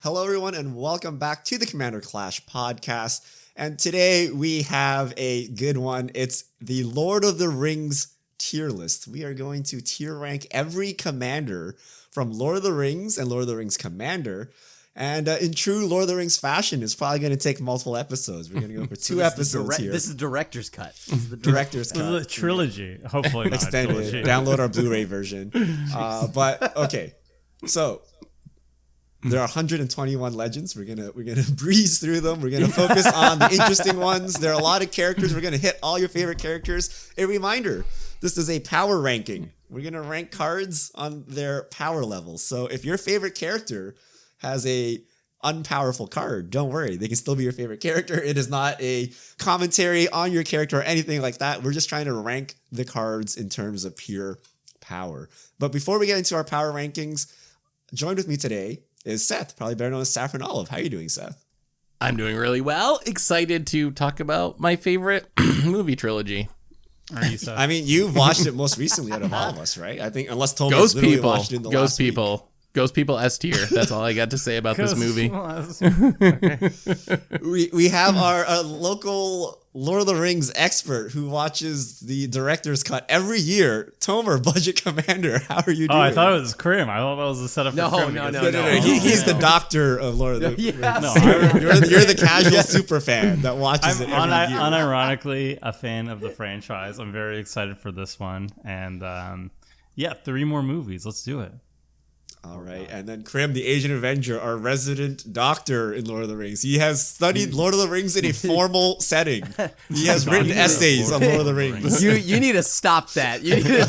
Hello, everyone, and welcome back to the Commander Clash podcast. And today we have a good one. It's the Lord of the Rings tier list. We are going to tier rank every commander from Lord of the Rings and Lord of the Rings Commander. And in true Lord of the Rings fashion, it's probably going to take multiple episodes. We're going to go for two episodes here. This is director's cut. This is the director's cut. This is a trilogy. Hopefully not extended. a trilogy. Download our Blu-ray version. But okay, so there are 121 legends. We're gonna breeze through them. We're gonna focus on the interesting ones. There are a lot of characters. We're gonna hit all your favorite characters. A reminder: this is a power ranking. We're gonna rank cards on their power levels. So if your favorite character has a unpowerful card, don't worry. They can still be your favorite character. It is not a commentary on your character or anything like that. We're just trying to rank the cards in terms of pure power. But before we get into our power rankings, joined with me today is Seth, probably better known as Saffron Olive. How are you doing, Seth? I'm doing really well. Excited to talk about my favorite movie trilogy. Are you, Seth? I mean, you've watched it most recently out of all of us, right? I think, unless Thomas Ghost literally People. watched it in the Ghost last week. People. Ghost People S tier. That's all I got to say about this movie. We have our local Lord of the Rings expert who watches the director's cut every year. Tomer, Budget Commander, how are you doing? Oh, I thought it was Krim. I thought that was a setup for No, Krim. no, because- no. He's the doctor of Lord of the Rings. Yes. No, You're the casual super fan that watches I'm it every year. unironically a fan of the franchise. I'm very excited for this one. And yeah, 3 more movies. Let's do it. All right, and then Krim, the Asian Avenger, our resident doctor in Lord of the Rings. He has studied Lord of the Rings in a formal setting. He has written essays on Lord of the Rings. You need to stop that.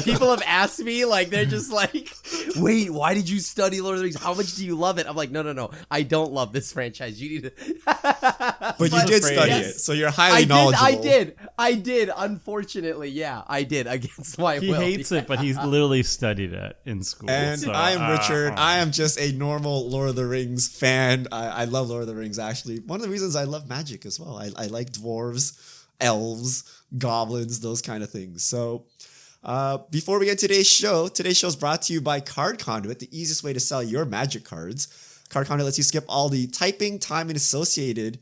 People have asked me, like, they're just like, wait, why did you study Lord of the Rings? How much do you love it? I'm like, no. I don't love this franchise. You need to. But you did study it, so you're highly knowledgeable. I did. Unfortunately, yeah, I did against my He will. hates it, but he's literally studied it in school. And so, I am Richard. oh. I am just a normal Lord of the Rings fan. I love Lord of the Rings, actually. One of the reasons I love magic as well. I like dwarves, elves, goblins, those kind of things. So before we get today's show is brought to you by Card Conduit, the easiest way to sell your magic cards. Card Conduit lets you skip all the typing, time, and associated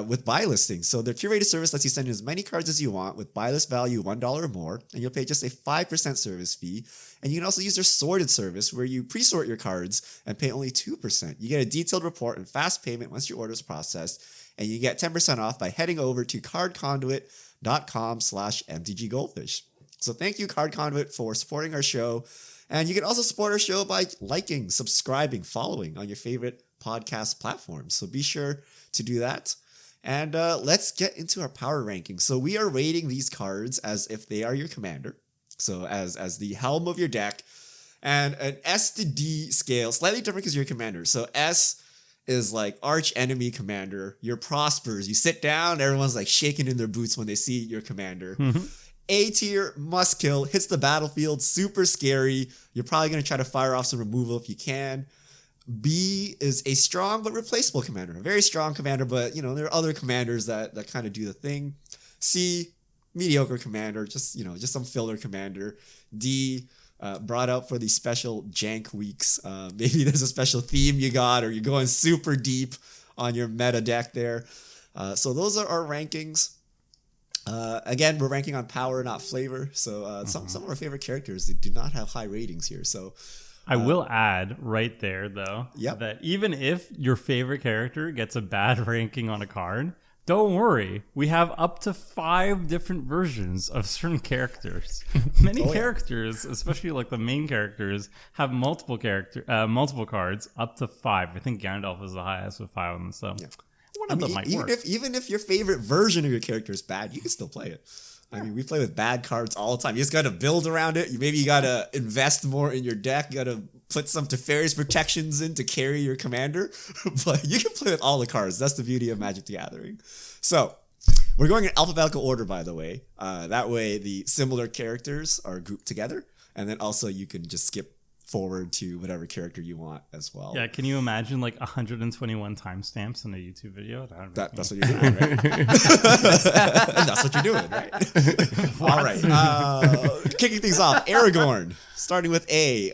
with buy listings. So their curated service lets you send in as many cards as you want with buy list value $1 or more, and you'll pay just a 5% service fee. And you can also use their sorted service where you pre-sort your cards and pay only 2%. You get a detailed report and fast payment once your order is processed, and you get 10% off by heading over to cardconduit.com/mtggoldfish. So thank you, Card Conduit, for supporting our show. And you can also support our show by liking, subscribing, following on your favorite podcast platforms. So be sure to do that. And let's get into our power rankings. So we are rating these cards as if they are your commander. So as the helm of your deck. And an S to D scale, slightly different because you're a commander. So S is like arch enemy commander. You're prospers. You sit down, everyone's like shaking in their boots when they see your commander. A tier, must kill, hits the battlefield, super scary. You're probably going to try to fire off some removal if you can. B is a strong but replaceable commander. A very strong commander, but there are other commanders that kind of do the thing. C, mediocre commander, just some filler commander. D, brought out for the special jank weeks. Maybe there's a special theme you got, or you're going super deep on your meta deck there. So those are our rankings. Again, we're ranking on power, not flavor. So some of our favorite characters, they do not have high ratings here. So I will add right there, though, that even if your favorite character gets a bad ranking on a card, don't worry. We have up to 5 different versions of certain characters. Many characters, especially like the main characters, have multiple cards, up to 5. I think Gandalf is the highest with 5 of them. So one of them might work. Even if your favorite version of your character is bad, you can still play it. I mean, we play with bad cards all the time. You just got to build around it. Maybe you got to invest more in your deck. You got to put some Teferi's protections in to carry your commander. But you can play with all the cards. That's the beauty of Magic the Gathering. So we're going in alphabetical order, by the way. That way the similar characters are grouped together. And then also you can just skip forward to whatever character you want as well. Yeah, can you imagine like 121 timestamps in a YouTube video? That's what you're doing, right? That's what you're doing, right? All right. Kicking things off, Aragorn. Starting with A.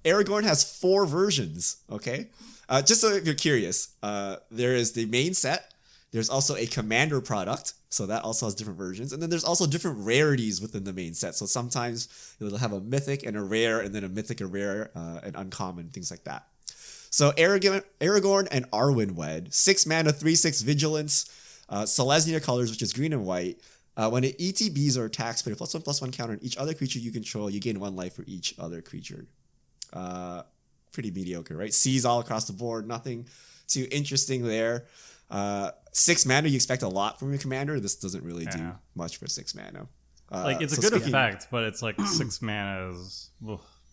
Aragorn has 4 versions, okay? Just so if you're curious, there is the main set. There's also a commander product, so that also has different versions. And then there's also different rarities within the main set. So sometimes it'll have a mythic and a rare, and then a mythic, a rare, and uncommon, things like that. So Aragorn and Arwenwed, 6 mana, 3/6 vigilance, Selesnya colors, which is green and white. When it ETBs or attacks, put a +1/+1 counter on each other creature you control. You gain 1 life for each other creature. Pretty mediocre, right? Seas all across the board. Nothing too interesting there. 6 mana, you expect a lot from your commander. This doesn't really do much for 6 mana. Like, it's a good effect, but it's like 6 mana is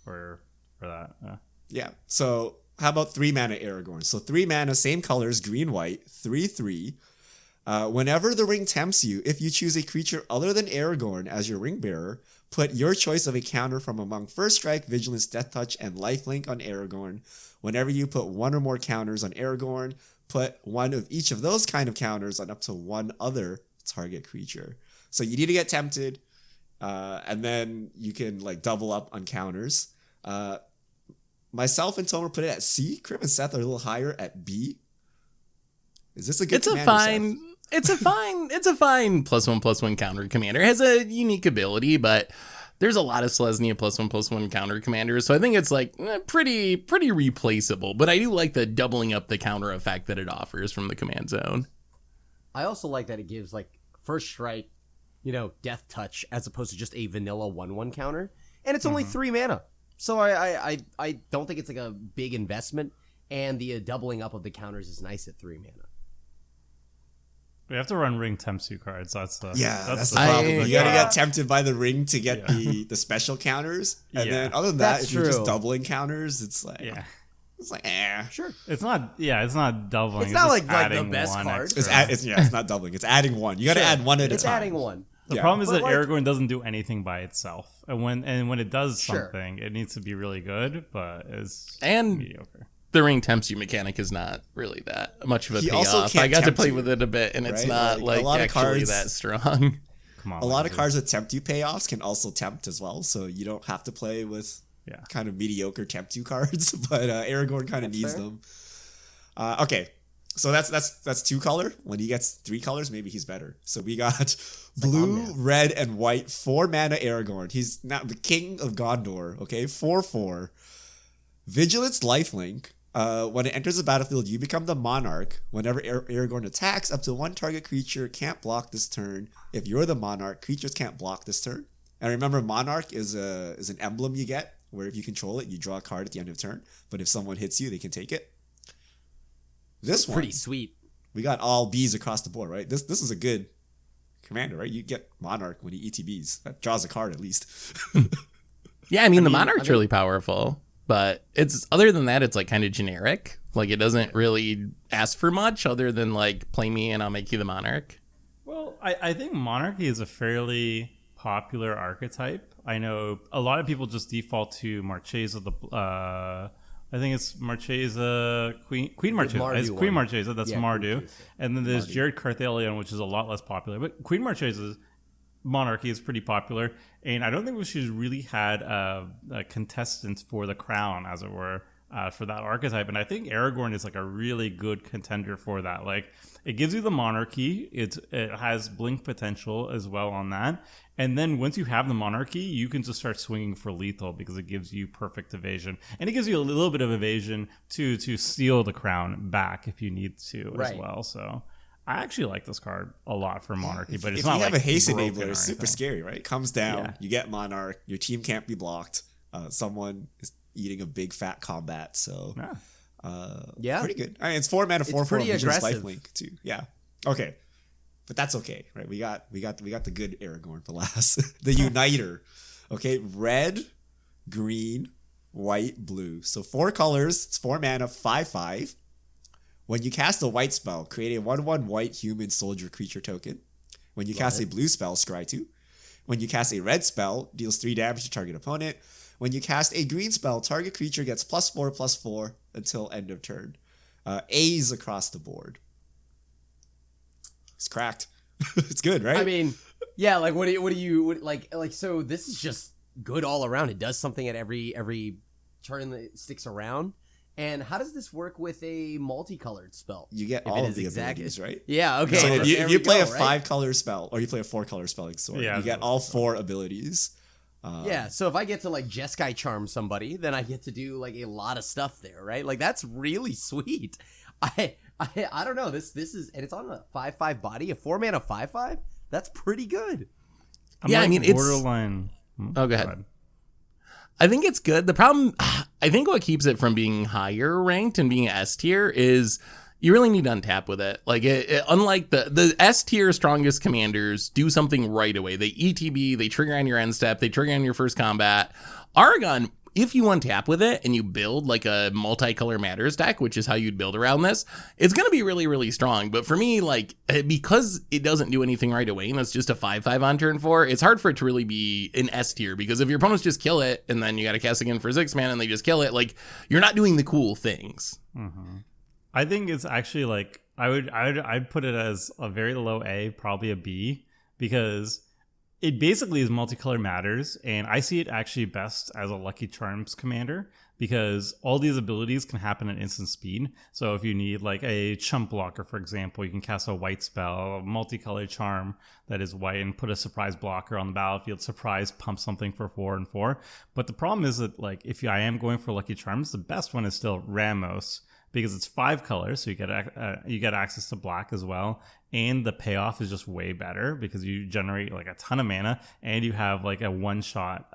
for that. Yeah. So how about 3 mana Aragorn? So 3 mana, same colors, green, white, 3/3. Whenever the ring tempts you, if you choose a creature other than Aragorn as your ring bearer, put your choice of a counter from among First Strike, Vigilance, Death Touch, and Lifelink on Aragorn. Whenever you put 1 or more counters on Aragorn, put 1 of each of those kind of counters on up to 1 other target creature. So you need to get tempted, and then you can like double up on counters. Myself and Tomer put it at C. Krim and Seth are a little higher at B. Is this a good commander, Seth? It's a fine +1/+1 counter commander. It has a unique ability, but there's a lot of Selesnya +1/+1 counter commanders, so I think it's like pretty replaceable. But I do like the doubling up the counter effect that it offers from the command zone. I also like that it gives like First Strike, Death Touch, as opposed to just a vanilla 1/1 counter, and it's only 3 mana. So I don't think it's like a big investment, and the doubling up of the counters is nice at 3 mana. We have to run ring tempts you cards. That's the problem. You gotta get tempted by the ring to get the special counters, and then other than that, if you're just doubling counters, it's like Sure. It's not doubling. It's not just like the adding best one card. extra. It's not doubling. It's adding 1. You gotta add 1 at a time. It's adding 1. The problem is that Aragorn doesn't do anything by itself, and when it does something, it needs to be really good, but it's mediocre. The ring tempts you mechanic is not really that much of a payoff. I got to play with it a bit, and it's not like actually that strong. Come on, a lot of cards that tempt you payoffs can also tempt as well, so you don't have to play with kind of mediocre tempt you cards, but Aragorn kind of needs them. Okay. So that's 2 color. When he gets 3 colors, maybe he's better. So we got blue, red, and white, 4 mana Aragorn. He's now the king of Gondor. Okay, 4/4. Vigilance, lifelink. When it enters the battlefield, you become the monarch. Whenever Aragorn attacks, up to 1 target creature can't block this turn. If you're the monarch, creatures can't block this turn. And remember, monarch is an emblem you get, where if you control it, you draw a card at the end of turn. But if someone hits you, they can take it. This one, pretty sweet. We got all Bs across the board, right? This is a good commander, right? You get Monarch when he ETBs. That draws a card at least. Yeah, I mean, the Monarch's really powerful, but it's other than that, it's like kind of generic. Like, it doesn't really ask for much other than like, play me and I'll make you the Monarch. Well, I think Monarchy is a fairly popular archetype. I know a lot of people just default to Marchesa, I think it's Marchesa, Queen Marchesa. It's Queen Marchesa, that's Mardu. And then there's Jared Carthalion, which is a lot less popular. But Queen Marchesa's Monarchy is pretty popular. And I don't think she's really had a contestant for the crown, as it were, for that archetype. And I think Aragorn is like a really good contender for that. Like, it gives you the Monarchy. It has blink potential as well on that. And then once you have the Monarchy, you can just start swinging for lethal because it gives you perfect evasion. And it gives you a little bit of evasion to steal the crown back if you need to as well. So I actually like this card a lot for Monarchy, but it's not like if you have a haste enabler, it's super scary, right? It comes down, you get Monarch, your team can't be blocked. Someone is eating a big fat combat, so pretty good. I mean, it's 4 mana, 4/4, just lifelink too. Yeah, okay. But that's okay, right? We got the good Aragorn for last. The Uniter. Okay, red, green, white, blue. So 4 colors, it's 4 mana, 5/5. When you cast a white spell, create a 1/1 white human soldier creature token. When you cast a blue spell, scry 2. When you cast a red spell, deals 3 damage to target opponent. When you cast a green spell, target creature gets +4/+4 until end of turn. A's across the board. It's cracked. It's good, right? I mean, yeah. Like, what do you like? So this is just good all around. It does something at every turn that it sticks around, And how does this work with a multicolored spell? You get If all it of is the exactly- abilities, right? Yeah, okay. So There if you we play go, a right? 5-color spell or you play a 4-color spelling sword, Yeah, you get all 4 abilities. Yeah, so if I get to like Jeskai charm somebody, then I get to do like a lot of stuff there, right? Like that's really sweet. I don't know. This is, and it's on a 5/5 body, a 4-mana 5/5. That's pretty good. Yeah, I mean, it's- borderline. Oh, go ahead. I think it's good. The problem, I think what keeps it from being higher ranked and being S tier is you really need to untap with it. Like, unlike the S tier strongest commanders do something right away. They ETB, they trigger on your end step, they trigger on your first combat. Aragon, if you untap with it and you build like a multicolor matters deck, which is how you'd build around this, it's going to be really, really strong. But for me, like, because it doesn't do anything right away and it's just a 5/5 on turn 4, it's hard for it to really be an S tier, because if your opponents just kill it and then you got to cast again for 6 mana and they just kill it, like, you're not doing the cool things. Mm-hmm. I think it's actually like I'd put it as a very low A, probably a B, because it basically is multicolor matters, and I see it actually best as a Lucky Charms commander, because all these abilities can happen at instant speed. So if you need like a chump blocker, for example, you can cast a white spell, a multicolored charm that is white, and put a surprise blocker on the battlefield, surprise pump something for 4 and 4. But the problem is that, like, if I am going for Lucky Charms, the best one is still Ramos, because it's 5 colors, so you get access to black as well, and the payoff is just way better because you generate like a ton of mana, and you have like a one-shot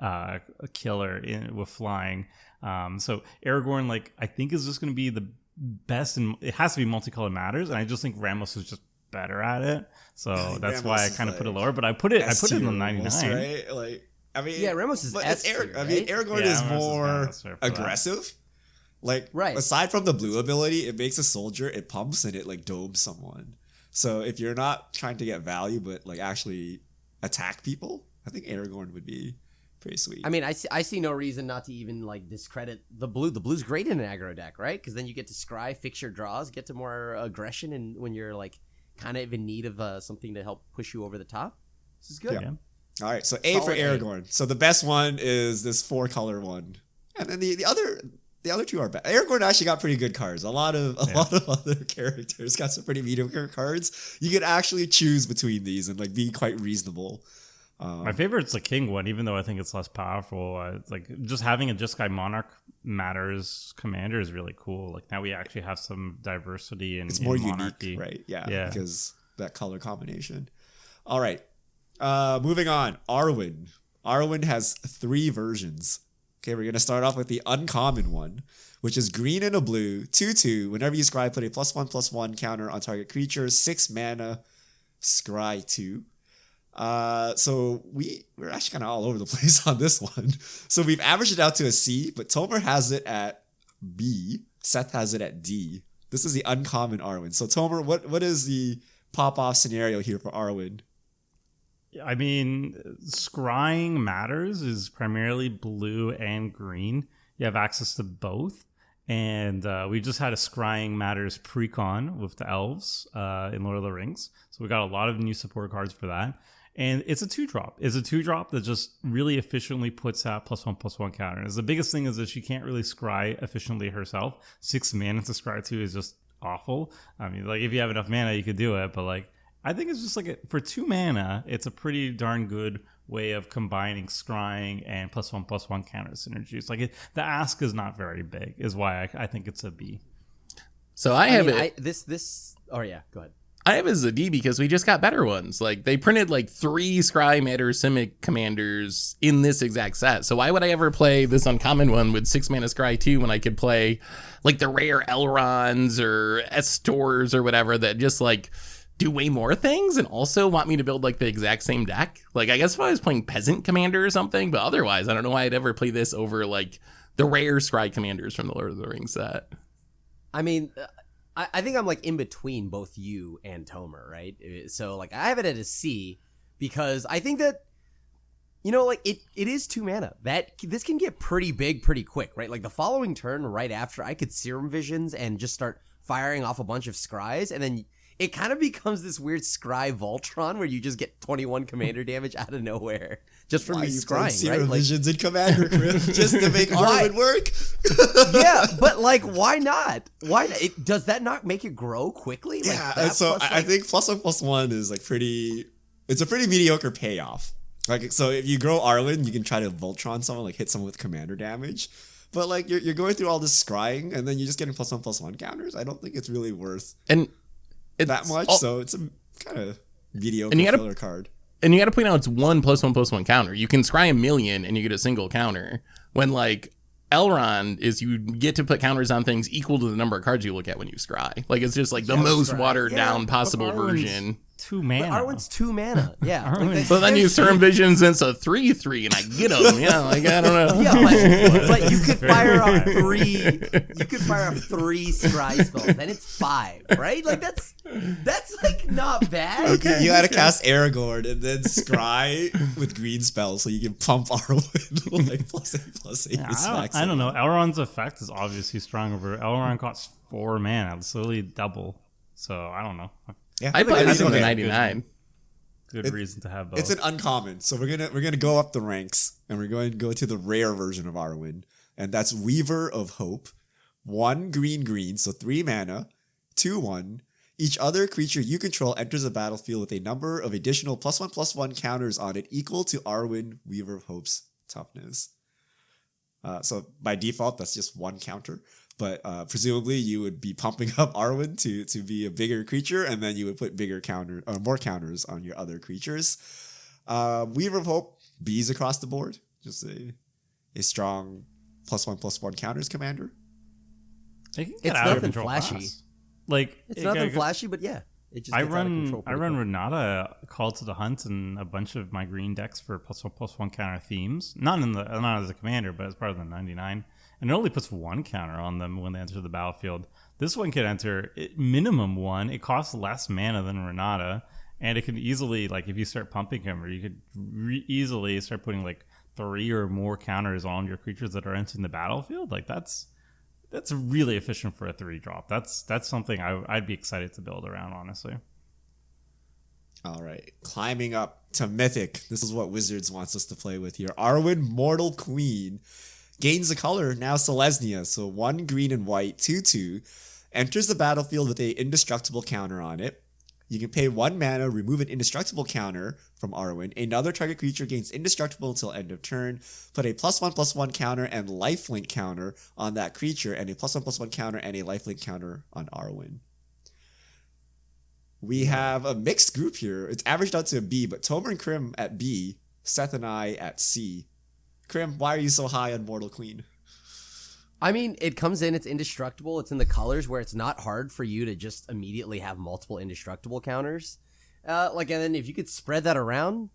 killer with flying. So Aragorn, like, I think is just going to be the best, and it has to be multicolored matters, and I just think Ramos is just better at it. So that's Ramos why I is kind of like put it lower, but I put it in the 99. almost, right? Like, I mean, Yeah, Ramos is but S it's tier, I mean, right? Aragorn Yeah, is Ramos is more kinda S tier for that. aggressive. Like, Right. aside from the blue ability, it makes a soldier, it pumps, and it like domes someone. So if you're not trying to get value, but like actually attack people, I think Aragorn would be pretty sweet. I mean, I see no reason not to even like discredit the blue. The blue's great in an aggro deck, right? Because then you get to scry, fix your draws, get to more aggression, and when you're like kind of in need of something to help push you over the top, this is good. Yeah. All right, so A for Solid A. Aragorn. So the best one is this 4-color one, and then the other two are bad. Aragorn actually got pretty good cards. A lot of other characters got some pretty mediocre cards. You could actually choose between these and like be quite reasonable. My favorite's the King one, even though I think it's less powerful. Like, just having a Jeskai Monarch matters commander is really cool. Like, now we actually have some diversity It's in more monarchy. unique, right? Yeah, Yeah. because that color combination. All right, moving on. Arwen. Arwen has 3 versions. Okay, we're gonna start off with the uncommon one, which is green and a blue, 2/2. Whenever you scry, put a +1/+1 counter on target creature, 6 mana, scry 2. So we're actually kind of all over the place on this one. So we've averaged it out to a C, but Tomer has it at B. Seth has it at D. This is the uncommon Arwen. So Tomer, what is the pop-off scenario here for Arwen? I mean, scrying matters is primarily blue and green. You have access to both. And we just had a Scrying Matters precon with the elves in Lord of the Rings. So we got a lot of new support cards for that. And it's a 2-drop. It's a 2-drop that just really efficiently puts out +1/+1 counters. The biggest thing is that she can't really scry efficiently herself. 6 mana to scry 2 is just awful. I mean, like, if you have enough mana, you could do it. But, like, I think it's just like, for 2 mana, it's a pretty darn good way of combining scrying and +1/+1 counter synergies. Like, the ask is not very big, is why I think it's a B. So I have mean, it. Oh yeah, go ahead. I have it as a D because we just got better ones. Like, they printed like 3 Scry Matter Simic commanders in this exact set. So why would I ever play this uncommon one with 6 mana Scry 2 when I could play like the rare Elrons or Estors or whatever that just like do way more things and also want me to build like the exact same deck? Like, I guess if I was playing Peasant Commander or something, but otherwise I don't know why I'd ever play this over like the rare Scry commanders from the Lord of the Rings set. I mean, I think I'm like in between both you and Tomer, right? So like I have it at a C because I think that, you know, like it is 2 mana. This can get pretty big pretty quick, right? Like the following turn right after, I could Serum Visions and just start firing off a bunch of scries, and then it kind of becomes this weird Scry Voltron where you just get 21 commander damage out of nowhere just from me scrying, right? Like, Visions in Commander, Chris, just to make Arwen work. Yeah, but like, why not? Does that not make it grow quickly? Like, Yeah, so I think +1/+1 is like it's a pretty mediocre payoff. Like, so if you grow Arwen, you can try to Voltron someone, like hit someone with commander damage. But like you're going through all this scrying and then you're just getting +1/+1 counters. I don't think it's really worth that much. So it's a kind of mediocre filler card. And you got to point out it's 1 +1/+1 counter. You can scry 1,000,000 and you get a single counter. When like Elrond is you get to put counters on things equal to the number of cards you look at when you scry. Like it's just like the most watered down possible version. 2 mana. But Arwen's 2 mana. Yeah. But then you turn Visions into 3/3 and I get them. Yeah, like I don't know. Yeah, but you could fire off 3. You could fire off 3 scry spells, and it's 5, right? Like that's like not bad. Okay, you gotta cast Aragorn and then scry with green spells so you can pump Arwen like +8/+8. I don't know. Elrond's effect is obviously strong over. Elrond costs 4 mana. It's literally double. So I don't know. Yeah, I play this in the okay. 99. Good reason to have both. It's an uncommon, so we're gonna go up the ranks and we're going to go to the rare version of Arwen, and that's Weaver of Hope. 1 green, so 3 mana, 2/1. Each other creature you control enters the battlefield with a number of additional +1/+1 counters on it equal to Arwen Weaver of Hope's toughness. So by default, that's just 1 counter. But presumably you would be pumping up Arwen to be a bigger creature, and then you would put more counters on your other creatures. Weaver of Hope, Bs across the board. Just a strong +1/+1 counters commander. It's nothing flashy. Like it's nothing flashy, but yeah. It just I run Renata, Call to the Hunt, and a bunch of my green decks for +1/+1 counter themes. Not as a commander, but as part of the 99. And it only puts 1 counter on them when they enter the battlefield. This one can enter minimum 1. It costs less mana than Renata, and it can easily, like, if you start pumping him, or you could easily start putting like 3 or more counters on your creatures that are entering the battlefield. Like that's really efficient for a 3-drop. That's something I'd be excited to build around, honestly. All right, climbing up to Mythic. This is what Wizards wants us to play with here. Arwen Mortal Queen. Gains a color, now Selesnya, so 1 green and white, 2/2. Enters the battlefield with a indestructible counter on it. You can pay 1 mana, remove an indestructible counter from Arwen. Another target creature gains indestructible until end of turn. Put a +1/+1 counter and lifelink counter on that creature, and a +1/+1 counter and a lifelink counter on Arwen. We have a mixed group here. It's averaged out to a B, but Tomer and Krim at B, Seth and I at C. Krim, why are you so high on Mortal Queen? I mean, it comes in, it's indestructible. It's in the colors where it's not hard for you to just immediately have multiple indestructible counters. And then if you could spread that around,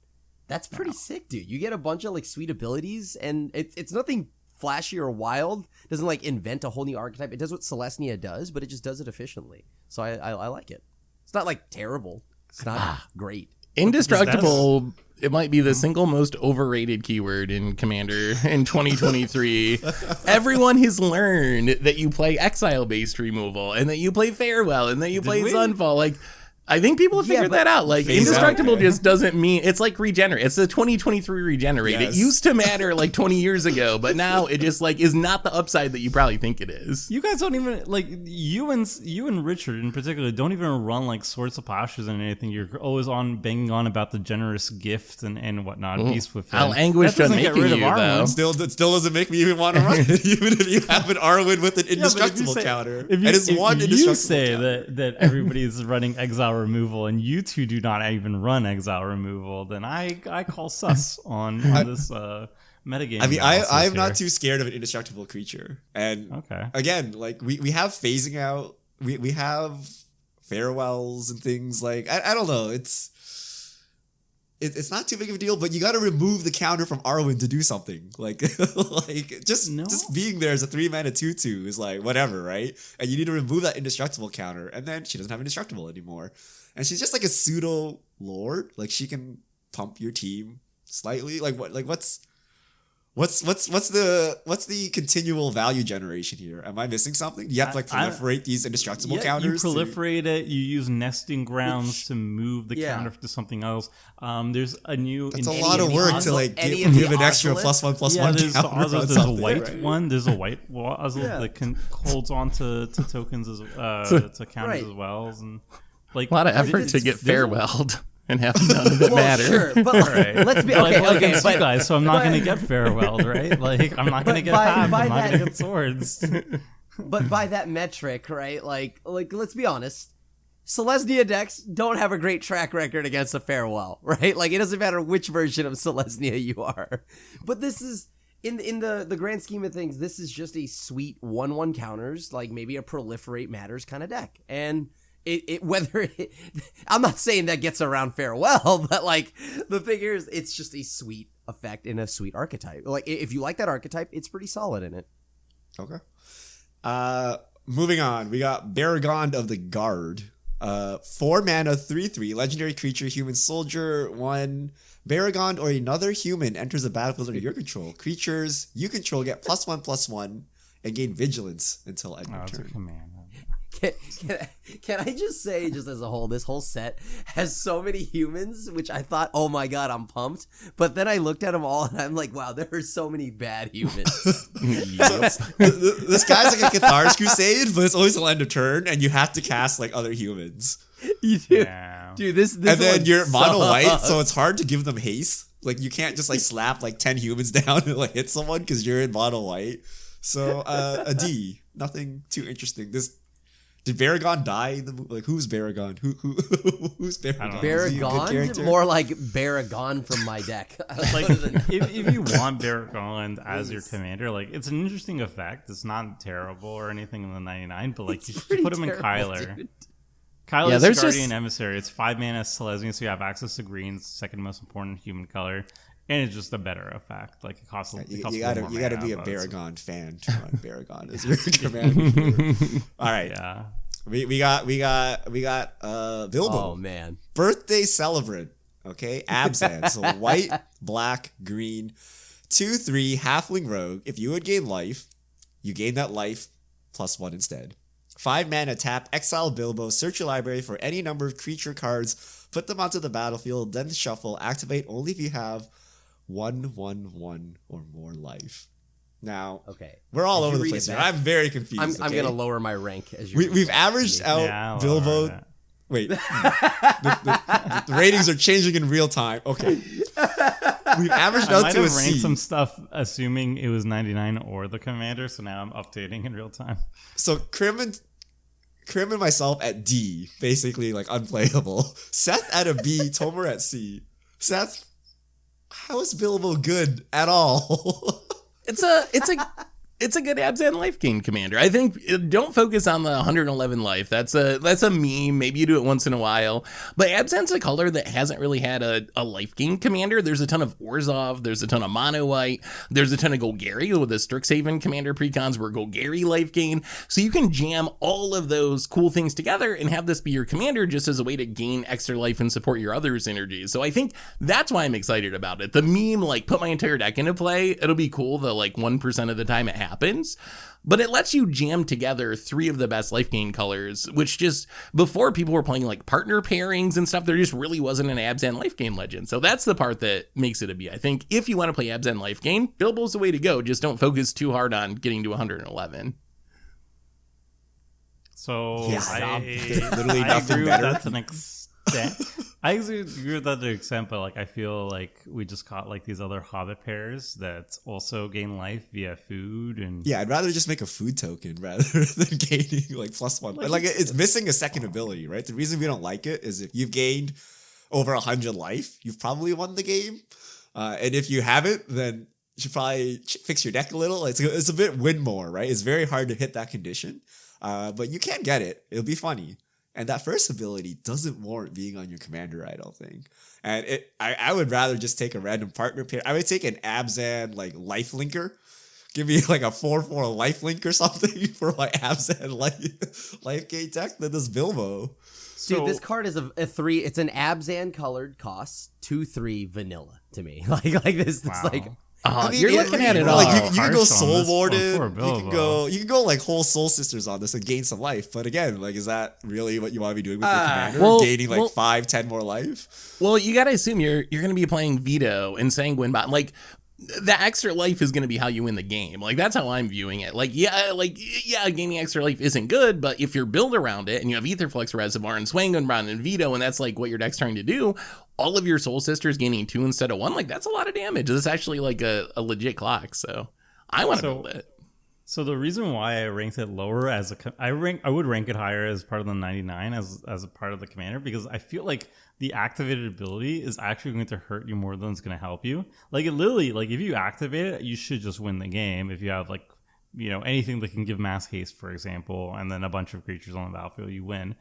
that's pretty sick, dude. You get a bunch of like sweet abilities, and it's nothing flashy or wild. It doesn't like invent a whole new archetype. It does what Selesnya does, but it just does it efficiently. So I like it. It's not like terrible. It's not great. Indestructible, it might be the single most overrated keyword in Commander in 2023. Everyone has learned that you play exile-based removal, and that you play Farewell, and that you play Sunfall. Like, I think people have figured that out. Like, indestructible just doesn't mean it's like regenerate. It's the 2023 regenerate. Yes. It used to matter like 20 years ago, but now it just like is not the upside that you probably think it is. You guys don't even like you and Richard in particular don't even run like Swords of Pashas and anything. You're always on banging on about the generous gift and whatnot. Beast Within. I'll anguish on making you though. It still doesn't make me even want to run it, even if you have an Arwen with an indestructible counter. If you say that everybody's running exile removal and you two do not even run exile removal, then I call sus on this metagame. I mean, I'm not too scared of an indestructible creature. And again, like we have phasing out, we have farewells and things like I don't know. It's not too big of a deal, but you got to remove the counter from Arwen to do something. Like just being there as a 3-mana 2/2 is like whatever, right? And you need to remove that indestructible counter, and then she doesn't have indestructible anymore. And she's just like a pseudo lord. Like she can pump your team slightly. Like what's What's the continual value generation here? Am I missing something? Do you have to like proliferate these indestructible counters? You proliferate it. You use nesting grounds to move the yeah. counter to something else. There's a new. That's a lot of work to like give an extra +1/+1 there's counter. There's a white one. There's a white Ozzle that holds on to tokens as to counters as well, and like a lot of effort to get farewelled. And have none of it matter. Sure, but let's be okay. But, you guys, so I'm not going to get farewelled, right? Like I'm not going to get path. I'm not going to get swords. But by that metric, right? Like let's be honest. Selesnya decks don't have a great track record against a farewell, right? Like it doesn't matter which version of Selesnya you are. But this is in the grand scheme of things, this is just a sweet 1/1 counters, like maybe a proliferate matters kind of deck. And I'm not saying that gets around farewell, but like the thing here is it's just a sweet effect in a sweet archetype. Like if you like that archetype, it's pretty solid in it. Okay. Moving on, we got Baragond of the Guard. 4 mana, 3/3, legendary creature, human soldier, 1. Baragond or another human enters the battlefield under your control. Creatures you control get +1/+1 and gain vigilance until end of turn. Command. Can I just say, just as a whole, this whole set has so many humans, which I thought, oh my god, I'm pumped. But then I looked at them all and I'm like, wow, there are so many bad humans. This guy's like a Cathar's Crusade, but it's always the end of turn, and you have to cast like other humans. You do. Yeah. Dude, this and then you're mono white, sucks. so it's hard to give them haste. Like you can't just like slap like 10 humans down and like hit someone because you're in mono white. So a D, nothing too interesting. Did Baragond die? Like who's Baragond? Who's Baragond? Baragond? More like Baragon from my deck. Like if you want Baragond as your commander, like it's an interesting effect. It's not terrible or anything in the 99, but like you should put him in Kyler. Dude. Kyler's Guardian Emissary. It's 5 mana Selesnya, so you have access to green. It's the second most important human color. And it's just a better effect. Like it costs. You gotta be a Baragond fan to run Baragond as your commander. All right. Yeah. We got Bilbo. Oh man. Birthday celebrant. Okay. Abzan. So white, black, green, 2/3 halfling rogue. If you would gain life, you gain that life +1 instead. 5 mana tap, exile Bilbo, search your library for any number of creature cards, put them onto the battlefield, then shuffle, activate only if you have 1/1/1 or more life. Now, okay, we're all over the place here. I'm very confused. I'm gonna lower my rank as we've averaged out Bilbo. Wait, the ratings are changing in real time. Okay, we've averaged out to a C. I ranked some stuff assuming it was 99 or the commander, so now I'm updating in real time. So Krim and myself at D, basically like unplayable. Seth at a B, Tomer at C. Seth, how is Bilbo good at all? It's a good Abzan life gain commander. I think don't focus on the 111 life. That's a meme. Maybe you do it once in a while. But Abzan's a color that hasn't really had a life gain commander. There's a ton of Orzhov. There's a ton of mono white. There's a ton of Golgari with the Strixhaven commander precons where Golgari life gain. So you can jam all of those cool things together and have this be your commander just as a way to gain extra life and support your other synergies. So I think that's why I'm excited about it. The meme, like, put my entire deck into play. It'll be cool the like 1% of the time it happens. But it lets you jam together 3 of the best life gain colors, which just before people were playing like partner pairings and stuff, there just really wasn't an Abzan life gain legend. So that's the part that makes it a B. I think if you want to play Abzan life gain, Bilbo's the way to go. Just don't focus too hard on getting to 111. So Yeah, I literally nothing agree better. with that to an extent. I agree with that to an extent, but like I feel like we just caught like these other Hobbit pairs that also gain life via food and Yeah, I'd rather just make a food token rather than gaining like +1. Like it's missing a second ability, right? The reason we don't like it is if you've gained over 100 life, you've probably won the game. And if you haven't, then you should probably fix your deck a little. It's a bit win more, right? It's very hard to hit that condition. But you can get it. It'll be funny. And that first ability doesn't warrant being on your commander, I don't think. And I would rather just take a random partner pair. I would take an Abzan like life linker. Give me like a 4/4 life link or something for my Abzan life gain deck than this Bilbo. Dude, this card is a 3. It's an Abzan colored cost 2/3 vanilla to me. Like this. Wow. Like You're looking at it all. Like you can harsh go on Soul this one Warden. for Bilbo. You can go like whole Soul Sisters on this and gain some life. But again, like, is that really what you want to be doing with your commander? Gaining like 5, 10 more life? Well, you got to assume you're going to be playing Vito and Sanguine Bot. Like, the extra life is going to be how you win the game. Like, that's how I'm viewing it. Like, yeah, gaining extra life isn't good, but if you're built around it and you have Aetherflux Reservoir and Sanguine Bot and Vito, and that's like what your deck's trying to do, all of your Soul Sisters gaining 2 instead of 1, like, that's a lot of damage. It's actually like a legit clock. So I want to build it. So the reason why I ranked it lower I would rank it higher as part of the 99 as a part of the commander, because I feel like the activated ability is actually going to hurt you more than it's going to help you. Like, it literally, like, if you activate it, you should just win the game. If you have, like, you know, anything that can give mass haste, for example, and then a bunch of creatures on the battlefield, you win.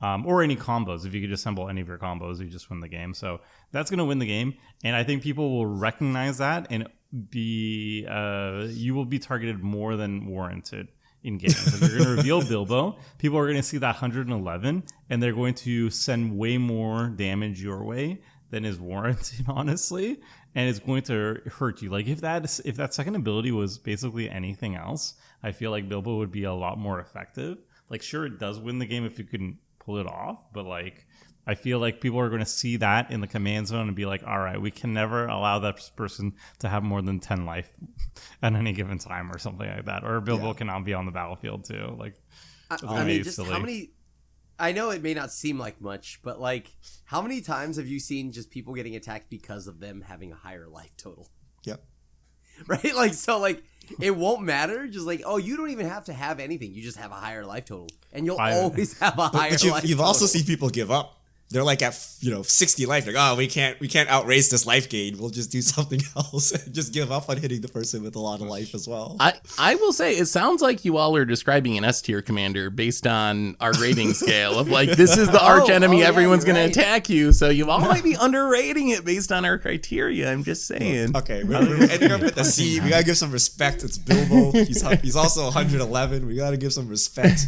Or any combos. If you could assemble any of your combos, you just win the game. So that's going to win the game. And I think people will recognize that and you will be targeted more than warranted in games. If you're going to reveal Bilbo, people are going to see that 111 and they're going to send way more damage your way than is warranted, honestly. And it's going to hurt you. Like, if that second ability was basically anything else, I feel like Bilbo would be a lot more effective. Like, sure, it does win the game if you can pull it off, but like, I feel like people are going to see that in the command zone and be like, all right, we can never allow that person to have more than 10 life at any given time or something like that. Or Bilbo cannot be on the battlefield too. Like, I mean, just silly. How many, I know it may not seem like much, but like, how many times have you seen just people getting attacked because of them having a higher life total? Yep. Right? Like, so like, it won't matter. Just like, oh, you don't even have to have anything. You just have a higher life total. And you'll always have a higher life total. You've also seen people give up. They're like at 60 life. Like, oh, we can't outrace this life gain. We'll just do something else and just give up on hitting the person with a lot of life as well. I will say, it sounds like you all are describing an S tier commander based on our rating scale of like, this is the arch enemy. Everyone's going to attack you. So you all might be underrating it based on our criteria. I'm just saying. Okay, we're ending up with the C. We gotta give some respect. It's Bilbo. He's also 111. We gotta give some respect.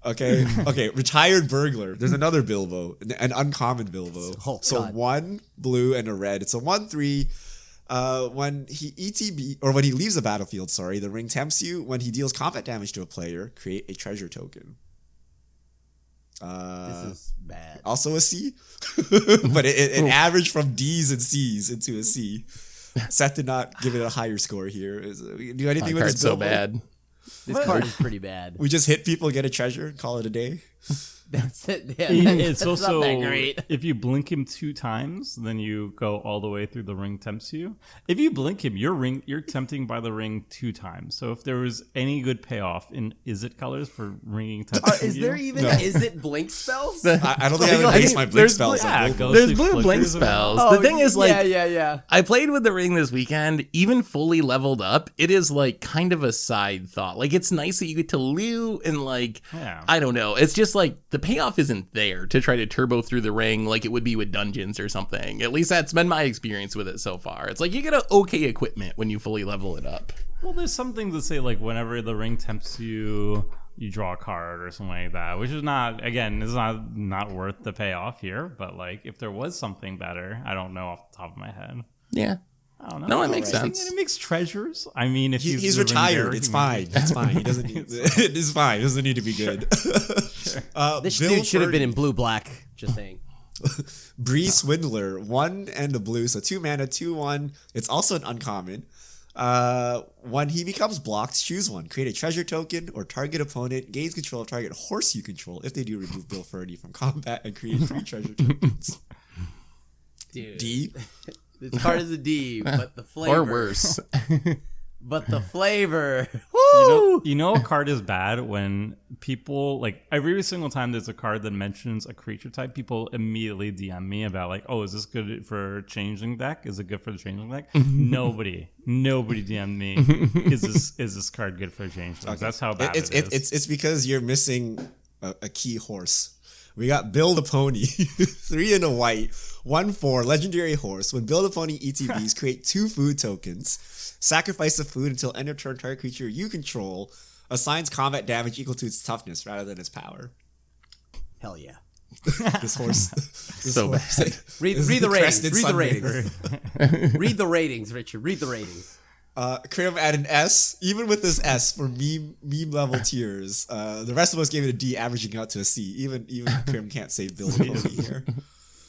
Okay. Retired Burglar. There's another Bilbo, an uncommon Bilbo. Oh, so God. 1 blue and a red. It's a 1/3. When he ETB or when he leaves the battlefield, the ring tempts you. When he deals combat damage to a player, create a treasure token. This is bad. Also a C, but it averaged from D's and C's into a C. Seth did not give it a higher score here. Do anything with this Bilbo? So bad. This card is pretty bad. We just hit people, get a treasure, and call it a day. That's it. Yeah, it's that's also, not that great. if you blink him 2 times, then you go all the way through the ring tempts you. If you blink him, you're tempting by the ring 2 times. So if there was any good payoff in Izzet colors for ringing tempting Is there even Izzet blink spells? I don't think I haven't based my blink spells on Bilbo. There's blue blink spells. Oh, the thing is, like, yeah. I played with the ring this weekend, even fully leveled up. It is like kind of a side thought. Like, it's nice that you get to loot and like, I don't know. It's just like the payoff isn't there to try to turbo through the ring like it would be with dungeons or something. At least that's been my experience with it so far. It's like you get okay equipment when you fully level it up. Well, there's some things that say like whenever the ring tempts you, you draw a card or something like that, which is not, again, is not worth the payoff here. But like if there was something better, I don't know off the top of my head. Yeah. I don't know. No, it makes sense. It makes treasures. I mean, if he's retired, it's fine. It's fine. He doesn't need it's fine. It doesn't need to be good. This dude should have been in blue black. Just saying. Bree Swindler, 1 and a blue, so 2 mana, 2/1. It's also an uncommon. When he becomes blocked, choose one. Create a treasure token or target opponent gains control of target horse you control. If they do, remove Bill Furdy from combat and create 3 treasure tokens. Dude. D. This card is a D, but the flavor. Or worse. But the flavor. Woo! You know a card is bad when people, like, every single time there's a card that mentions a creature type, people immediately DM me about, like, oh, is this good for changeling deck? Is it good for the changeling deck? Nobody DM'd me. Is this card good for a changeling deck? Okay. That's how bad it is. It's because you're missing a key horse. We got Build a Pony, 3 and a white, 1/4, legendary horse. When Build a Pony ETBs, create 2 food tokens. Sacrifice the food until end of turn target creature you control assigns combat damage equal to its toughness rather than its power. Hell yeah. This horse. So bad. Read This is the ratings. crested Read the Sunday. ratings. Read the ratings, Richard. Read the ratings. Krim at an S, even with this S for meme level tiers. The rest of us gave it a D, averaging out to a C. Even Krim can't say Bill the Pony here.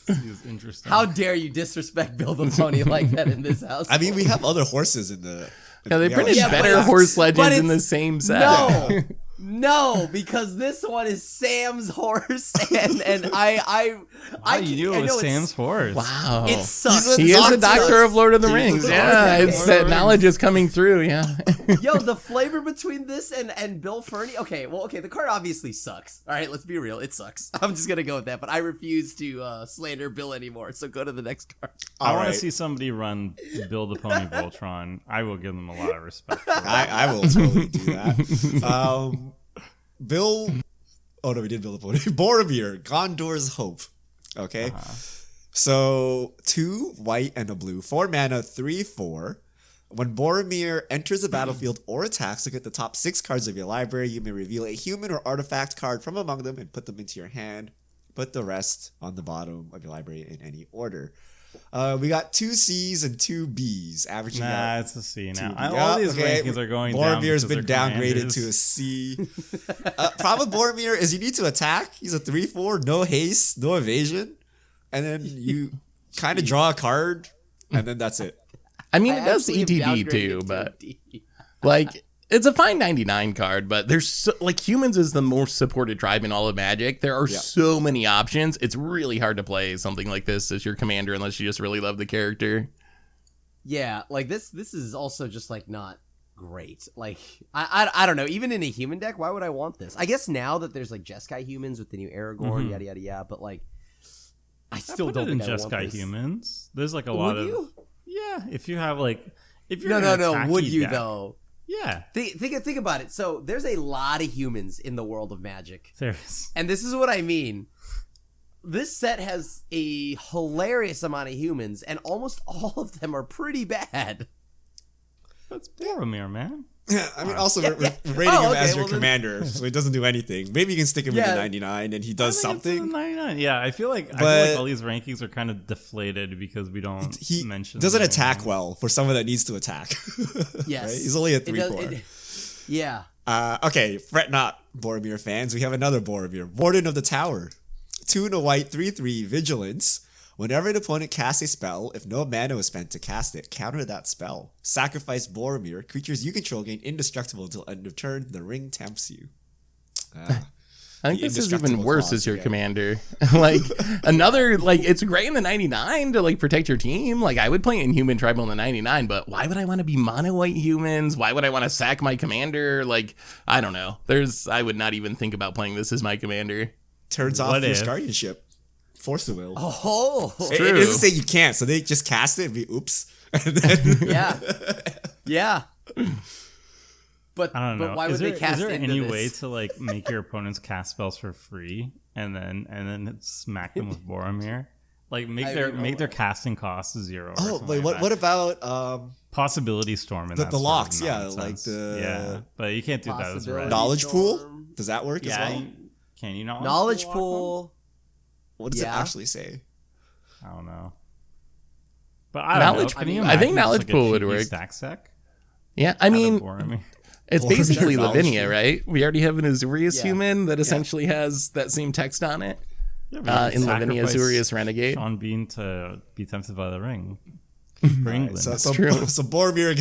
He's interesting. How dare you disrespect Bill the Pony like that in this house? I mean, we have other horses in the. Yeah, they we printed have- better but horse legends it's- in the same set. No, no, because this one is Sam's horse, and I you knew it was Sam's horse. Wow. It sucks. He is a Doctor. doctor of Lord of the He's a Rings. doctor Yeah, of it's Lord of that the knowledge is coming through. Yeah. Yo, the flavor between this and Bill Fernie. Okay, the card obviously sucks. All right, let's be real. It sucks. I'm just gonna go with that. But I refuse to slander Bill anymore. So go to the next card. I want Alright. to see somebody run Bill the Pony Voltron. I will give them a lot of respect. For that. I will totally do that. Bill. Oh no, we did Bill the Pony. Boromir, Gondor's Hope. Okay. So 2 white and a blue, 4 mana, 3/4. When Boromir enters the battlefield or attacks, look at the top 6 cards of your library. You may reveal a human or artifact card from among them and put them into your hand. Put the rest on the bottom of your library in any order. We got 2 C's and 2 B's, averaging Nah, out. it's a C to now. B. All these okay. rankings are going down. Boromir's because been they're downgraded commanders. to a C. Problem with Boromir is you need to attack. He's a 3/4, no haste, no evasion, and then you kind of draw a card, and then that's it. I mean, it does actually have ETB downgraded too, to but a D. like it's a fine 99 card. But there's so, like humans is the most supported tribe in all of Magic. There are Yeah. so many options. It's really hard to play something like this as your commander unless you just really love the character. Yeah, like this is also just like not great. Like I don't know. Even in a human deck, why would I want this? I guess now that there's like Jeskai humans with the new Aragorn, yada yada yada. But like, I still Put don't it in think I want Jeskai this. humans. There's like a Would lot of you? yeah. If you have like if you're No, an no, no. attacky Would you deck- though? Yeah, Think about it. So there's a lot of humans in the world of Magic, there's and this is what I mean. This set has a hilarious amount of humans, and almost all of them are pretty bad. that's Boromir, man. I mean, also we're rating Oh, him okay, as your well then- commander, so he doesn't do anything. Maybe you can stick him in Yeah. the 99 and he does I think it's in something. the 99. Yeah, I feel like But- all these rankings are kind of deflated because we don't He mention doesn't them. attack well for someone that needs to attack. Yes, Right? He's only a It does- 3/4. Yeah. Okay, fret not, Boromir fans. We have another Boromir, Warden of the Tower. 2 and a white, 3/3, Vigilance. Whenever an opponent casts a spell, if no mana was spent to cast it, counter that spell. Sacrifice Boromir. Creatures you control gain indestructible until end of turn. The ring tempts you. I think The this is even indestructible worse clause as your again. commander. Like another, like it's great in the 99 to like protect your team. Like I would play Inhuman Tribal in the 99, but why would I want to be mono white humans? Why would I want to sack my commander? Like I don't know. I would not even think about playing this as my commander. Turns off What your if- guardianship. Force the will. Oh, It true. doesn't say you can't, so they just cast it and be oops. And then yeah, yeah. But I don't know. But why is would there, they cast is there into any this? way to like make your opponents cast spells for free and then smack them with Boromir? Like make their casting costs 0. Or oh something wait, like what that. about Possibility Storm and the that sort of locks, yeah, like nonsense. the- yeah, but you can't do that as Possibility red. knowledge pool? Storm. Does that work Yeah, as well? can you not Knowledge lock pool. What does it Yeah. actually say? them? I don't know. But I don't Knowledge know. Can you pool- I think imagine knowledge just, like, a pool would cheeky work. Stack sec. Yeah, I mean Boromir. it's Or basically knowledge Lavinia, pool. right? We already have an Azurius Yeah. human that essentially has that same text on it. Yeah, In Lavinia Azurius Renegade. Sean Bean to be tempted by the ring for England. So true. so Boromir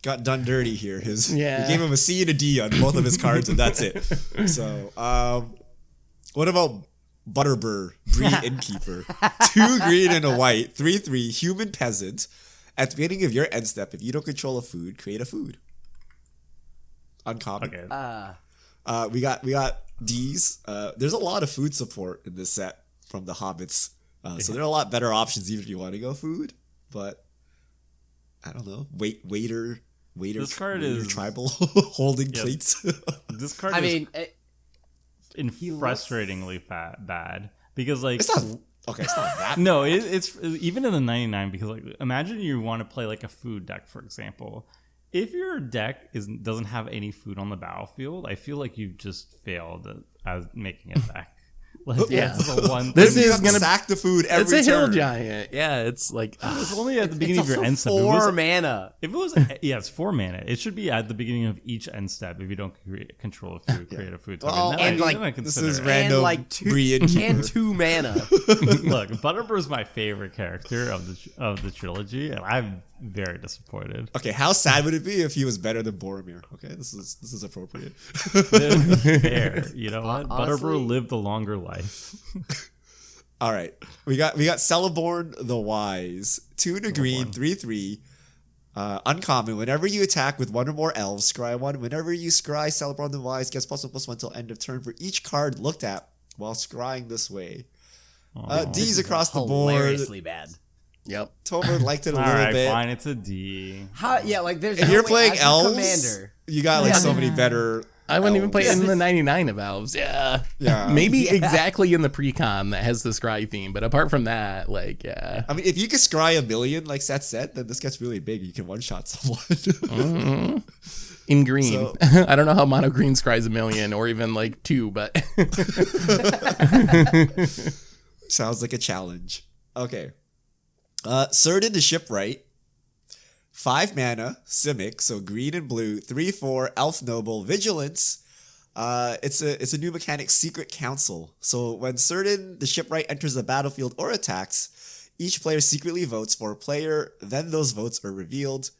got done dirty here. Yeah. We gave him a C and a D on both of his cards, and that's it. So what about Butterbur, Bree Innkeeper? 2 green and a white, 3/3, human peasant. At the beginning of your end step, if you don't control a food, create a food. Uncommon. Okay. We got D's. There's a lot of food support in this set from the Hobbits. So there are a lot better options even if you want to go food. But I don't know. Waiter. This card waiter is- tribal holding Yeah. plates. This card I is mean, frustratingly bad because like it's not okay. It's not that. no, it's even in the 99 because like imagine you want to play like a food deck for example. If your deck doesn't have any food on the battlefield, I feel like you've just failed as making a deck. Like, Yeah. that's the one thing. This You is have to gonna- sack the food every It's a hill turn. giant. Yeah, it's like It's only at the beginning It's of your also end step. 4 mana. If it was, yeah, it's 4 mana. It should be at the beginning of each end step if you don't control a food, create a food token. Well, Then and I- like, then I This consider is it. random And like 2 Brian and Keeper. 2 mana. Look, Butterbur is my favorite character of the trilogy, and I'm very disappointed. Okay, how sad would it be if he was better than Boromir? Okay, this is appropriate. Fair, you know what? Honestly- Butterbur lived a longer life. All right, we got Celeborn the Wise, 2 to green, 3/3. Uncommon. Whenever you attack with one or more elves, scry 1. Whenever you scry Celeborn the Wise, gets +1/+1 until end of turn for each card looked at while scrying this way. D's across the board. Hilariously bad. yep. Tomer liked it a All little right, bit. fine, it's a D. How? Yeah, like there's. If no you're way playing as your elves, commander. you got like so many better. I wouldn't even play it elves. in the 99 of elves. Yeah. Yeah. Maybe exactly in the pre-con that has the scry theme, but apart from that, like, yeah. I mean, if you could scry 1,000,000 like Seth said, then this gets really big. You can one-shot someone. In green. So- I don't know how mono green scries 1,000,000 or even like 2, but Sounds like a challenge. Okay. Cyrdan the Shipwright. 5 mana, Simic, so green and blue, 3/4, Elf Noble, Vigilance. It's a new mechanic, Secret Council. So when Cyrdan the Shipwright enters the battlefield or attacks, each player secretly votes for a player, then those votes are revealed.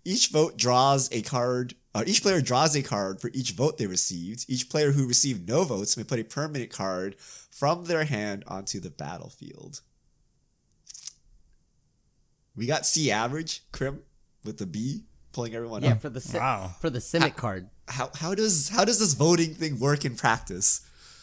Each vote draws a card. Each player draws a card for each vote they received. Each player who received no votes may put a permanent card from their hand onto the battlefield. We got C average, Crim, with the B, pulling everyone Yeah, up. for the Wow. for the Simic card. How does this voting thing work in practice?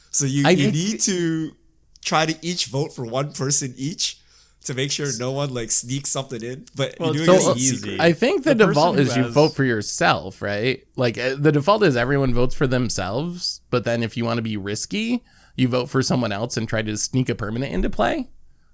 So you I- need to try to each vote for one person each to make sure no one like sneaks something in. But Well, you're it's doing so it easy. secret. I think the The person default who is you has- vote for yourself, right? Like the default is everyone votes for themselves, but then if you want to be risky, you vote for someone else and try to sneak a permanent into play.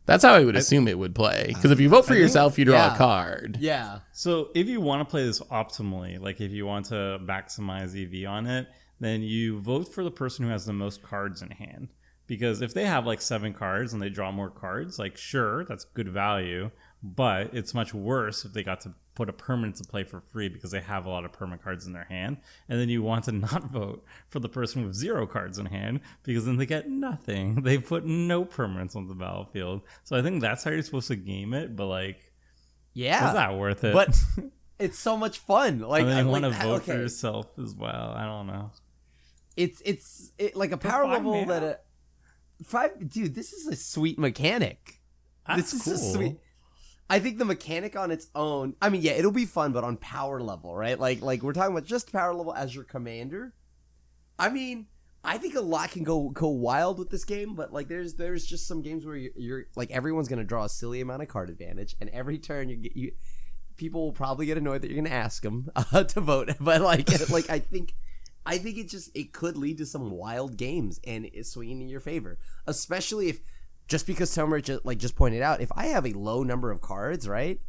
That's how I would assume it would play. Because if you vote for yourself, you draw yeah. a card. Yeah. So if you want to play this optimally, like if you want to maximize EV on it, then you vote for the person who has the most cards in hand. Because if they have like 7 cards and they draw more cards, like sure, that's good value, but it's much worse if they got to put a permanent to play for free because they have a lot of permanent cards in their hand. And then you want to not vote for the person with 0 cards in hand because then they get nothing. They put no permanents on the battlefield. So I think that's how you're supposed to game it, but like, Yeah. is that worth it? But it's so much fun. Like and then you like want to that- vote for okay. yourself as well. I don't know. It's like a power 5 level mana? that a 5 dude, this is a sweet mechanic. That's this cool. is a sweet. I think the mechanic on its own, I mean, yeah, it'll be fun, but on power level, right? Like we're talking about just power level as your commander. I mean, I think a lot can go wild with this game, but like there's just some games where you're like everyone's gonna draw a silly amount of card advantage, and every turn you people will probably get annoyed that you're gonna ask them to vote, but like I think it could lead to some wild games and it's swinging in your favor, especially if just because Tomer just pointed out, if I have a low number of cards, right?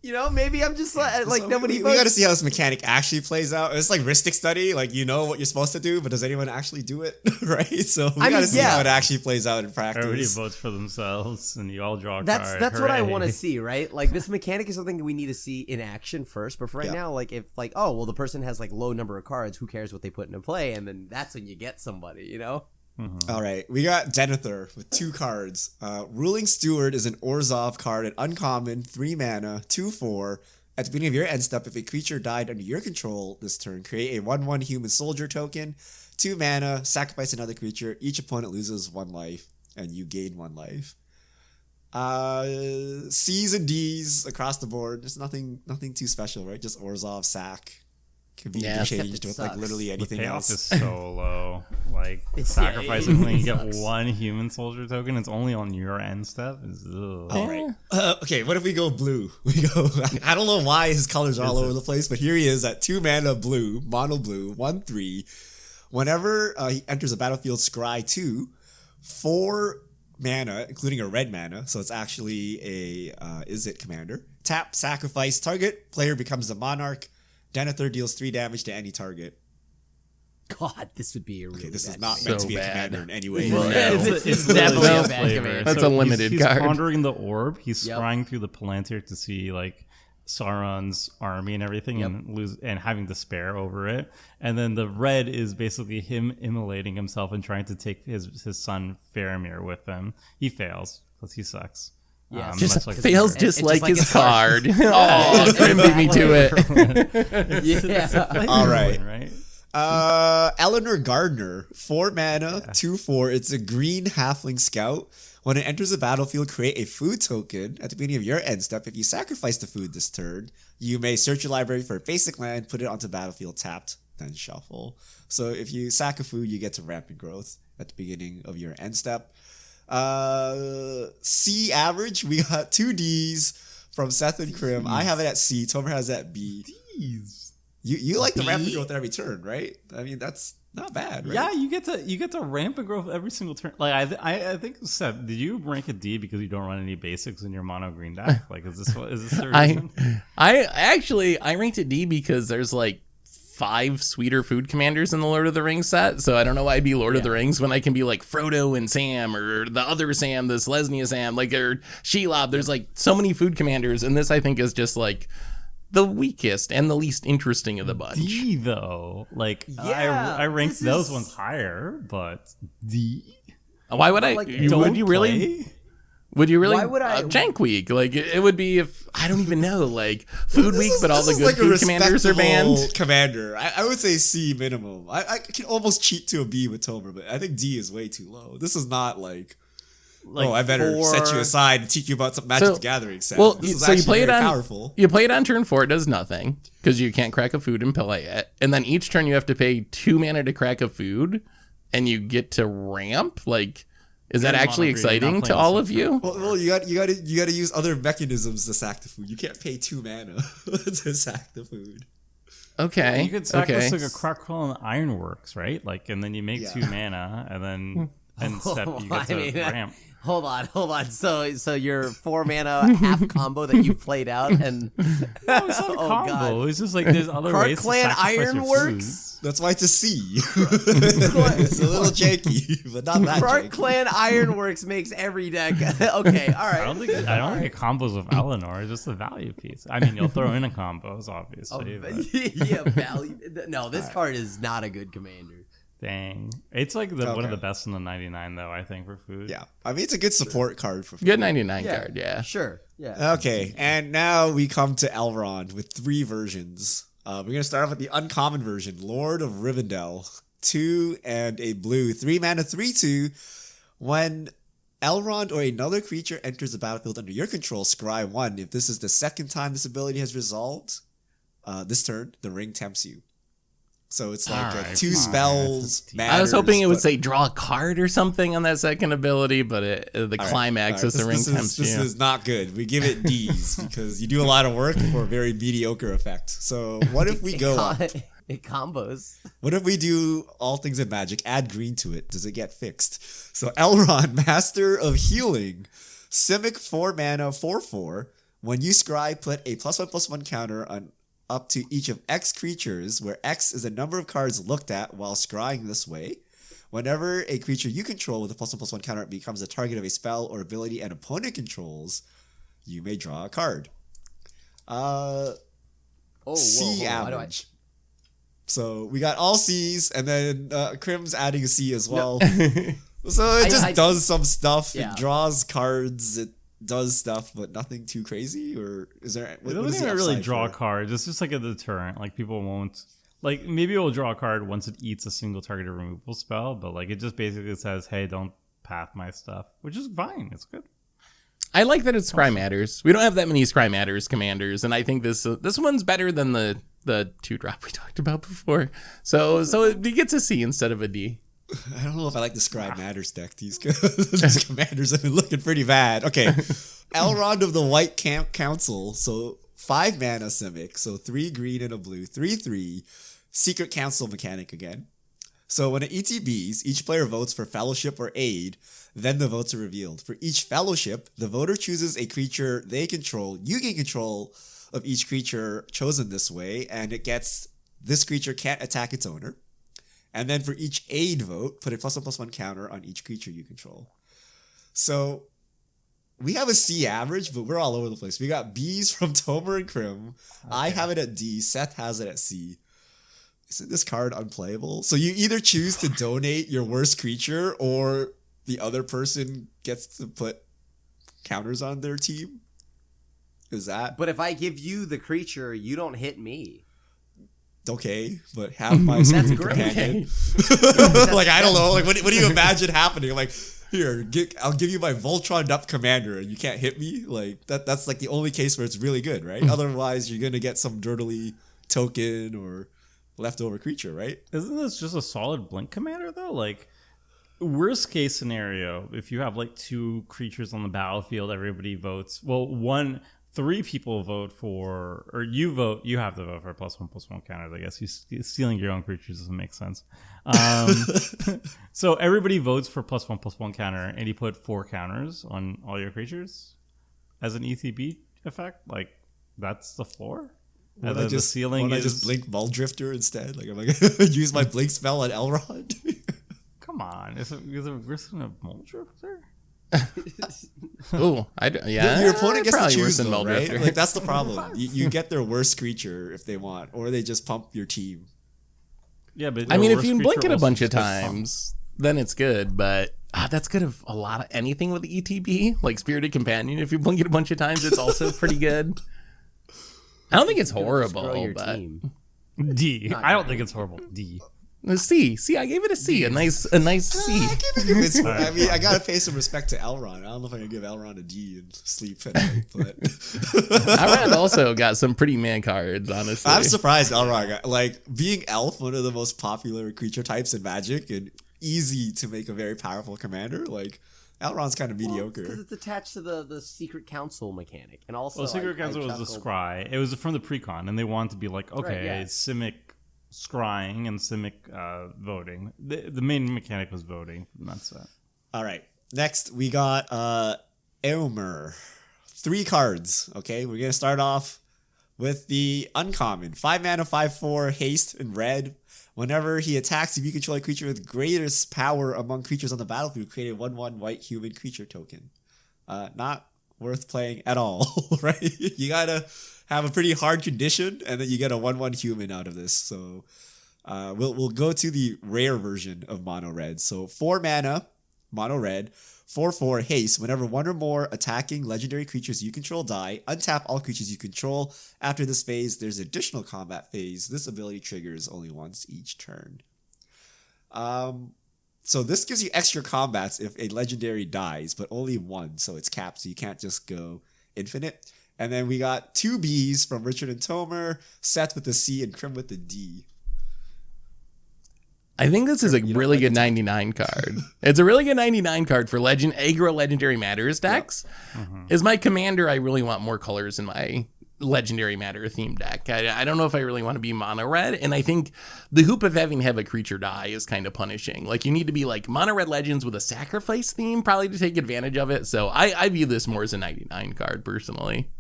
You know, maybe I'm just like So nobody we votes. got to see how this mechanic actually plays out. It's like Ristic Study, like you know what you're supposed to do, but does anyone actually do it? Right? So we I got to mean, see yeah. how it actually plays out in Everybody practice. votes for themselves, and you all draw a That's card. that's what I Hooray. want to see, right? Like this mechanic is something we need to see in action first. But for right Yeah. now, like if like oh well, the person has like low number of cards, who cares what they put into play? And then that's when you get somebody, you know. All right, we got Denethor with 2 cards. Ruling Steward is an Orzhov card, an uncommon, 3 mana, 2/4. At the beginning of your end step, if a creature died under your control this turn, create a 1/1 human soldier token, 2 mana, sacrifice another creature. Each opponent loses 1 life, and you gain 1 life. C's and D's across the board. There's nothing too special, right? Just Orzhov sack. Conveniently Yeah. changed Except it with like sucks. literally The anything payoff else. is so low. Like It's- sacrificing yeah, when you get sucks. 1 human soldier token, it's only on your end step. Ugh. All right. Okay, what if we go blue? We go. I don't know why his colors are all over the place, but here he is at 2 mana blue, mono blue, 1/3. Whenever he enters a battlefield, scry 2, 4 mana, including a red mana, so it's actually a Izzet commander. Tap, sacrifice, target player becomes the monarch. Denethor deals 3 damage to any target. God, this would be a really This bad is not commander. meant So to be a bad. commander in any way. Well, No. it's definitely no a bad flavor. commander. That's a limited he's card. pondering the orb. He's Yep. scrying through the Palantir to see like Sauron's army and everything, Yep. and having despair over it. And then the red is basically him immolating himself and trying to take his son Faramir with him. He fails because he sucks. Yeah, Just much like fails Faramir. just It's like just like his his card. card. Oh, Grim beat me to it. Yeah. All right. Right. Eleanor Gardner, 4 mana, 2/4. It's a green halfling scout. When it enters the battlefield, create a food token at the beginning of your end step. If you sacrifice the food this turn, you may search your library for a basic land, put it onto battlefield tapped, then shuffle. So if you sack a food, you get to rampant growth at the beginning of your end step. C average, we got 2 Ds from Seth and Krim. I have it at C. Tomer has it at B. You like the rampant growth every turn, right? I mean, that's not bad, right? Yeah, you get to rampant growth every single turn. Like I think Seth, did you rank it D because you don't run any basics in your mono green deck? Like, is this the reason? I ranked it D because there's like 5 sweeter food commanders in the Lord of the Rings set, so I don't know why I'd be Lord of the Rings when I can be like Frodo and Sam, or the other Sam, the Selesnya Sam, like, or Shelob. There's like so many food commanders, and this I think is just like the weakest and the least interesting of the bunch. D though, like Yeah, I ranked this those is- ones higher, but D. Why would I? like, would you really? Would you really? Why would I- Jank week, like it would be if I don't even know, like food week, but all the This is good like a food commanders are respectable banned. Commander. I would say C minimum. I can almost cheat to a B with Tomer, but I think D is way too low. This is not like I better set you aside and teach you about some Magic So- the Gathering set. Well, This is so you actually play it very on powerful. You play it on turn 4. It does nothing because you can't crack a food and play it, and then each turn you have to pay 2 mana to crack a food, and you get to ramp. Like, is that You're actually mono green, you're exciting not to playing all the of you? Well, you got to use other mechanisms to sack the food. You can't pay 2 mana to sack the food. Okay, You could sack okay. this like a Crackle and Ironworks, right? Like, and then you make 2 mana, and then step you get to I mean, ramp. Hold on. So your 4 mana half combo that you played out, and No, it's not a Oh, combo. God. It's just like there's other Card ways Clan to sacrifice your Ironworks? That's why it's a C. It's a little janky, but not that Clark janky. Clan Ironworks makes every deck. Okay, all right. I don't think it combos with Eleanor. It's just a value piece. I mean, you'll throw in a combos, obviously. But yeah, value. No, this card is not a good commander. dang, it's like one of Okay. the best in the 99, though. I think for food. Yeah, I mean it's a good support card for. Good 99 card, yeah. Sure. Yeah. Okay, and now we come to Elrond with 3 versions. We're gonna start off with the uncommon version, Lord of Rivendell, 2 and a blue, 3 mana, 3/2. When Elrond or another creature enters the battlefield under your control, scry 1. If this is the second time this ability has resolved, this turn the ring tempts you. So it's like Alright, 2 fine. spells. I was hoping it would matters, say draw a card or something on that second ability, but the but- climax Alright, is the ring this tempts This you. is not good. We give it D's because you do a lot of work for a very mediocre effect. So what if we go up? It combos. What if we do all things in Magic, add green to it? Does it get fixed? So Elrond, Master of Healing, Simic 4 mana, 4/4. When you scry, put a +1/+1 counter on up to each of X creatures, where X is the number of cards looked at while scrying this way. Whenever a creature you control with a +1/+1 counter becomes the target of a spell or ability an opponent controls, you may draw a card. Oh, whoa, C hold on, why do I- average. So we got all C's, and then Crim's adding a C as well. So it just does some stuff. Yeah. It draws cards. It does stuff, but nothing too crazy. Or is there? It what doesn't is the even really upside draw for it? cards. It's just like a deterrent. Like people won't. Like maybe it will draw a card once it eats a single targeted removal spell, but like it just basically says, "Hey, don't path my stuff," which is fine. It's good. I like that it's Scry Matters. We don't have that many Scry Matters commanders, and I think this one's better than the 2-drop we talked about before. So it gets a C instead of a D. I don't know if I like the Scribe Matters deck. These commanders have been looking pretty bad. Okay, Elrond of the White Camp Council. So 5 mana Simic. So 3 green and a blue. 3/3. Secret Council mechanic again. So when it ETBs, each player votes for Fellowship or Aid. Then the votes are revealed. For each Fellowship, the voter chooses a creature they control. You gain control of each creature chosen this way, and it gets this creature can't attack its owner. And then for each aid vote, put a +1/+1 counter on each creature you control. So we have a C average, but we're all over the place. We got Bs from Tomer and Krim. Okay. I have it at D. Seth has it at C. Isn't this card unplayable? So you either choose to donate your worst creature or the other person gets to put counters on their team? Is that? But if I give you the creature, you don't hit me. Okay, but have my Screaming Companion. Like, I don't know. Like, what do you imagine happening? Like, here, I'll give you my Voltron up commander and you can't hit me? Like, that's like the only case where it's really good, right? Otherwise, you're going to get some dirtily token or leftover creature, right? Isn't this just a solid blink commander, though? Like, worst case scenario, if you have like 2 creatures on the battlefield, everybody votes. Well, 3 people vote for, or you have to vote for +1/+1 counters. I guess you stealing your own creatures doesn't make sense. So everybody votes for +1/+1 counter, and you put 4 counters on all your creatures as an ETB effect. Like, that's the floor. And then the ceiling is. I just blink Muldrifter instead? Like, am I gonna use my blink spell on Elrond? Come on, is it worse than a Muldrifter? Oh, yeah. Your opponent gets to choose, though, right? Like, that's the problem. You get their worst creature if they want, or they just pump your team. Yeah, but I mean, if you blink it a bunch of times, then it's good. But that's good of a lot of anything with the ETB, like Spirited Companion. If you blink it a bunch of times, it's also pretty good. I don't think it's horrible, but D. I don't think it's horrible. D. A C. I gave it a C. A nice C. I mean, I gotta pay some respect to Elrond. I don't know if I can give Elrond a D and sleep at night, but Elrond also got some pretty man cards, honestly. I'm surprised Elrond got, like, being Elf, one of the most popular creature types in Magic, and easy to make a very powerful commander. Like, Elrond's kind of mediocre. Because it's attached to the Secret Council mechanic, and also well, Secret Council was the scry. It was from the precon, and they wanted to be like, okay, right, Simic scrying and Simic voting. The main mechanic was voting from that set. All right. Next, we got Eomer. 3 cards. Okay, we're going to start off with the uncommon. 5 mana, 5/4, haste, and red. Whenever he attacks, if you control a creature with greatest power among creatures on the battlefield, create a 1/1 white human creature token. Not worth playing at all, right? You got to have a pretty hard condition, and then you get a 1/1 human out of this. So we'll go to the rare version of mono red. So 4 mana, mono red, 4/4 haste. Whenever 1 or more attacking legendary creatures you control die, untap all creatures you control. After this phase, there's additional combat phase. This ability triggers only once each turn. So this gives you extra combats if a legendary dies, but only 1. So it's capped, so you can't just go infinite. And then we got 2 Bs from Richard and Tomer, Seth with the C and Krim with the D. I think this is a really good 99 card. It's a really good 99 card for aggro legendary matters decks. Yep. As my commander, I really want more colors in my legendary matter themed deck. I don't know if I really want to be mono red, and I think the hoop of having to have a creature die is kind of punishing. Like, you need to be like mono red legends with a sacrifice theme probably to take advantage of it. So I view this more as a 99 card personally.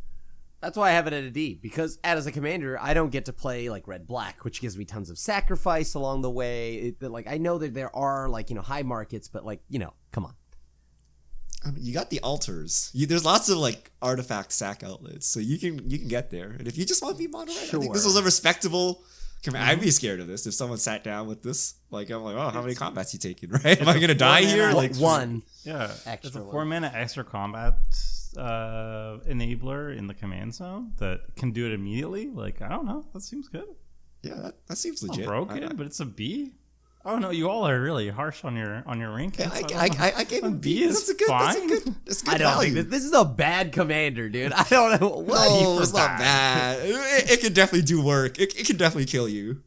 That's why I have it at a D, because as a commander, I don't get to play like red-black, which gives me tons of sacrifice along the way. Like, I know that there are, like, high markets, but, like, come on. I mean, you got the altars. There's lots of, like, artifact sack outlets, so you can get there. And if you just want to be mono red, I think this was a respectable command. I'd be scared of this if someone sat down with this. Like, I'm like, oh, how many combats you taking, right? Am I gonna die here? Like, 1. Yeah, extra. It's a 4 mana extra combat enabler in the command zone that can do it immediately. Like, I don't know, that seems good. Yeah, that seems legit. Not broken, but it's a B. Oh no, you all are really harsh on your rankings. Yeah, I gave him B. That's fine. That's good I don't value. think this is a bad commander, dude. I don't know what no, it's not bad. It can definitely do work. It can definitely kill you.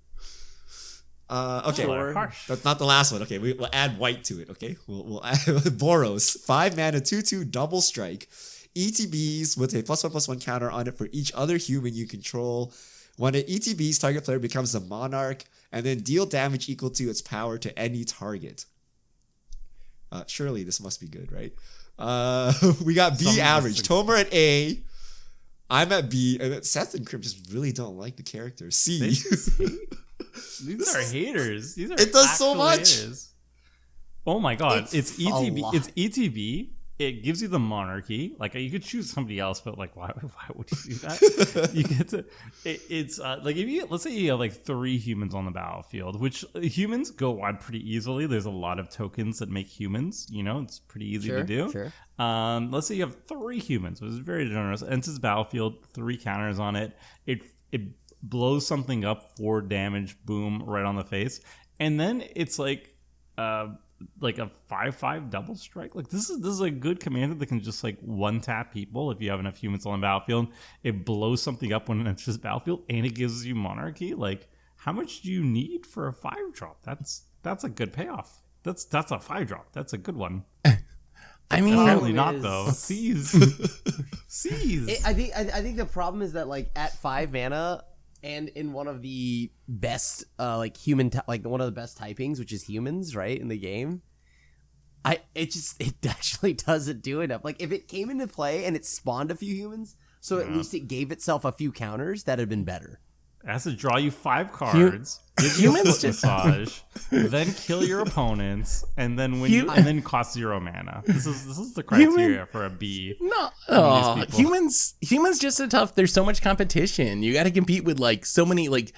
Okay, harsh. That's not the last one. Okay, we'll add white to it. Okay, we'll add Boros, 5 mana, 2/2 double strike. ETBs with a +1/+1 counter on it for each other human you control. When an ETB's target player becomes the monarch, and then deal damage equal to its power to any target. Surely this must be good, right? We got B average. Tomer at A. I'm at B. And Seth and Krim just really don't like the character. C. These are haters. These are It does so actual much. haters. Oh my god, it's a ETB. lot. It's ETB. It gives you the monarchy. Like you could choose somebody else, but like why would you do that? You get to it's like if you let's say you have like 3 humans on the battlefield, which humans go wide pretty easily. There's a lot of tokens that make humans, it's pretty easy to do. Sure. Let's say you have 3 humans, which is very generous. Enters the battlefield, 3 counters on it. It blows something up, 4 damage, boom, right on the face. And then it's like a 5/5 double strike. Like this is a good commander that can just like one tap people if you have enough humans on the battlefield. It blows something up when it enters the battlefield, and it gives you monarchy. Like how much do you need for a 5-drop? That's a good payoff. That's a 5-drop. That's a good one. I mean, Apparently problem not is- though. Seize. I think the problem is that like at 5 mana and in one of the best like one of the best typings, which is humans, right, in the game, it actually doesn't do enough. Like if it came into play and it spawned a few humans, so at least it gave itself a few counters, that'd have been better. It has to draw you 5 cards, give you a Humans foot just- massage, then kill your opponents, and then and then cost 0 mana. This is the criteria for a B. no, These people. humans just so tough. There's so much competition. You got to compete with like so many like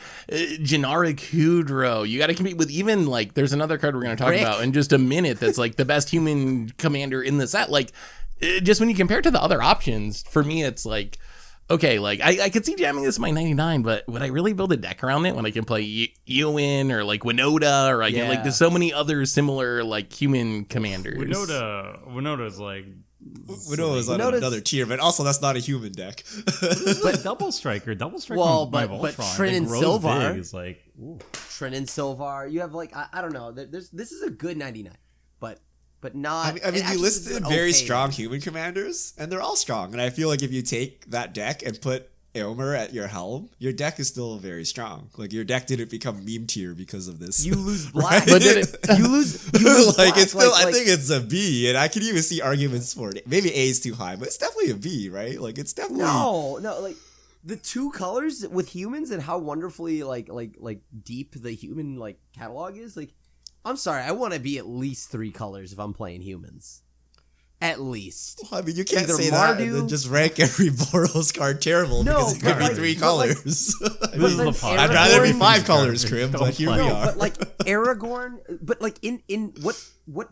generic Hudro. You got to compete with even like there's another card we're going to talk Rick. about in just a minute that's like the best human commander in the set. Like just when you compare it to the other options, for me it's like, okay, like I could see jamming this in my 99, but would I really build a deck around it when I can play Eowyn or like Winota or I can like Yeah. there's so many other similar like human commanders. Winota's like Winnow is on Winota's- another tier, but also that's not a human deck. but double striker Well, on my but Voltron, Trin it and grows Sylvar- big, is like ooh. Trin and Sylvar, you have like I don't know. This is a good 99, but not. I mean it actually you listed is an very okay strong 99. human commanders, and they're all strong. And I feel like if you take that deck and put Aylmer at your helm, your deck is still very strong. Like your deck didn't become meme tier because of this. You lose black. But did it- you lose like black, it's still, I like- think it's a B, and I can even see arguments for it. Maybe A is too high, but it's definitely a B, right? Like it's definitely no, like the 2 colors with humans and how wonderfully like deep the human like catalog is. Like, I'm sorry, I want to be at least 3 colors if I'm playing humans. At least. I mean, you can't Either say that and Mardu- then just rank every Boros card terrible No, because it could but be like- 3 but like- colors. This is then the pod. I'd rather be Aragorn- 5 colors, Krim, Don't but here we play. No, are. but like Aragorn, but like in what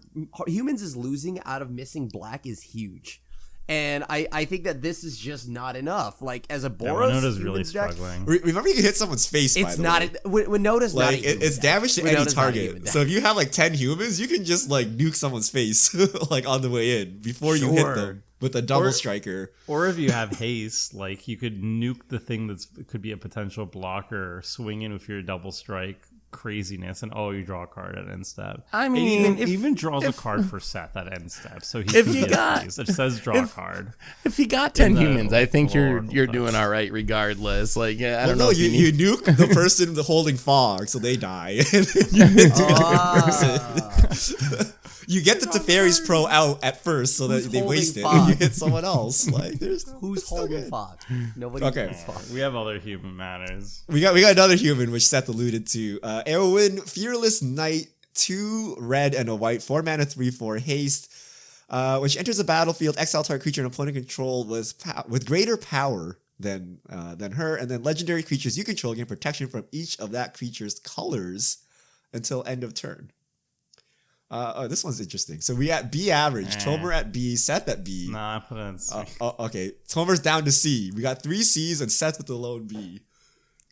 humans is losing out of missing black is huge. And I think that this is just not enough. Like as a Yeah, Boros, Winota's really humans deck, struggling. Remember, you can hit someone's face. It's by the not. way. Winota's not. Like a human it's deck. damage to any Winota's not a human target. deck. So if you have like 10 humans, you can just like nuke someone's face like on the way in before you hit Sure. them with a double Or- striker. Or if you have haste, like you could nuke the thing that's could be a potential blocker, swing in with your double strike craziness, and you draw a card at end step. I It mean, even draws a card for Seth at end step, so he If can you get got- these. It says draw a card. If you got 10 the humans, I think you're Lord doing knows. all right regardless. Like I Well, don't know. no, if you, need- you nuke the person holding fog, so they die. And then you hit the other person. You get the Teferi's Pro out at first, so that Who's they waste it. holding And you fog? hit someone else. Like, there's Who's it's still holding good. fog? Nobody Okay. holds fog. We have other human manners. We got another human, which Seth alluded to. Eowyn, Fearless Knight, 2 red and a white, 4 mana, 3/4 haste. When she enters the battlefield, exile target creature and opponent control with greater power than her, and then legendary creatures you control gain protection from each of that creature's colors until end of turn. This one's interesting. So we at B average, Tomer at B, Seth at B. Nah, I put it in C. Okay, Tomer's down to C. We got 3 C's and Seth with the lone B.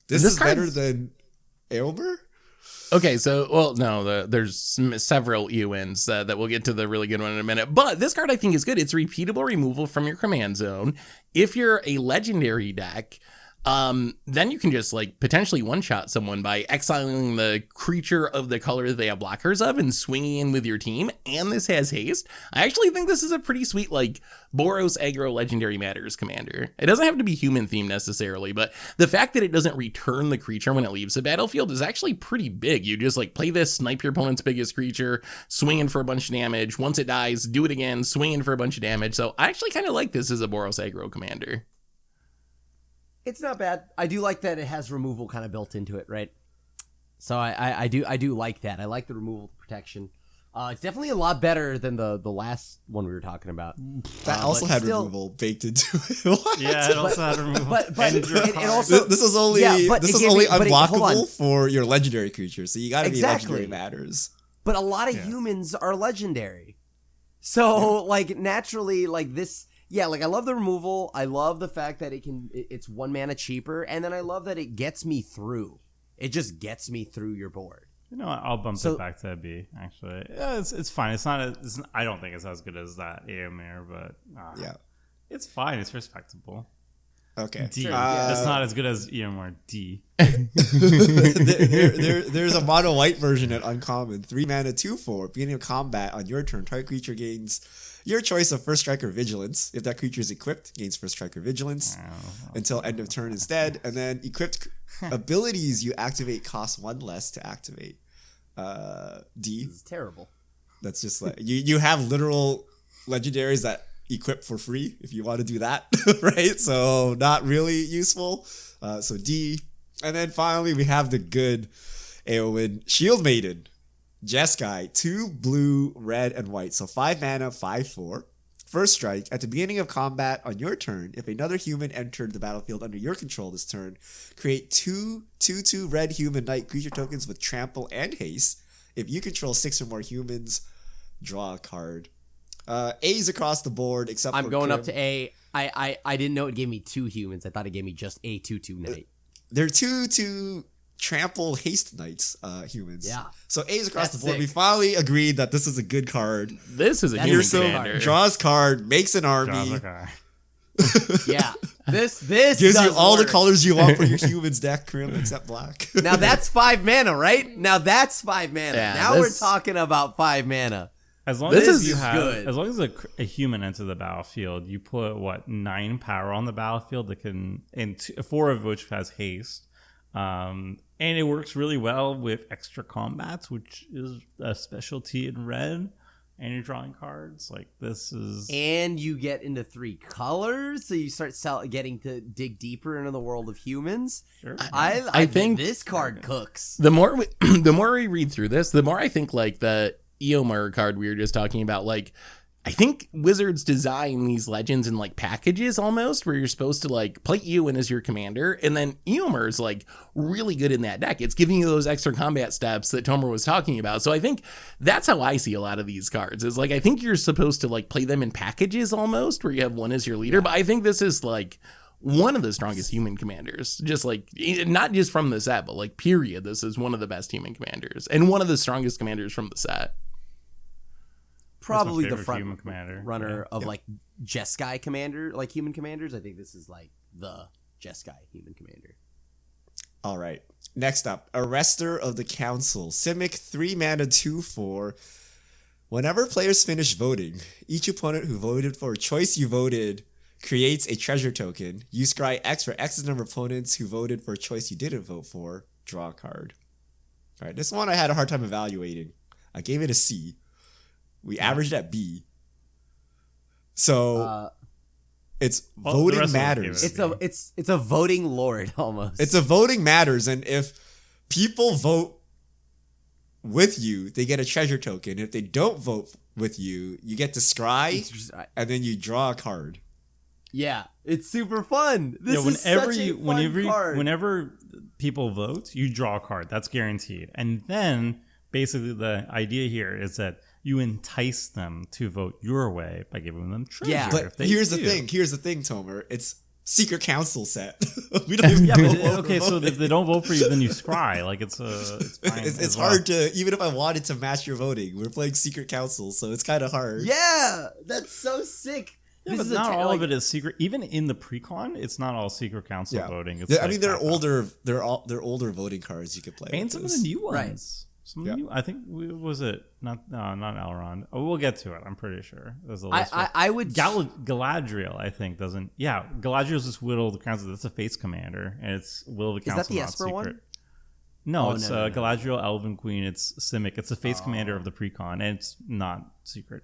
This This is better card's- than Aylmer? Okay, so there's several Eowyn's that we'll get to the really good one in a minute. But this card I think is good. It's repeatable removal from your command zone. If you're a legendary deck, then you can just like potentially one-shot someone by exiling the creature of the color they have blockers of and swinging in with your team. And this has haste. I actually think this is a pretty sweet like Boros aggro legendary matters commander. It doesn't have to be human themed necessarily, but the fact that it doesn't return the creature when it leaves the battlefield is actually pretty big. You just like play this, snipe your opponent's biggest creature, swing in for a bunch of damage. Once it dies, do it again, swing in for a bunch of damage. So I actually kind of like this as a Boros aggro commander. It's not bad. I do like that it has removal kind of built into it, right? So I do like that. I like the removal protection. It's definitely a lot better than the last one we were talking about. That also had removal baked into it. Yeah, it also had removal. But it also this is only hold unblockable on. for your legendary creatures. So you got to be Exactly. legendary matters. But a lot of humans are legendary. So like naturally like this like I love the removal. I love the fact that it's 1 mana cheaper, and then I love that it gets me through. It just gets me through your board. You know what? I'll bump it back to a B. Actually, yeah, it's fine. It's not. I don't think it's as good as that Aomir, but it's fine. It's respectable. Okay. D. It's not as good as Eomir. D. There's a mono white version at uncommon. 3 mana 2/4. Beginning of combat on your turn, target creature gains your choice of First Strike or Vigilance. If that creature is equipped, gains First Strike or Vigilance until end of turn instead. And then equipped abilities you activate cost 1 less to activate. D. This is terrible. That's just like you have literal legendaries that equip for free if you want to do that, right? So not really useful. So D. And then finally we have the good Eowyn Shield Maiden. Jeskai, 2 blue, red, and white. So 5 mana, 5/4. First strike. At the beginning of combat on your turn, if another human entered the battlefield under your control this turn, create 2/2 red human knight creature tokens with trample and haste. If you control 6 or more humans, draw a card. A's across the board except I'm for going Kim. up to A. I didn't know it gave me 2 humans. I thought it gave me just a 2/2 knight. They're 2/2 trample haste knights, humans. Yeah. So A's across That's the board. sick. We finally agreed that this is a good card. This is a That's human Here's commander. draws card, makes an army, Draws a card. Yeah. This gives you does all the work. colors you want for your humans deck, Krim, except black. Now that's 5 mana, right? Now that's 5 mana. Yeah, now we're this- talking about 5 mana. As long This as is you have, good. as long as a human enters the battlefield, you put 9 power on the battlefield that can, and 4 of which has haste, and it works really well with extra combats, which is a specialty in red. And you're drawing cards like this is. And you get into 3 colors, so you start getting to dig deeper into the world of humans. Sure. I think- this card cooks. The more the more we read through this, the more I think like the Eomir card we were just talking about, like I think Wizards design these legends in like packages almost, where you're supposed to like play Eowyn as your commander, and then Eomer is like really good in that deck. It's giving you those extra combat steps that Tomer was talking about. So I think that's how I see a lot of these cards. Is like I think you're supposed to like play them in packages almost, where you have one as your leader. But I think this is like one of the strongest human commanders, just like not just from the set, but like period. This is one of the best human commanders and one of the strongest commanders from the set. Probably the favorite front human commander. runner of like Jeskai commander, like human commanders. I think this is like the Jeskai human commander. All right. Next up, Arrestor of the Council. Simic, 3 mana, 2/4. Whenever players finish voting, each opponent who voted for a choice you voted creates a treasure token. You scry X for X's number of opponents who voted for a choice you didn't vote for. Draw a card. All right, this one I had a hard time evaluating. I gave it a C. We averaged at B. So it's Well, the voting rest of them matters. gave it It's a voting lord almost. It's a voting matters, and if people vote with you, they get a treasure token. If they don't vote with you, you get to scry, and then you draw a card. Yeah, it's super fun. This is whenever such a you, fun card. whenever people vote, you draw a card. That's guaranteed. And then basically the idea here is that you entice them to vote your way by giving them treasure. Yeah. But if they here's the do. thing. Here's the thing, Tomer. It's Secret Council set. We don't even Yeah, know but what okay, we're so voting. if they don't vote for you, then you scry. Like it's fine. It's as well. hard to, even if I wanted to match your voting, we're playing Secret Council, so it's kind of hard. Yeah, that's so sick. Yeah, This but is not all like, of it is secret. Even in the pre-con, it's not all secret council Yeah. voting. It's I like mean, they're half and half. older. They're older voting cards you could play. And with some of this. the new ones. Right. Some of the new, I think was it not Elrond. Oh, we'll get to it. I'm pretty sure there's a list. I would Galadriel, I think doesn't. Yeah, Galadriel's just Will of the Council. That's a face commander, and it's Will of the Is Council. that the not Esper secret. one? No, Oh, it's no. Galadriel, Elven Queen. It's Simic. It's a face commander of the pre-con, and it's not secret.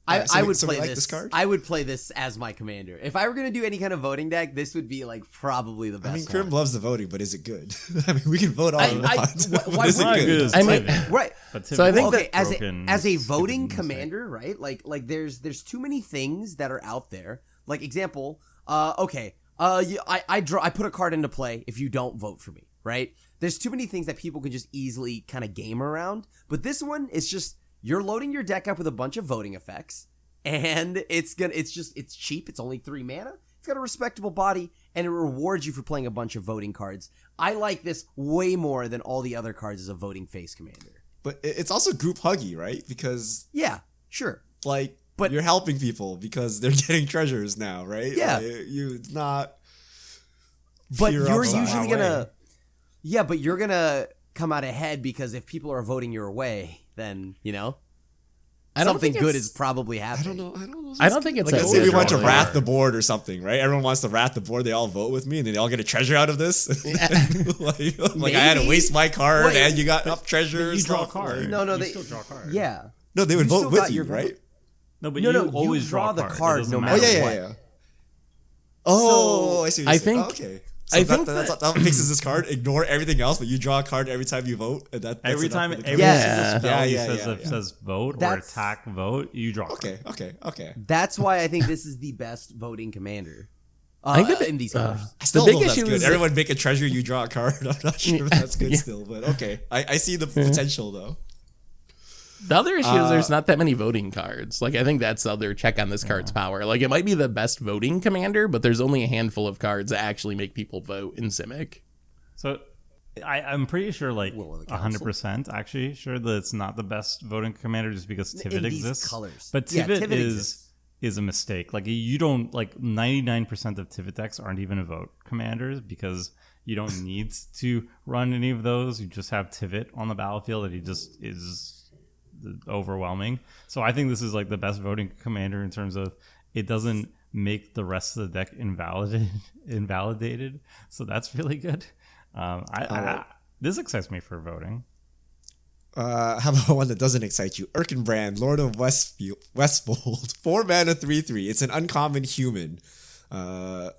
I would so we play like this. this card? I would play this as my commander. If I were gonna do any kind of voting deck, this would be like probably the best. I mean, one. Krim loves the voting, but is it good? I mean, we can vote all I- we I- want, why- but why is it Not good? good as I mean- Tivit, Right. but So I Tivit think is Okay, as broken, a stupid voting mistake. commander, right? Like there's too many things that are out there. Like example, I put a card into play if you don't vote for me, right? There's too many things that people can just easily kind of game around. But this one is just you're loading your deck up with a bunch of voting effects, and it's cheap. It's only 3 mana. It's got a respectable body, and it rewards you for playing a bunch of voting cards. I like this way more than all the other cards as a voting face commander. But it's also group huggy, right? Because Yeah, sure. like, But- you're helping people because they're getting treasures now, right? Yeah. Like, you not. But fear you're up that usually way. gonna, yeah, but you're gonna come out ahead because if people are voting your way, then I don't something think good it's- is probably I happening. don't know. I don't think it's Like, a let's say we good want to voting wrath card. the board or something, right? Everyone wants to wrath the board. They all vote with me, and then they all get a treasure out of this. like I had to Maybe. waste my card, Wait, and you got up treasures. You draw a stuff, card. like- No, you they still draw a card. Yeah. No, they would You vote still with got you, your vote. right? No, but No, you you always draw the a card It doesn't no Oh matter matter. yeah, what. yeah. Oh, So- I see. What you're I saying. think- Oh, okay. So I that, think that fixes this card. Ignore everything else, but you draw a card every time you vote, and that's Every enough time, for the every card. Yeah. single spell Yeah, says, yeah. says vote That's- or attack vote, you draw. a card. Okay. That's why I think this is the best voting commander. I think that- in these colors. I still The don't big know if that's issue good. is- Everyone make a treasure, you draw a card. I'm not sure if that's good Yeah. still, but okay. I see the potential though. The other issue is there's not that many voting cards. Like I think that's the other check on this card's power. Like it might be the best voting commander, but there's only a handful of cards that actually make people vote in Simic. So I'm pretty sure, like Will of the Council? 100% actually sure that it's not the best voting commander just because In Tivit these exists. colors. But Yeah, Tivit Tivit exists. is a mistake. Like you don't, like 99% of Tivit decks aren't even vote commanders because you don't need to run any of those. You just have Tivit on the battlefield and he just is overwhelming. So I think this is like the best voting commander in terms of it doesn't make the rest of the deck invalidated. So that's really good. This excites me for voting. How about one that doesn't excite you? Erkenbrand, Lord of Westfold. 4 mana, 3/3. It's an uncommon human.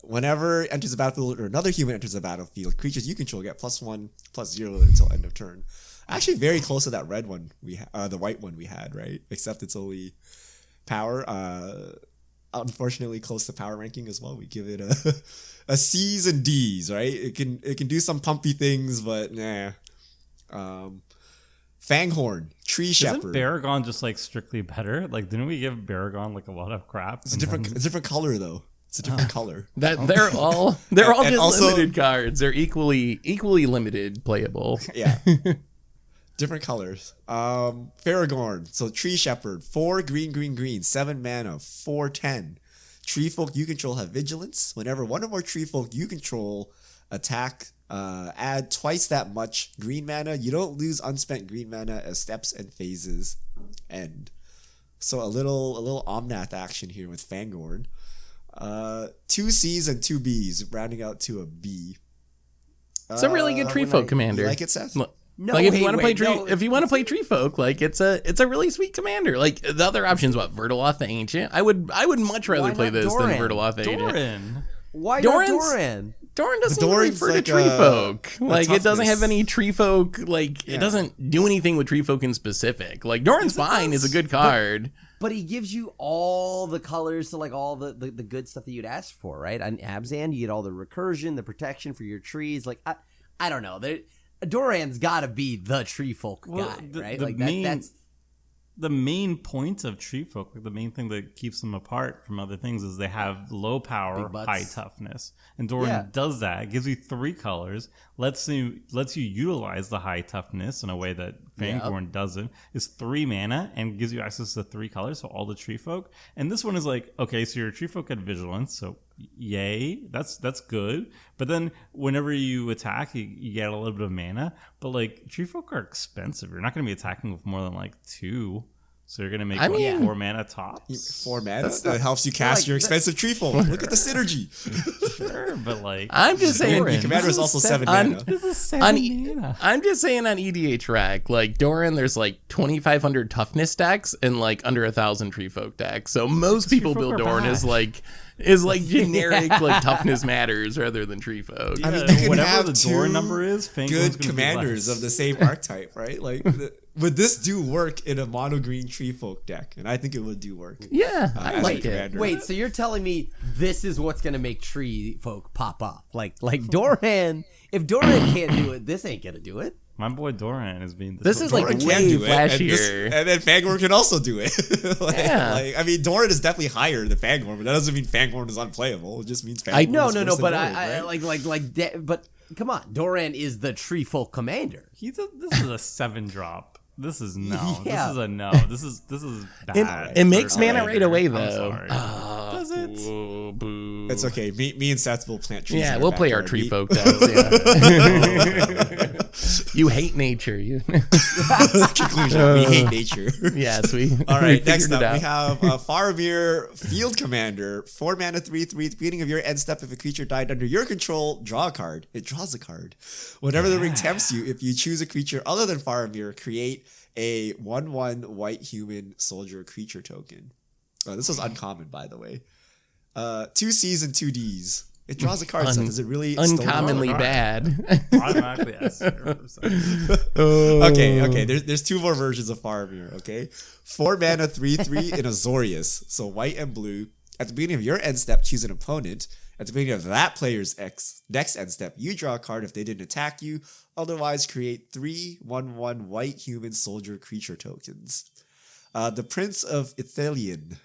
Whenever it enters the battlefield or another human enters the battlefield, creatures you control get +1/+0 until end of turn. Actually, very close to that red one the white one we had, right? Except it's only power. Unfortunately, close to power ranking as well. We give it a C's and D's, right? It can do some pumpy things, but nah. Fanghorn, Tree Isn't Shepherd. Baragon just like strictly better? Like, didn't we give Baragon like a lot of crap? It's a different color though. It's a different color. That they're all And just also- limited cards. They're equally limited playable. Yeah. Different colors. Faragorn. So Tree Shepherd. 4 green, 7 mana, 4/10. Tree folk you control have vigilance. Whenever one or more tree folk you control attack, add twice that much green mana. You don't lose unspent green mana as steps and phases end. So a little Omnath action here with Fangorn. 2 C's and 2 B's, rounding out to a B. It's a really good tree folk commander. You like it, Seth? No, Like if you wait, want to play wait, tree, no. if you want to play tree folk, like it's a really sweet commander. Like the other options, what Vertaloth the Ancient. I would much rather Why play not this Doran? than Vertaloth the Ancient. Doran. Why Doran's- not Doran? Doran doesn't Doran's refer like to tree a folk. Like it doesn't toughness. have any tree folk. Like Yeah. it doesn't do anything with tree folk in specific. Like Doran's fine is a good card. But he gives you all the colors to like all the good stuff that you'd ask for, right? On Abzan, you get all the recursion, the protection for your trees. Like I don't know. Doran's got to be the tree folk guy, right? Like that's the main point of tree folk, like the main thing that keeps them apart from other things is they have low power, Big butts. high toughness. And Doran does that. It gives you 3 colors, lets you utilize the high toughness in a way that Fangorn doesn't. Is 3 mana and gives you access to 3 colors, so all the tree folk. And this one is like, okay, so your tree folk had vigilance, so yay, that's good. But then whenever you attack, you get a little bit of mana. But like tree folk are expensive. You're not going to be attacking with more than like 2. So you're gonna make I mean, 4 mana tops. 4 mana that helps you cast your expensive tree folk. Look at the synergy. Sure, but like I'm just saying. Your commander is also 7 on- mana. this is on 7 mana. I'm just saying on EDH Rack, like Doran, there's like 2,500 toughness decks and like under 1,000 tree folk decks. So most people folk build are Doran bad. is like generic like toughness matters rather than tree folk. I mean, Yeah, you can whatever have the two door number is, Fangorn's gonna good be commanders less. of the same archetype, right? Like, would this do work in a mono green tree folk deck? And I think it would do work. Yeah, as I a like it. commander. Wait, so you're telling me this is what's gonna make tree folk pop off? Like Doran? If Doran can't do it, this ain't gonna do it. My boy Doran is being This is like Doran can way do it, flashier. and then Fangorn can also do it. Yeah. I mean, Doran is definitely higher than Fangorn, but that doesn't mean Fangorn is unplayable. It just means Fangorn No, is no, worse no. than But Doran, I right? but come on, Doran is the tree folk commander. this is a 7-drop. This is no. Yeah. This is a no. This is bad. It makes for mana Commander. right away I'm though. sorry. Does it? Oh, boo. It's okay. Me and Seth will plant trees. Yeah, in our we'll play our backyard. tree folk decks. Yeah. You hate nature. You. Conclusion: we hate nature. Yes, we. All we right, next figured it up we out. have Faramir Field Commander. 4 mana, 3/3. At the beginning of your end step, if a creature died under your control, draw a card. It draws a card. Whenever the ring tempts you, if you choose a creature other than Faramir, create a 1/1 white human soldier creature token. This was uncommon, by the way. 2 C's and 2 D's. It draws a card. So does it really still draw a Uncommonly card? bad. Automatically yes. Okay. There's 2 more versions of Faramir. Okay, 4 mana, 3/3 in Azorius. So white and blue. At the beginning of your end step, choose an opponent. At the beginning of that player's next end step, you draw a card if they didn't attack you. Otherwise, create 3 1/1 white human soldier creature tokens. The Prince of Ithilien.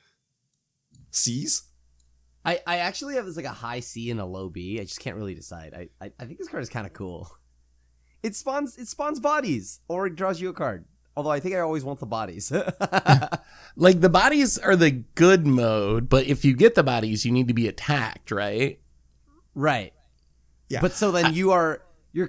C's? I actually have this like a high C and a low B. I just can't really decide. I think this card is kind of cool. It spawns bodies or it draws you a card. Although I think I always want the bodies. Like the bodies are the good mode, but if you get the bodies, you need to be attacked, right? Right. Yeah. But so then you're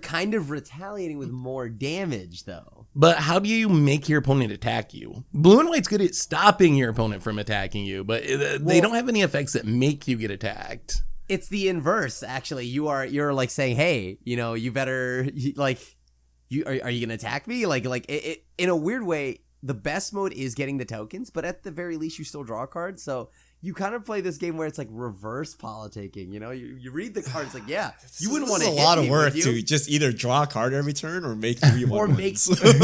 kind of retaliating with more damage though. But how do you make your opponent attack you? Blue and white's good at stopping your opponent from attacking you, but they don't have any effects that make you get attacked. It's the inverse actually. You're like saying, "Hey, you better are you going to attack me?" Like it in a weird way, the best mode is getting the tokens, but at the very least you still draw a card. So you kind of play this game where it's like reverse politicking. You read the cards like, yeah, you wouldn't want to. This is a lot of work to just either draw a card every turn or make 3 Or 1/1s. make-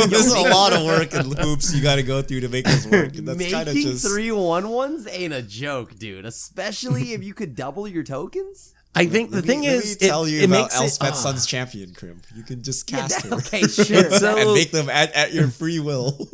This is a lot of work and hoops you got to go through to make this work. And that's kind of Making just 3 1/1s ain't a joke, dude. Especially if you could double your tokens. I think the thing is, let me tell you it about makes it. Elspeth Sun's champion, Crimp. You can just cast her Okay, sure. So- and make them at your free will.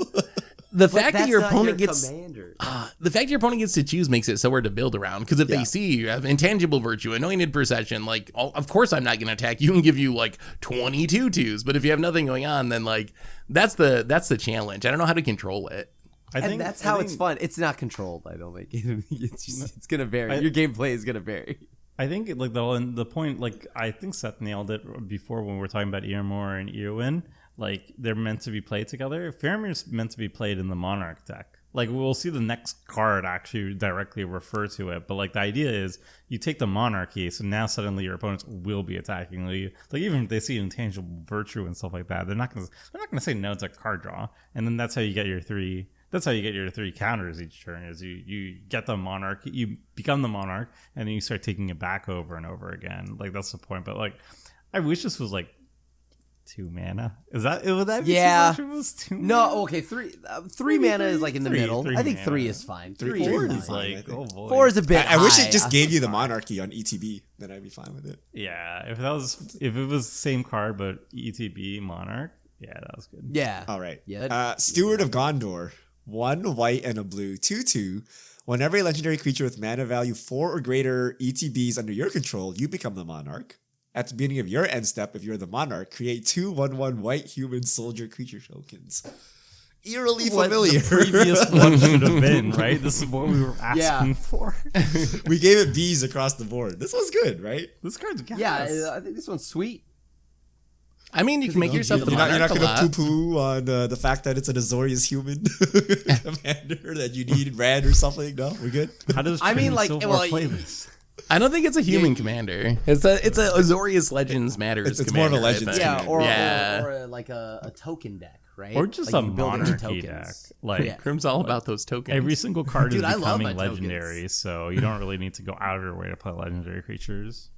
The But fact that that's your not opponent your gets commander. the fact your opponent gets to choose makes it so hard to build around. Because if Yeah. they see you have intangible virtue, anointed procession, like of course I'm not going to attack you and give you like 22 twos. But if you have nothing going on, then like that's the challenge. I don't know how to control it. And that's how it's fun. It's not controlled, I don't think. It's going to vary. Your gameplay is going to vary. I think like the point, like I think Seth nailed it before when we were talking about Earmore and Eowyn. Like they're meant to be played together. Faramir's meant to be played in the Monarch deck. Like we'll see the next card actually directly refer to it, but like the idea is you take the Monarchy, so now suddenly your opponents will be attacking you. Like even if they see intangible virtue and stuff like that, they're not gonna say no to card draw, and then that's how you get your 3. That's how you get your 3 counters each turn. Is you get the Monarch, you become the Monarch, and then you start taking it back over and over again. Like that's the point. But like, I wish this was like 2 mana. Would that be Yeah. too much if it was 2 mana? No, okay, 3 mana is like in the middle. I think 3 mana. is fine. 3 3 4 is is fine. fine. I Like, think. oh boy. 4 is a bit I wish high. it just gave you the monarchy on ETB, then I'd be fine with it. Yeah, if it was the same card but ETB Monarch, yeah, that was good. Yeah. All right. Yeah, Steward of Gondor. 1 white and a blue. 2/2. Whenever a legendary creature with mana value 4 or greater ETBs under your control, you become the monarch. At the beginning of your end step, if you're the monarch, create 2 1/1 white human soldier creature tokens. Eerily What familiar. the previous one should have been, right? This is what we were asking for. We gave it B's across the board. This was good, right? This card's gas. Yeah, I think this one's sweet. I mean, you can make yourself the You're monarch not a going to lot. poo-poo on the fact that it's an Azorius human commander that you need red or something. No, we're good. How does I mean, like, Silvar well, play this? I don't think it's a human commander. It's a Azorius Legends Matters. It's more of a commander, I Legends think. Yeah, commander. or like a token deck, right? Or just like a you build into monarchy deck. Like Yeah. Crim's all about those tokens. every single card Dude, I is love becoming my tokens. legendary, so you don't really need to go out of your way to play legendary creatures.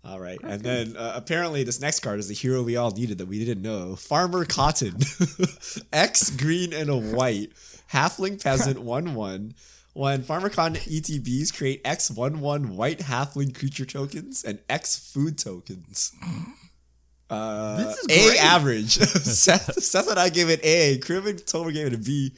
All right. And then apparently this next card is the hero we all needed that we didn't know. Farmer Cotton. X, green, and a white. Halfling Peasant 1/1. When Farmer Cotton ETBs, create X 1/1 white halfling creature tokens and X food tokens. This is A great. average. Seth and I gave it A. Krim and Tomer gave it a B.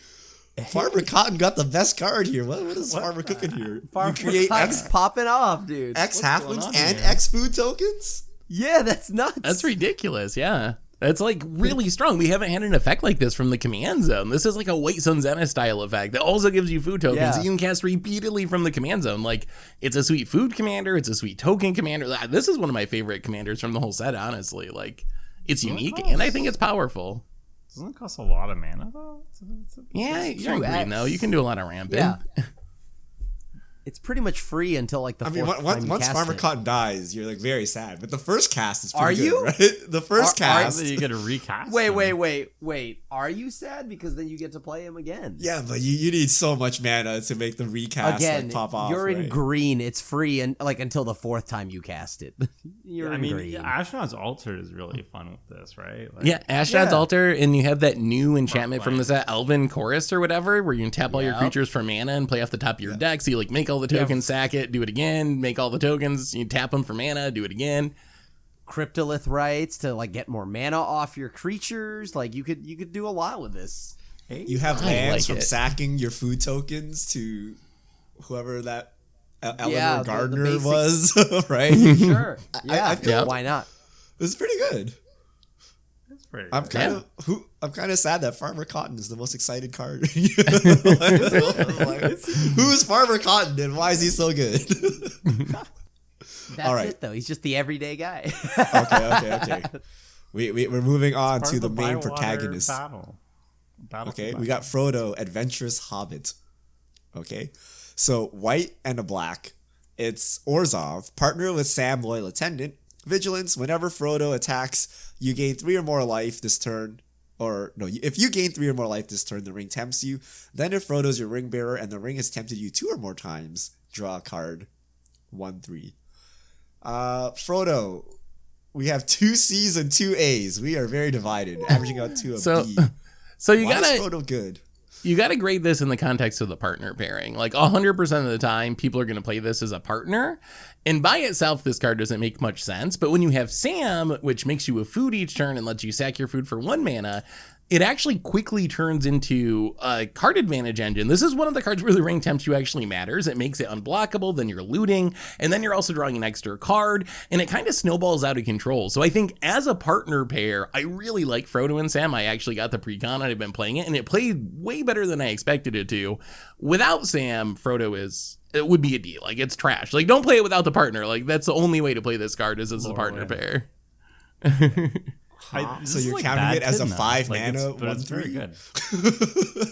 Farmer Cotton got the best card here. What is Farmer cooking here? Farmer You create Cotton's X popping off, dude. X going halflings on and here? X food tokens? Yeah, that's nuts. That's ridiculous, yeah. That's like really strong. We haven't had an effect like this from the command zone. This is like a White Sun Zenith style effect that also gives you food tokens Yeah. that you can cast repeatedly from the command zone. Like, it's a sweet food commander, it's a sweet token commander. This is one of my favorite commanders from the whole set, honestly. Like, it's unique and I think it's powerful. Doesn't it cost a lot of mana though? Yeah, you're in true, green though. You can do a lot of ramping. Yeah. It's pretty much free until like the I mean, fourth time you once cast Farmer it. Cotton dies, you're like very sad. But the first cast is pretty Are good, you? right? The first Are cast. You get to recast. Wait, them. wait. Are you sad? Because then you get to play him again. Yeah, but you need so much mana to make the recast Again, like, pop off. you're in right? green. It's free and like until the fourth time you cast it. You're I in mean, green. Ashnod's Altar is really fun with this, right? Like, Yeah, Ashnod's Yeah. Altar, and you have that new enchantment from Right. the set, Elven Chorus or whatever, where you can tap all your Yep. creatures for mana and play off the top of your deck. So you like make all the tokens, sack it, do it again, make all the tokens, you tap them for mana, do it again. Cryptolith rights to like get more mana off your creatures. Like you could do a lot with this. You have I lands like from it. sacking your food tokens to whoever that Eleanor Yeah, the Gardner basic- was, right? Sure. I Yeah. feel- Yeah. Why not? It's pretty good. It's pretty I'm good. kind of sad that Farmer Cotton is the most excited card. Who's Farmer Cotton and why is he so good? That's All right. it though. He's just the everyday guy. Okay. We're moving on Part to of the main Bywater protagonist. Battle Okay, to we got Frodo, Adventurous Hobbit. Okay, so white and a black. It's Orzhov, partner with Sam, loyal attendant. Vigilance, whenever Frodo attacks, you gain 3 or more life this turn. Or, no, if you gain 3 or more life this turn, the ring tempts you. Then if Frodo's your ring bearer and the ring has tempted you 2 or more times, draw a card. 1/3. Frodo, we have 2 C's and 2 A's. We are very divided, averaging out to a So- B. So you Why gotta is Frodo good? you gotta grade this in the context of the partner pairing. Like 100% of the time, people are gonna play this as a partner. And by itself, this card doesn't make much sense. But when you have Sam, which makes you a food each turn and lets you sack your food for 1 mana, it actually quickly turns into a card advantage engine. This is one of the cards where the ring tempts you actually matters. It makes it unblockable, then you're looting, and then you're also drawing an extra card, and it kind of snowballs out of control. So I think as a partner pair, I really like Frodo and Sam. I actually got the precon and I've been playing it, and it played way better than I expected it to. Without Sam, it would be a D. Like, it's trash. Like, don't play it without the partner. Like, that's the only way to play this card is as a partner pair. This So is you're like counting bad it as a tin, though. 5 Like, mana, but it's very 1/3? good.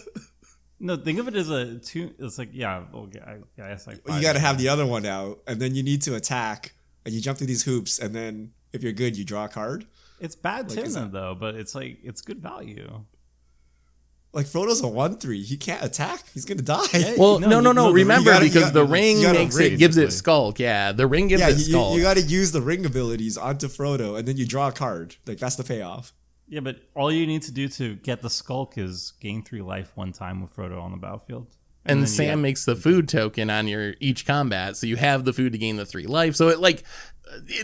No, think of it as a 2. It's like, yeah, well, I guess like 5 You got to mana. have the other one out, and then you need to attack, and you jump through these hoops, and then if you're good, you draw a card. It's bad Like, is tin though, but it's like it's good value. Like Frodo's a 1/3. He can't attack. He's gonna die. Well, No, no. the- Remember, you gotta- because the ring you gotta makes ring, it gives it basically. skulk. Yeah, the ring gives yeah, it you skulk. got to use the ring abilities onto Frodo, and then you draw a card. Like that's the payoff. Yeah, but all you need to do to get the skulk is gain 3 life 1 time with Frodo on the battlefield. and then you Sam get- makes the food token on your each combat, so you have the food to gain the 3 life. So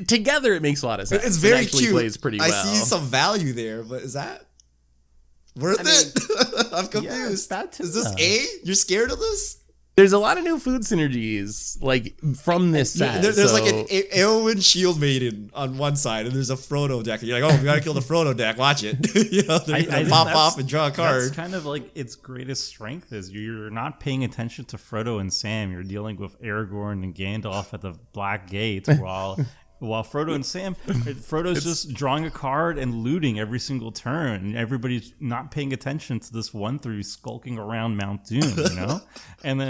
together it makes a lot of sense. It's It very actually cute. plays pretty well. I see some value there, but is that worth it? I'm confused. bad Is this too. A? You're scared of this? There's a lot of new food synergies like from this set. There's like so- an Eowyn Shield Maiden on one side, and there's a Frodo deck. And you're like, oh, we gotta kill the Frodo deck. Watch it. You know, they're I gonna think pop that's- off and draw a That's card. kind of like its greatest strength is you're not paying attention to Frodo and Sam. You're dealing with Aragorn and Gandalf at the Black Gate while while Frodo and Sam, Frodo's just drawing a card and looting every single turn. Everybody's not paying attention to this 1/3 skulking around Mount Doom, you know? and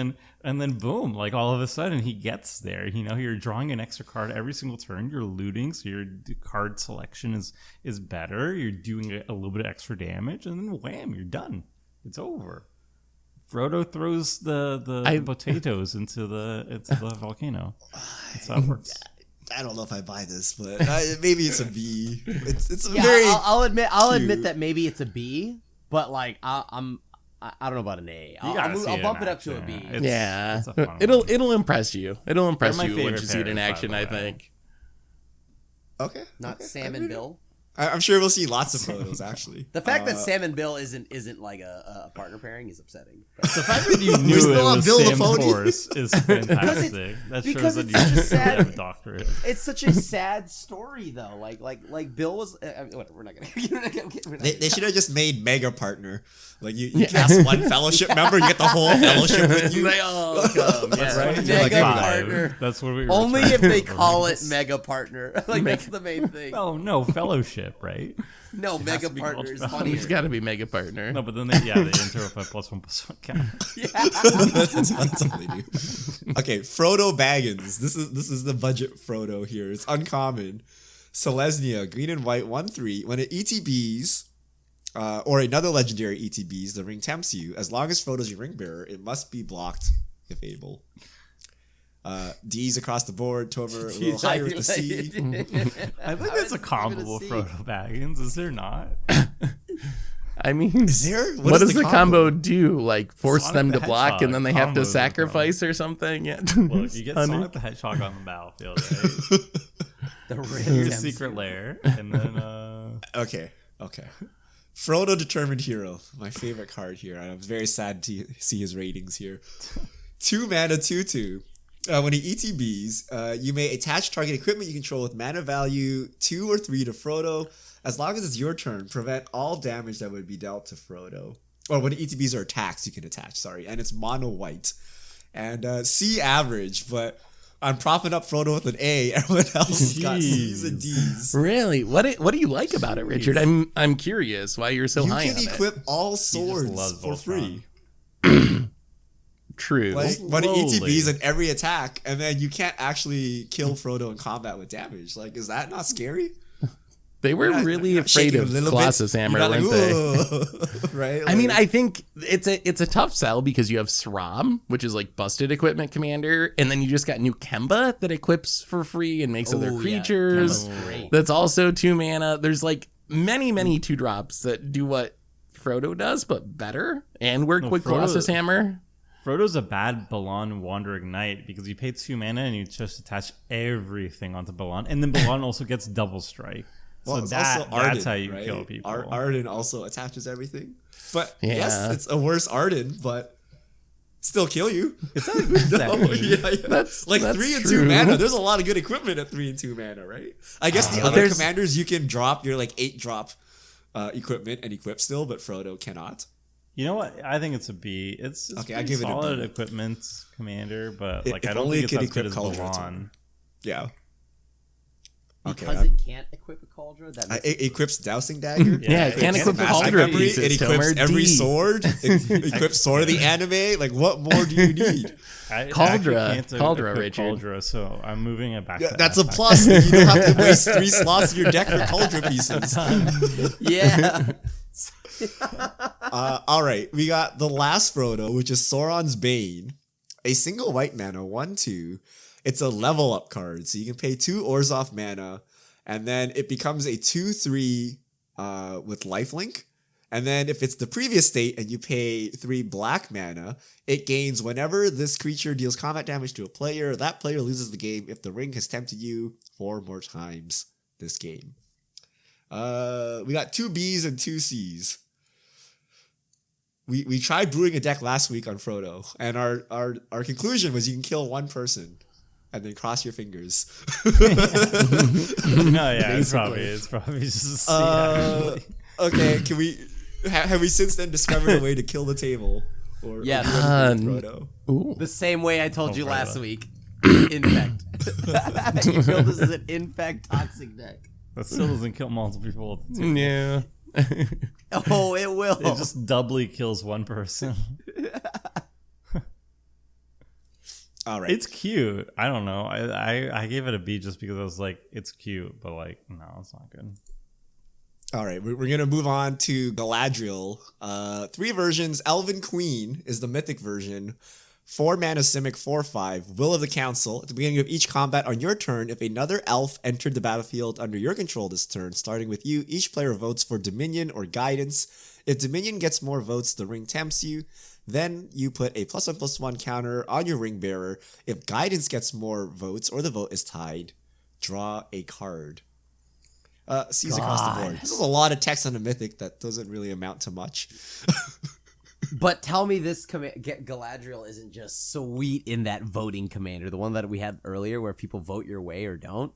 then boom, like all of a sudden he gets there. You know, you're drawing an extra card every single turn. You're looting, so your card selection is better. You're doing a little bit of extra damage, and then wham, you're done. It's over. Frodo throws the potatoes into the volcano. That's how it works. I don't know if I buy this, but maybe it's a B. It's a Yeah, very. I'll admit cute. that maybe it's a B, but like I don't know about an A. I'll bump it up to a B. Yeah, it's a fun it'll impress you. It'll impress They're my you once favorite you see it in characters, action. by I the way. think. Okay. Not okay. Sam I and mean, Bill. I'm sure we'll see lots of photos. Actually, The fact that Sam and Bill isn't like a partner pairing is upsetting. The fact that you knew still it on was Bill Sam Lafoni? Force is fantastic. That because shows it's that such a you sad- have a doctorate. It's such a sad story though. Like Bill was. Whatever. We're not gonna. they should have just made Mega Partner. Like you cast one fellowship member, you get the whole fellowship with you. They all come. Yeah. right. Mega Like, partner. That's what we were Only trying if to they do. call it mega partner. Like that's the main thing. Oh no, fellowship, right? No, has mega to be partner called is fellowship. funnier. It's got to be mega partner. No, but then they enter with a +1/+1 count. That's all they do. Okay, Frodo Baggins. This is the budget Frodo here. It's uncommon. Selesnya, green and white, 1/3. When it ETBs, or another legendary ETBs, the ring tempts you. As long as Frodo's your ring bearer, it must be blocked if able. D's across the board. Tomer a little higher with the C. I think that's a combo of C. Frodo Baggins, is there not? I mean, Is there? what is does the combo do? Like force Sonic them the to block Hedgehog and then they have to combos are sacrifice or something? Yeah. Well, you get Sonic. Sonic the Hedgehog on the battlefield, right? The Your ring secret lair, and then Okay. Frodo Determined Hero, my favorite card here. I'm very sad to see his ratings here. 2 mana, 2/2. When he ETBs, you may attach target equipment you control with mana value 2 or 3 to Frodo. As long as it's your turn, prevent all damage that would be dealt to Frodo. Or when ETBs are attacks, you can attach, sorry. And it's mono white. And C average, but I'm propping up Frodo with an A. Everyone else got C's and D's. Really? What do you like about it, Richard? I'm curious why you're so You high can on equip all loves swords for Voltron. free. it. True. Like when it Slowly. ETBs in every attack, and then you can't actually kill Frodo in combat with damage. Like, is that not scary? They were Not- really not afraid shaking a of little Colossus bit. Hammer, You're not weren't they? "Ooh," right? I mean, Like, I think it's a tough sell because you have Sram, which is like busted equipment commander, and then you just got new Kemba that equips for free and makes other Oh, yeah. creatures. Kemba's great. That's also 2 mana. There's like many 2-drops that do what Frodo does, but better and work No, with Frodo- Colossus Hammer. Frodo's a bad Balan Wandering Knight because you pay 2 mana and you just attach everything onto Balan, and then Balan also gets double strike. well, So it's that's also Arden, how you right? kill people. Arden also attaches everything. But Yeah. yes, it's a worse Arden, but still kill you. Is that, what does that No, mean? yeah. That's Like that's 3 and true. 2 mana. There's a lot of good equipment at 3 and 2 mana, right? I guess the other there's- commanders you can drop your like 8-drop equipment and equip still, but Frodo cannot. You know what? I think it's a B. It's Okay, I pretty give it a solid B. equipment commander, but If- like if I don't only think it it's could as good as equip Cauldron Balan. Yeah. Okay, Because it can't equip a cauldron. That makes it equips Dowsing Dagger. Yeah, it can't equip Mass Cauldron Memory, pieces, it equips Tomer. every D. sword. It equips Sword of the Anime. Like, what more do you need? I Cauldra. actually can't Cauldra, equip Richard. Cauldra, so I'm moving it back. Yeah, to that's a Apex. plus. You don't have to waste 3 slots of your deck for Cauldron pieces. yeah. All right, we got the last Frodo, which is Sauron's Bane. A single white mana, 1/2. It's a level up card, so you can pay 2 Orzhov mana, and then it becomes a 2/3 with lifelink. And then if it's the previous state and you pay 3 black mana, it gains whenever this creature deals combat damage to a player, that player loses the game if the ring has tempted you 4 more times this game. We got 2 Bs and 2 Cs. We tried brewing a deck last week on Frodo, and our conclusion was you can kill 1 person and then cross your fingers. No, yeah, it's probably just a C, actually. Okay, can we have we since then discovered a way to kill the table? Or Yes. do you agree with Frodo? Ooh. The same way I told you brother. last week. Infect. You feel this is an infect toxic deck. That still doesn't kill multiple people at the table. Yeah. Oh, it will. It just doubly kills one person. All right. It's cute. I don't know. I gave it a B just because I was like, it's cute, but like, no, it's not good. All right, we're going to move on to Galadriel. 3 versions. Elven Queen is the mythic version. 4 mana Simic 4/5. Will of the Council. At the beginning of each combat on your turn, if another elf entered the battlefield under your control this turn, starting with you, each player votes for Dominion or Guidance. If Dominion gets more votes, the ring tempts you. Then you put a +1/+1 counter on your ring bearer. If Guidance gets more votes or the vote is tied, draw a card. C's across the board. This is a lot of text on a mythic that doesn't really amount to much. But tell me this Galadriel isn't just sweet in that voting commander, the one that we had earlier where people vote your way or don't.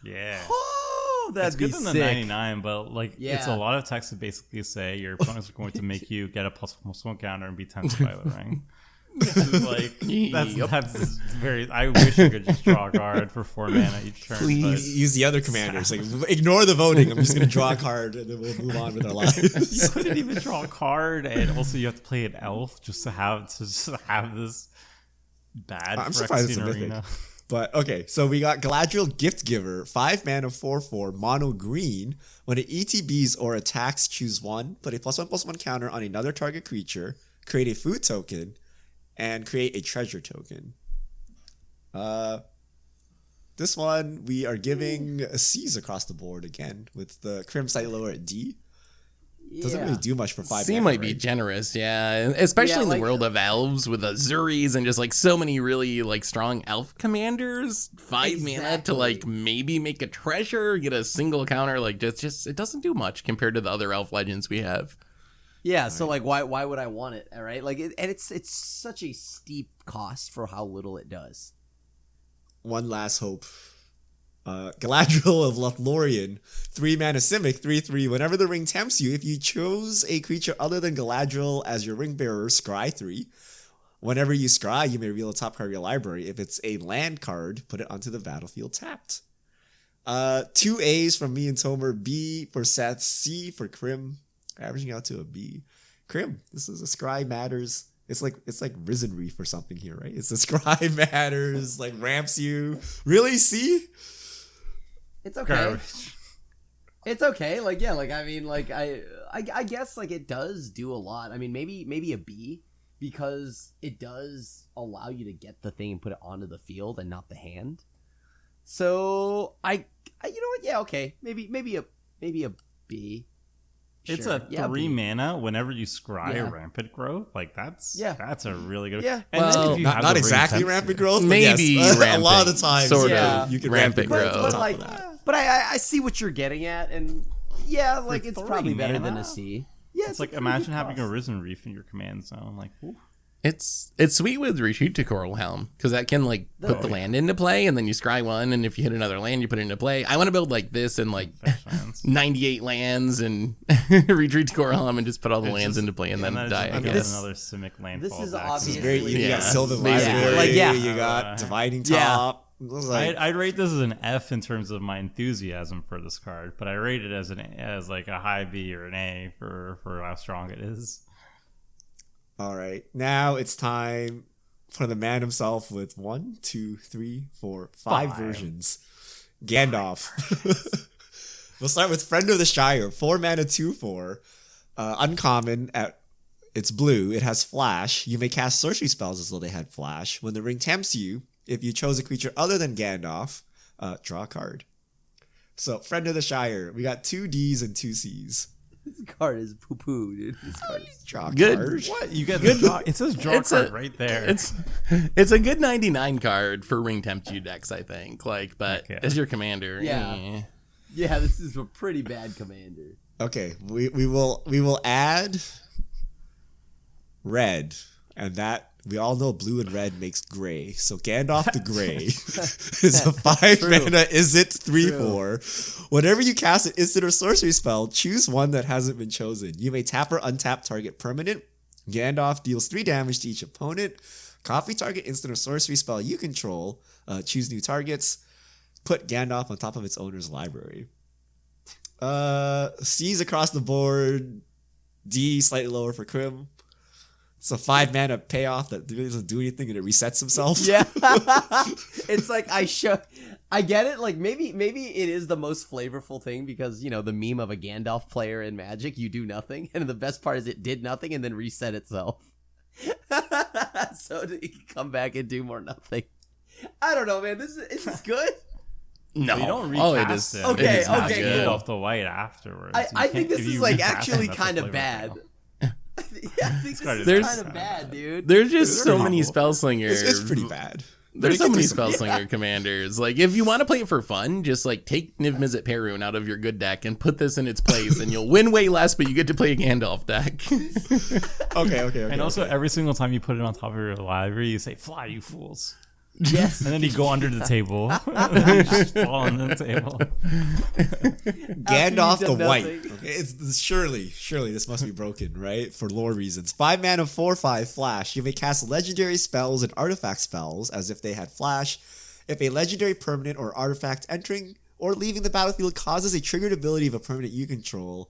Yeah. Oh, that'd It's be good than the sick. 99, but like it's a Yeah. lot of text to basically say your opponents are going to make you get a +1/+1 counter and be tempted by the ring. Like that's very. I wish you could just draw a card for 4 mana each turn. Please. Use the other commanders. Like, ignore the voting. I'm just going to draw a card and then we'll move on with our But you lives. couldn't even draw a card, and also you have to play an elf just to have this bad. I'm surprised it's a Phyrexian mythic. arena. But okay, so we got Galadriel Gift Giver, 5 mana 4/4 mono green. When it ETBs or attacks, choose 1. Put a +1/+1 counter on another target creature. Create a food token, and create a treasure token. This one we are giving a C's across the board again, with the Crim slightly lower at D. Doesn't really do much for 5 C mana, might be right? generous, yeah. Especially in the like- world of elves with Azuris and just like so many really like strong elf commanders. 5 mana to Exactly. like maybe make a treasure, get a single counter, like just it doesn't do much compared to the other elf legends we have. Yeah, so like why would I want it? All right, like and it's such a steep cost for how little it does. One last hope. Galadriel of Lothlorien, 3 mana Simic, 3/3. Whenever the ring tempts you, if you chose a creature other than Galadriel as your ring bearer, scry 3. Whenever you scry, you may reveal a top card of your library. If it's a land card, put it onto the battlefield tapped. 2 A's from me and Tomer, B for Seth, C for Crim, averaging out to a B. Crim, this is a scry matters. It's like Risen Reef or something here, right? It's a scry matters, like ramps you. Really, C? It's okay. Garbage. It's okay. Like yeah, like I mean, like I guess like it does do a lot. I mean, maybe a B because it does allow you to get the thing and put it onto the field and not the hand. So I you know what? Yeah, okay. Maybe a B. It's Sure. a Yeah, 3 B. mana whenever you scry Yeah. a rampant growth. Like that's Yeah. a really good. Yeah. And then Well, if you have Not the ring exactly tempts rampant you. growth, but Maybe yes, a lot of rampant, the time, sort of you can rampant growth. growth. on But top like, of that. but I see what you're getting at, and yeah, like it's 3 probably better than mana? a C. Yeah, It's like a imagine pretty good having a cost. Risen Reef in your command zone. Like, ooh. It's sweet with Retreat to Coral Helm because that can like put the land into play and then you scry 1 and if you hit another land you put it into play. I want to build like this and like Fetch lands. 98 lands and Retreat to Coral Helm and just put all the It's lands just- into play and then then die. just I get guess. another Simic landfall. This is back. obvious. It's great. You Yeah. got Sylvan Yeah. Library, Like, yeah. you got Dividing Yeah. Top. It was like, I'd rate this as an F in terms of my enthusiasm for this card, but I rate it as like a high B or an A for how strong it is. all right, now it's time for the man himself with 1, 2, 3, 4, 5 Five. versions. Gandalf. We'll start with Friend of the Shire, 4 mana 2/4. Uncommon at it's blue. It has flash. You may cast sorcery spells as though they had flash. When the ring tempts you, if you chose a creature other than Gandalf, draw a card. So Friend of the Shire, we got 2 D's and 2 C's. This card is poo poo, dude. This card is Draw a Good. card. What you get? The draw, it says draw It's card a- right there. It's a good 99 card for Ring Tempt You decks, I think. Like, but Okay. as your commander, Yeah. eh. Yeah, this is a pretty bad commander. Okay, we will add red, and that we all know blue and red makes gray. So Gandalf the Gray is a 5 mana. Is it 3/4? Whenever you cast an instant or sorcery spell, choose one that hasn't been chosen. You may tap or untap target permanent. Gandalf deals 3 damage to each opponent. Copy target instant or sorcery spell you control. Choose new targets. Put Gandalf on top of its owner's library. C's across the board. D slightly lower for Krim. It's a 5 mana payoff that really doesn't do anything and it resets himself. Yeah. It's like I get it. Like maybe it is the most flavorful thing because, you know, the meme of a Gandalf player in Magic, you do nothing. And the best part is it did nothing and then reset itself. So it can come back and do more nothing. I don't know, man. Is this good? No, you don't oh, recast it. Okay, It is not okay, good cool. off the white afterwards. I think this If is you like recast actually it, that's a kind of flavor bad. fail. Yeah, I think this is There's- kind of bad, dude. There's just so pretty many cool. spell slingers. It's pretty bad. There's But so it many gets spell slinger commanders. Like, if you want to play it for fun, just like take Niv Mizzet Perun out of your good deck and put this in its place, and you'll win way less, but you get to play a Gandalf deck. Okay. And also, every single time you put it on top of your library, you say, "Fly, you fools!" Yes. And then you go under the table, and then you just fall on the table. Gandalf the After you White. did Okay, it's surely this must be broken, right? For lore reasons. 5 mana, 4/5 flash. You may cast legendary spells and artifact spells as if they had flash. If a legendary permanent or artifact entering or leaving the battlefield causes a triggered ability of a permanent you control,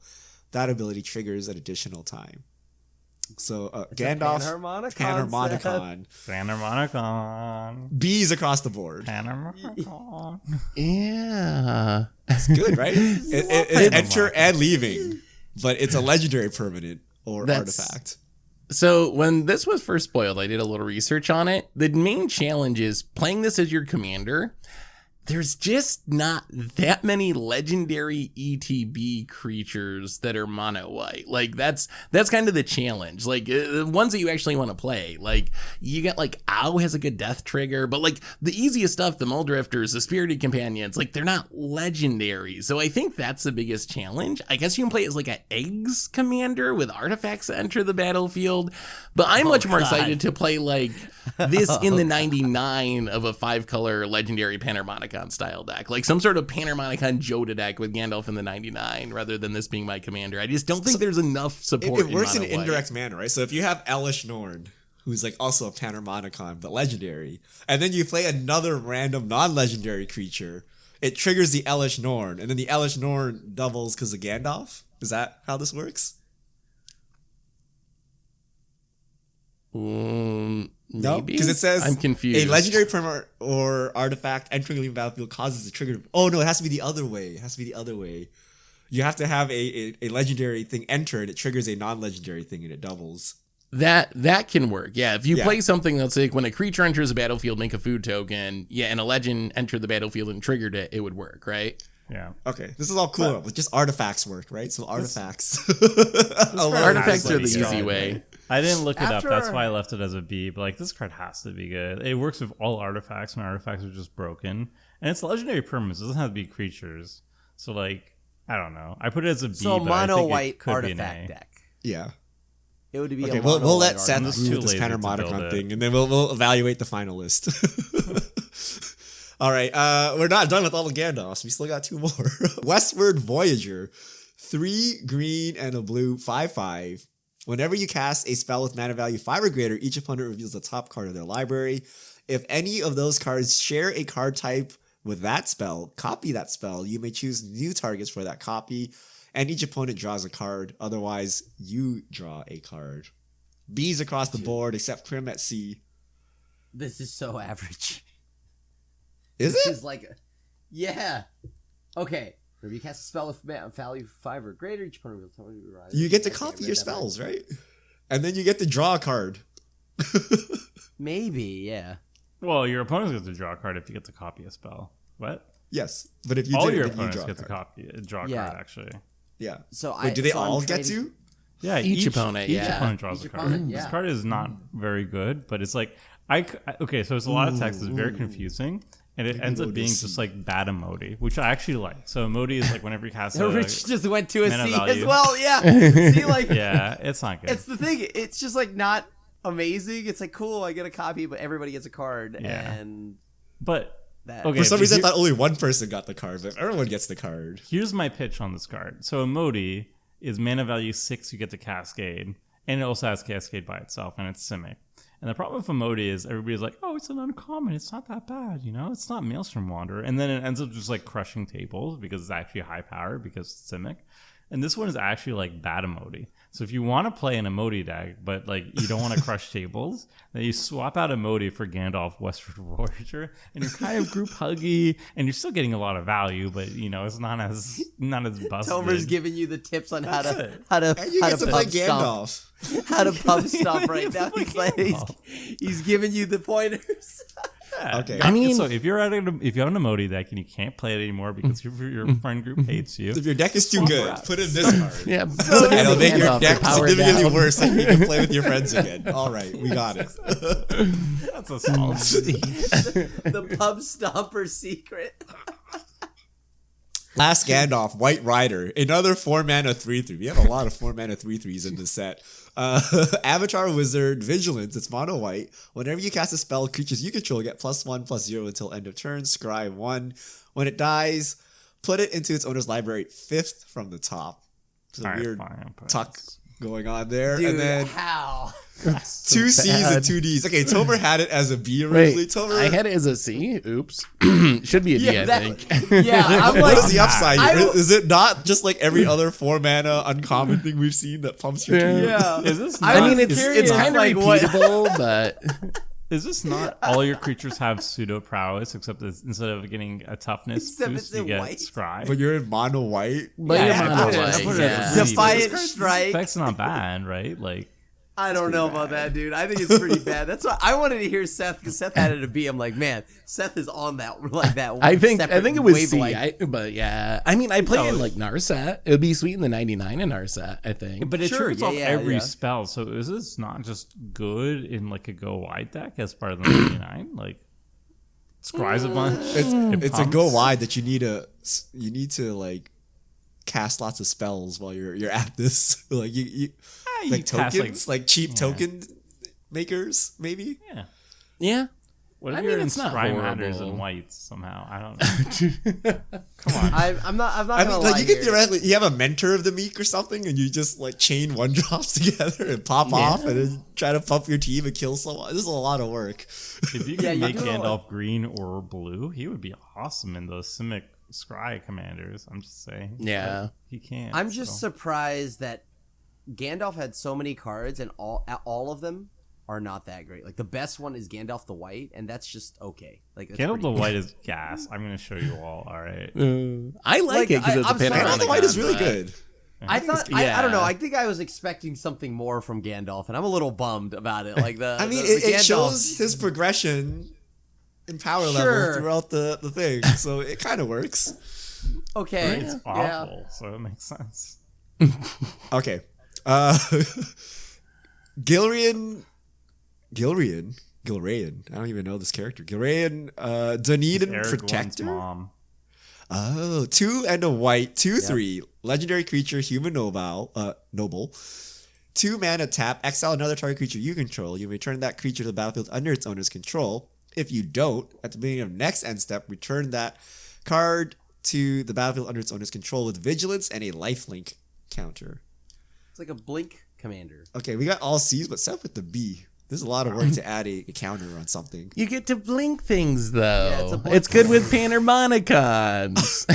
that ability triggers an additional time. So Gandalf, Panharmonicon. Panharmonicon. B's across the board. Panharmonicon. Yeah. It's good, right? It's enter and leaving, but it's a legendary permanent or That's- artifact. So when this was first spoiled, I did a little research on it. The main challenge is playing this as your commander. There's just not that many legendary ETB creatures that are mono white. Like that's kind of the challenge. Like the ones that you actually want to play. Like you got like Ow has a good death trigger, but like the easiest stuff, the Muldrifters, the Spirited Companions, like they're not legendary. So I think that's the biggest challenge. I guess you can play it as like an eggs commander with artifacts that enter the battlefield. But I'm much more excited to play like this in the 99 of a 5-color legendary Panharmonicon style deck, like some sort of Panharmonicon Joda deck with Gandalf in the 99 rather than this being my commander. I just don't think there's enough support. It works in an mono white. indirect manner, right? So if you have Elish Norn, who's like also a Panharmonicon but legendary, and then you play another random non-legendary creature, it triggers the Elish Norn, and then the Elish Norn doubles because of Gandalf. Is that how this works? No, No, because it says I'm confused. a legendary permanent or artifact entering the battlefield causes a trigger. Oh no, it has to be the other way. You have to have a legendary thing enter and it triggers a non-legendary thing and it doubles. That can work. Yeah, if you Yeah. play something that's like when a creature enters the battlefield, make a food token. Yeah, and a legend entered the battlefield and triggered it, it would work, right? Yeah. Okay, this is all cool, but just artifacts work, right? So artifacts. Artifacts are the pretty easy strong, way. I didn't look it up. After- That's why I left it as a B. But like, this card has to be good. It works with all artifacts, and artifacts are just broken. And it's legendary permanents. It doesn't have to be creatures. So like, I don't know. I put it as a B. So but I think mono it white could be an artifact A. deck. Yeah. It would be Okay, a we'll mono let white Seth I'm just brew too this lazy to build Panharmonicon it. thing, and then we'll evaluate the final list. All right, we're not done with all the Gandalfs. We still got 2 more. Westward Voyager, 3 green and a blue, 5/5. Whenever you cast a spell with mana value 5 or greater, each opponent reveals the top card of their library. If any of those cards share a card type with that spell, copy that spell. You may choose new targets for that copy, and each opponent draws a card. Otherwise, you draw a card. B's across the board, except Krim at C. This is so average. Is This it? is like, yeah. Okay. If you cast a spell with value 5 or greater, each opponent will tell you to rise. You get to I think I copy read your that right. spells, right? And then you get to draw a card. Maybe, yeah. Well, your opponents get to draw a card if you get to copy a spell. What? Yes, but if you all did, your then you opponents draw a get to card. draw a Yeah. card, actually. Yeah. So Wait, do they so I'm all get trading- to? Yeah, Each opponent, Each yeah. opponent draws Each a card. opponent, This yeah. card is not very good, but it's like okay. So it's a lot of text. It's very confusing, and it ends up being just like bad emoji, which I actually like. So emoji is like whenever you cast a Rich just went to a mana C value. as well. Yeah. See, like, yeah, it's not good. it's the thing. It's just like not amazing. It's like cool. I get a copy, but everybody gets a card, Yeah. and but that. okay, For some but reason, I thought only one person got the card, but everyone gets the card. here's my pitch on this card. So emoji is mana value 6. You get to Cascade, and it also has Cascade by itself, and it's Simic. And the problem with Emoti is everybody's like, oh, it's an uncommon. It's not that bad, you know? It's not Maelstrom Wanderer. And then it ends up just like crushing tables because it's actually high power because it's Simic. And this one is actually like bad Emoti. So if you want to play an Emoti deck, but like you don't want to crush tables, then you swap out Emoti for Gandalf Westward Voyager, and you're kind of group huggy, and you're still getting a lot of value, but you know it's not as busted. Tomer's giving you the tips on how to And you get to play pub Gandalf. stomp. How to pub stomp right now. He's giving you the pointers. Yeah. Okay. I mean- so if you have an Emoti deck and you can't play it anymore because your friend group hates you, If your deck is too good, put in this card. Yeah, And it'll make your Gandalf deck to power significantly down. worse and you can play with your friends again. All right, we got it. that's a solid. The pub stomper secret. Last Gandalf, White Rider, another 4-mana 3/3. We have a lot of 4-mana 3/3s in this set. Avatar Wizard, Vigilance, it's mono white. Whenever you cast a spell, creatures you control get +1/+0 until end of turn. Scry 1. When it dies, put it into its owner's library 5th from the top. It's a All right, weird fine, I'll put tuck this. going on there. Dude, and then how? 2 C's bad. and 2 D's. Okay, Tomer had it as a B originally. Wait, Tomer, I had it as a C. Oops. Should be a D, I think. Yeah, I'm what like, is the upside? I- Is it not just like every other 4-mana uncommon thing we've seen that pumps your team? yeah. Is this I not, I mean, it's curious, kind of like, what- repeatable, but is this not all your creatures have pseudo prowess except instead of getting a toughness Except boost, it's you in get white. scry? But you're in mono white. but you're I mono put it- I white, put it as yeah. a Z. Defiant This Strike. effect's not bad, right? Like, I don't know about that, dude. I think it's pretty bad. That's why I wanted to hear Seth because Seth had it to be. I'm like, man, Seth is on that like that. I think separate it was C. wavelength. But yeah, I mean, I play in like Narset. It would be sweet in the 99 in Narset, I think. but it Sure, triggers yeah, off yeah, every yeah. spell. So is this not just good in like a go wide deck as part of the 99? Like, scries a bunch. It's a pumps. go wide that you need to like cast lots of spells while you're at this. Like you You like cast, tokens, like cheap token makers, maybe. yeah. Yeah. What if I you're mean, in it's not Scry Matters horrible. and whites somehow? I don't know. Come on. I'm not I gonna mean, lie like you could here. theoretically, you have a mentor of the meek or something, and you just like chain 1-drops together and pop off, and then try to pump your team and kill someone. This is a lot of work. If you Yeah, can you make do a lot. Gandalf green or blue, he would be awesome in those Simic Scry commanders. I'm just saying. Yeah. But he can't. I'm just so. surprised that Gandalf had so many cards and all of them are not that great. Like the best one is Gandalf the White, and that's just okay. Like that's Gandalf the pretty- White is gas. I'm gonna show you all. All right. I like it because it's a I'm sorry, Gandalf the Panaronicon, White is really but- good. I thought Yeah. I don't know. I think I was expecting something more from Gandalf, and I'm a little bummed about it. Like the I mean, the it Gandalf- shows his progression in power Sure. level throughout the thing, so it kind of works. okay. It's Yeah. awful, so it makes sense. Okay. Gilrayan. I don't even know this character. Gilrayan, Dunedin Aragorn's Protector. mom. Oh, 2 and a white, 2/3. Legendary creature, human noble. 2 mana tap, exile another target creature you control. You may return that creature to the battlefield under its owner's control. If you don't, at the beginning of next end step, return that card to the battlefield under its owner's control with vigilance and a lifelink counter. It's like a blink commander. Okay, we got all C's, but Seth with the B. There's a lot of work to add a counter on something. You get to blink things though. it's a blink. It's good with Panharmonicons.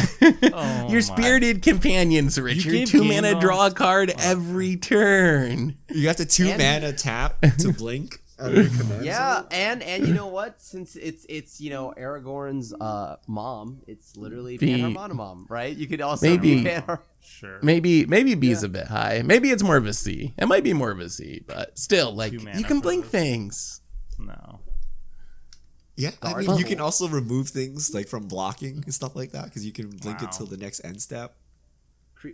Oh, Your my. spirited companions, Richard. gave 2 mana, Gandalf- draw a card every turn. You got the 2 mana tap to blink on your command. Yeah, and you know what? Since it's Aragorn's mom, it's literally The- Panharmonicon, right? You could also Maybe- be Panhar- Sure. Maybe B's a bit high. Maybe it's more of a C. It might be more of a C, but still, like 2 mana you can for blink this. things. No. Yeah, I mean, Guard. you can also remove things like from blocking and stuff like that because you can blink it Wow. till the next end step.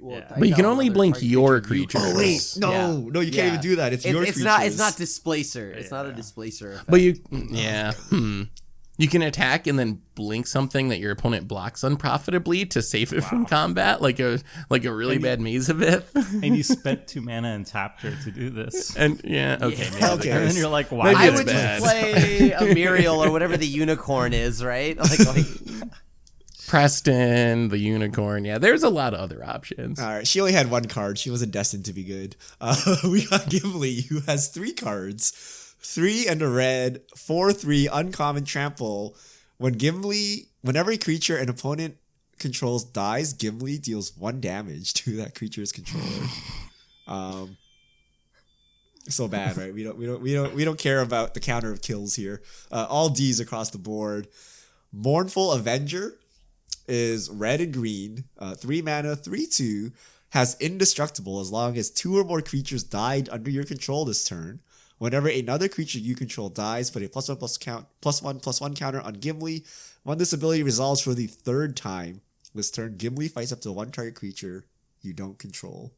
well, Yeah. I But you can tell only another blink target your creature you creatures. Oh control. wait, no, Yeah. no, you can't Yeah. even do that. It's your It's creatures. not displacer. It's not a Yeah. displacer effect. But you can attack and then blink something that your opponent blocks unprofitably to save it from combat, like a really bad Mazavith. And you spent 2 mana and tapped her to do this. And yeah, okay, Yeah. maybe Okay. And then you're like, why? Maybe I it's would bad. just play a Muriel or whatever the unicorn is, right? Like Preston, the unicorn. Yeah, there's a lot of other options. All right, she only had 1 card. She wasn't destined to be good. We got Gimli, who has 3 cards. 3 and a red, 4/3 uncommon trample. Whenever a creature an opponent controls dies, Gimli deals 1 damage to that creature's controller. So bad, right? We don't care about the counter of kills here. All D's across the board. Mournful Avenger is red and green, 3 mana, 3/2, has indestructible as long as 2 or more creatures died under your control this turn. Whenever another creature you control dies, put a +1/+1 counter on Gimli. When this ability resolves for the 3rd time this turn, Gimli fights up to 1 target creature you don't control.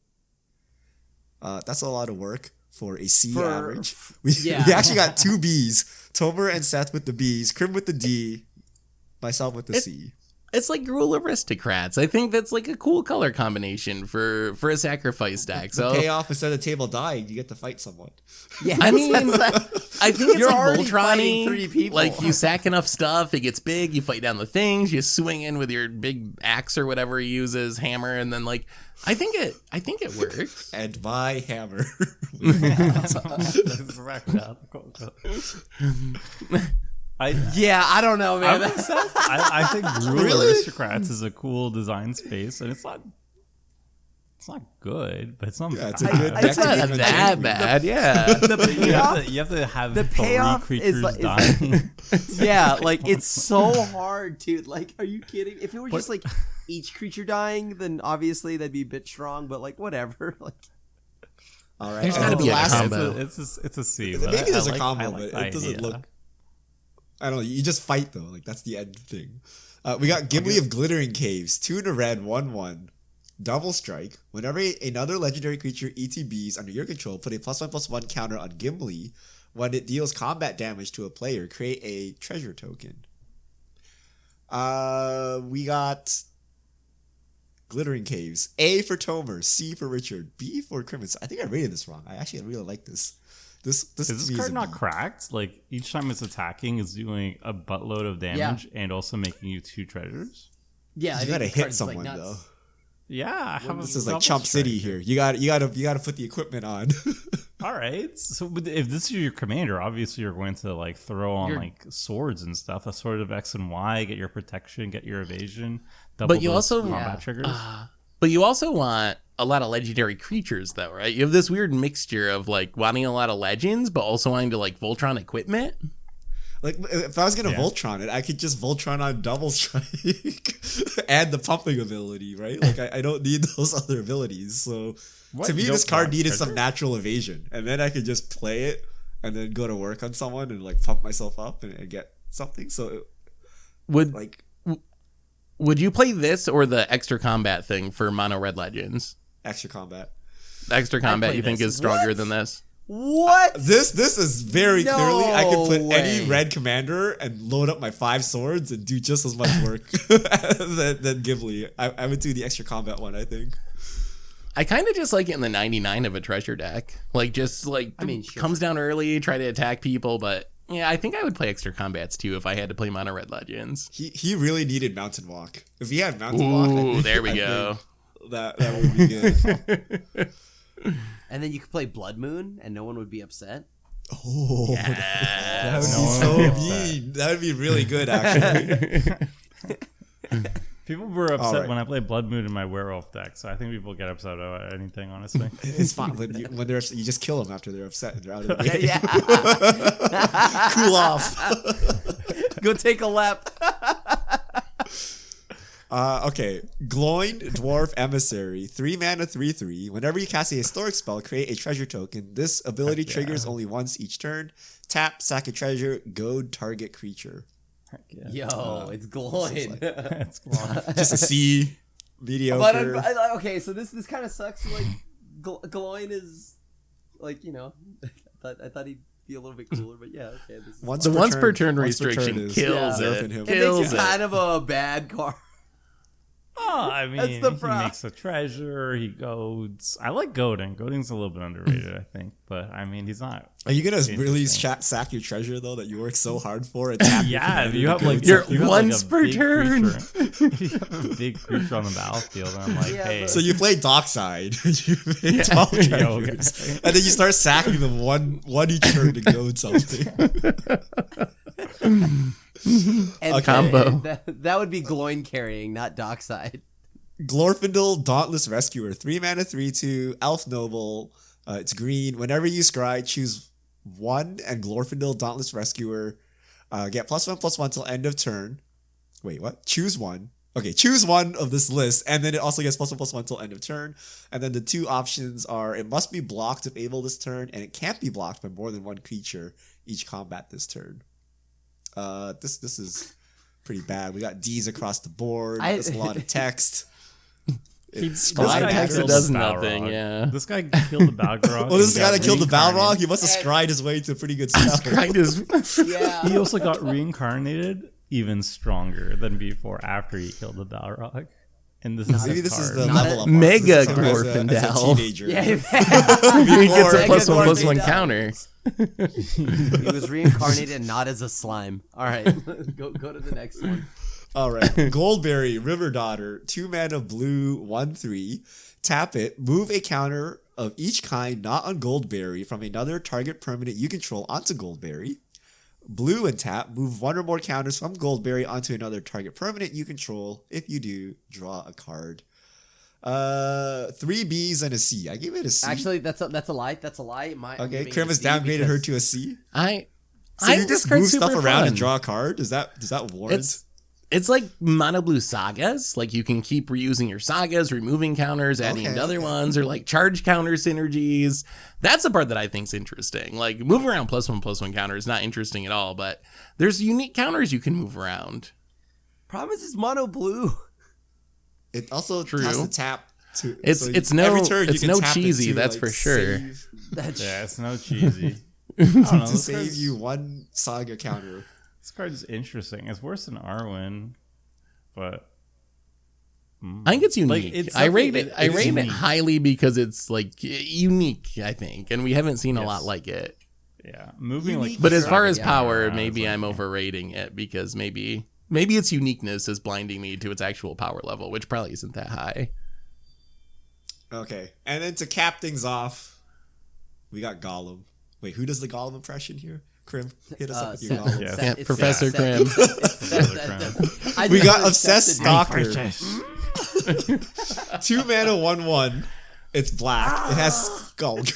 That's a lot of work for a C average. We actually got 2 Bs. Tomer and Seth with the Bs, Krim with the D, myself with the C. It's like Gruul Aristocrats. I think that's like a cool color combination for a sacrifice deck. So payoff, instead of the table dying, you get to fight someone. Yeah, I mean, I think it's You're like already fighting Voltron-y. 3 people. Like you sack enough stuff, it gets big. You fight down the things. You swing in with your big axe or whatever he uses, hammer, and then like I think it works. And my hammer. I don't know, man. I think Gruul Aristocrats is a cool design space, and it's not good, but it's not bad. It's a good deck. It's not that bad, yeah. The payoff, You have to have the 3 payoff creatures is like, dying. yeah, like it's so hard, dude. Like, are you kidding? If it were just like each creature dying, then obviously that'd be a bit strong. But like, whatever. Like, All right. There's gotta be a last combo. It's a C. Maybe but there's I a like- combo, I like but the it doesn't idea. look. I don't know. You just fight though. Like that's the end thing. We got Gimli of Glittering Caves, 2 and a red, 1/1. Double strike. Whenever another legendary creature ETBs under your control, put a +1/+1 counter on Gimli. When it deals combat damage to a player, create a treasure token. We got Glittering Caves. A for Tomer, C for Richard, B for Crimmins. I think I rated this wrong. I really like this. This Is to this me card a not B. cracked? Like each time it's attacking, it's doing a buttload of damage and also making you 2 treasures. yeah, I You think gotta this hit card's, like, someone nuts. though. Yeah, This is like Chump City here. You got to put the equipment on. All right. So if this is your commander, obviously you're going to like throw on like swords and stuff. A sword of X and Y, get your protection, get your evasion. Double But you those also- combat triggers. But you also want a lot of legendary creatures, though, right? You have this weird mixture of like wanting a lot of legends, but also wanting to like Voltron equipment. Like if I was gonna Voltron it, I could just Voltron on double strike and the pumping ability, right? Like I don't need those other abilities. So to me, You this don't card want needed treasure? some natural evasion, and then I could just play it and then go to work on someone and like pump myself up and get something. So Would like would you play this or the extra combat thing for Mono Red Legends? extra combat. The extra combat play you think this. is stronger What? than this? What? This is very No clearly I could put any way. red commander and load up my 5 swords and do just as much work than Ghibli. I would do the extra combat one, I think. I kind of just like it in the 99 of a treasure deck. Like just like Sure. comes down early, try to attack people, but yeah, I think I would play extra combats too if I had to play Mono Red Legends. He really needed Mountain Walk. If he had Mountain Walk, I Ooh, think- there we I go. think that would be good. And then you could play Blood Moon, and no one would be upset. Oh, that would be No so one would be mean. That would be really good, actually. People were upset Alright. when I played Blood Moon in my werewolf deck, so I think people get upset about anything, honestly. It's fine when they're upset, you just kill them after they're upset and they're out of the way. Yeah, Cool off. go take a lap. Okay, Glowing Dwarf Emissary, 3 mana, 3/3. Whenever you cast a historic spell, create a treasure token. This ability triggers only once each turn. Tap, sack a treasure, goad target creature. Heck yeah. Yo, it's glowing. It's glowing. Just a C, But mediocre. okay, so this kind of sucks. Like, glowing is like I thought he'd be a little bit cooler, but yeah, okay. This is The once per turn restriction is kills nerfing it. him. it Kills makes it. it kind of a bad card. Oh, I mean, That's the he problem. makes a treasure. He goads. I like goading. Goading's a little bit underrated, I think. But I mean, he's not. Are you gonna really Interesting. sack your treasure though that you worked so hard for? And tap your Yeah, commander if you to have go like to You're something? you have, once a per big turn. creature- if you have a big creature on the battlefield, and I'm like, Yeah, hey, but- So you play Dockside, you made 12 Yeah, treasures, okay. and then you start sacking them one each turn to go something. And combo. That would be Gloin carrying, not Dockside. Glorfindel Dauntless Rescuer, 3 mana, 3/2, Elf Noble. It's green. Whenever you scry, choose 1, and Glorfindel Dauntless Rescuer get +1/+1 till end of turn. Wait, what? Choose 1. Okay, choose 1 of this list, and then it also gets +1/+1 till end of turn. And then the 2 options are: it must be blocked if able this turn, and it can't be blocked by more than 1 creature each combat this turn. This is pretty bad. We got D's across the board. That's a lot of text. It's This guy Scry text killed it does the nothing, Balrog. yeah. This guy killed the Balrog. Well, this is the guy and that killed the got Balrog. He must have And- scried his way to a pretty good spell. Kind of. Yeah. He also got reincarnated even stronger than before after he killed the Balrog. And this is Maybe his this is card. the Not level a- up. Mega This is him as Glorfindel. a teenager. Yeah, He gets a Before- +1/+1 counter. he was reincarnated and not as a slime. All right, go to the next one. All right. Goldberry, River Daughter, 2 mana blue, 1/3. Tap it. Move a counter of each kind not on Goldberry from another target permanent you control onto Goldberry. Blue and tap. Move 1 or more counters from Goldberry onto another target permanent you control. If you do, draw a card. 3 B's and a C. I gave it a C. Actually, that's a lie. That's a lie. I'm okay. giving it Krim a has C downgraded her because- to a C. So You just move stuff around and draw a card. Does that warrant? It's like mono blue sagas. Like you can keep reusing your sagas, removing counters, adding Okay, other ones, or like charge counter synergies. That's the part that I think's interesting. Like move around +1/+1 counter is not interesting at all, but there's unique counters you can move around. Problem is, it's mono blue. It also True. has to tap to. It's so no- every turn you it's can no tap it cheesy, to, that's for sure. save- That's Yeah, it's no cheesy. I don't know. to This save card's- you 1 saga counter. This card is interesting. It's worse than Arwen, but I think it's Like, unique. it's I rate something- it. I it's rate it unique. highly because it's like unique. I think, and we haven't seen a lot Yes. like it. yeah, moving like. But as far Saga as yeah, power, it's maybe like- I'm overrating it because maybe its uniqueness is blinding me to its actual power level, which probably isn't that high. Okay, and then to cap things off, we got Gollum. Wait, who does the Gollum impression here? Krim, hit us up with your Seth- Gollum. Yeah. Seth- Yeah, it's Professor Seth- Krim. I We just got heard Obsessed Seth today. Stalker. 2 mana, 1/1. It's black. It has Skulk.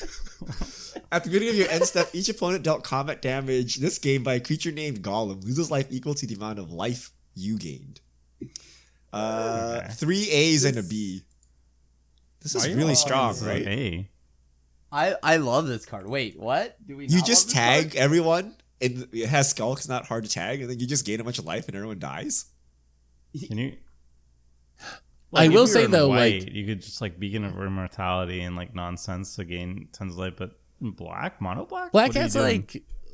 At the beginning of your end step, each opponent dealt combat damage this game by a creature named Gollum. Loses life equal to the amount of life you gained. 3 A's and a B. This is Why are you really all strong, saying right? A? I love this card. Wait, what? Do we? You not just love this tag card? everyone, and it has Skulk. It's not hard to tag, and then you just gain a bunch of life, and everyone dies. Can you? I if will you say were in though, white, like- you could just like Beacon of Immortality and like nonsense to gain tons of life, but in black, mono black. Black What are you has doing?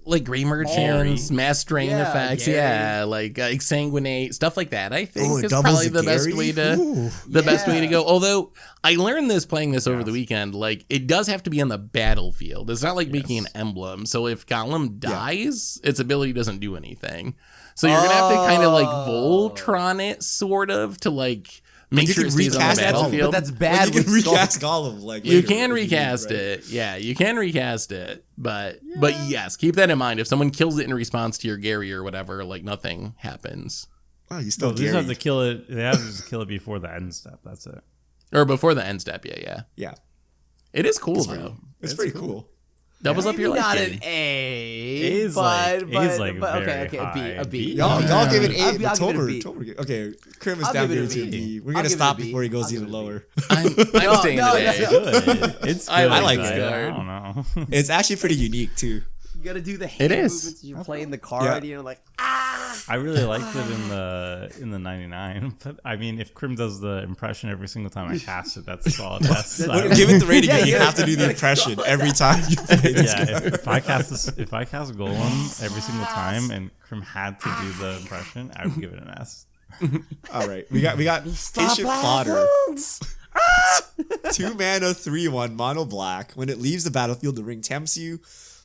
like Grey Merchants, Mass Drain Yeah, effects, Gary. yeah, like Exsanguinate, stuff like that. I think Oh, it is doubles probably the the best Gary? way to Ooh. best way to Yeah. go. Although I learned this playing this over the weekend, like it does have to be on the battlefield. It's not like making an emblem. So if Gollum dies, its ability doesn't do anything. So you're gonna have to kind of like Voltron it, sort of, to like make you sure can it stays on the recast that, battlefield. But that's But bad. you can with Skulk. recast Gollum. Like You later can if need, recast right? it. Yeah, you can recast it. But yes, keep that in mind. If someone kills it in response to your Gary or whatever, like nothing happens. Wow, you still No, they just have to Gary. kill it. They have to just kill it before the end step. That's it. Or before the end step, yeah. Yeah, It is cool though. it's pretty cool. Doubles up your Maybe life not gain. an A. A's but, like- but, A's like but, very okay, high. a B. Y'all Yeah. give it I'll 8. give it a Tober, B. okay, Krim is I'll down give it here a to B. B. We're I'll gonna give it a stop B. before he goes I'll give even it a B. lower. I'm staying no, today. Good. It's good. I like but it. I don't know. It's actually pretty unique too. You gotta do the hand is. movements as you're playing the card. Yeah. You know, like I really liked it in the 99, but I mean, if Krim does the impression every single time I cast it, that's a solid S. Well, give it the rating. Yeah, that you yeah. have to do the impression every time you play this Yeah, card. if I cast this, if I cast Golem every single time and Krim had to do the impression, I would give it an S. All right, we got Ancient Fodder. 2 mana, 3/1 mono black. When it leaves the battlefield, the ring tempts you.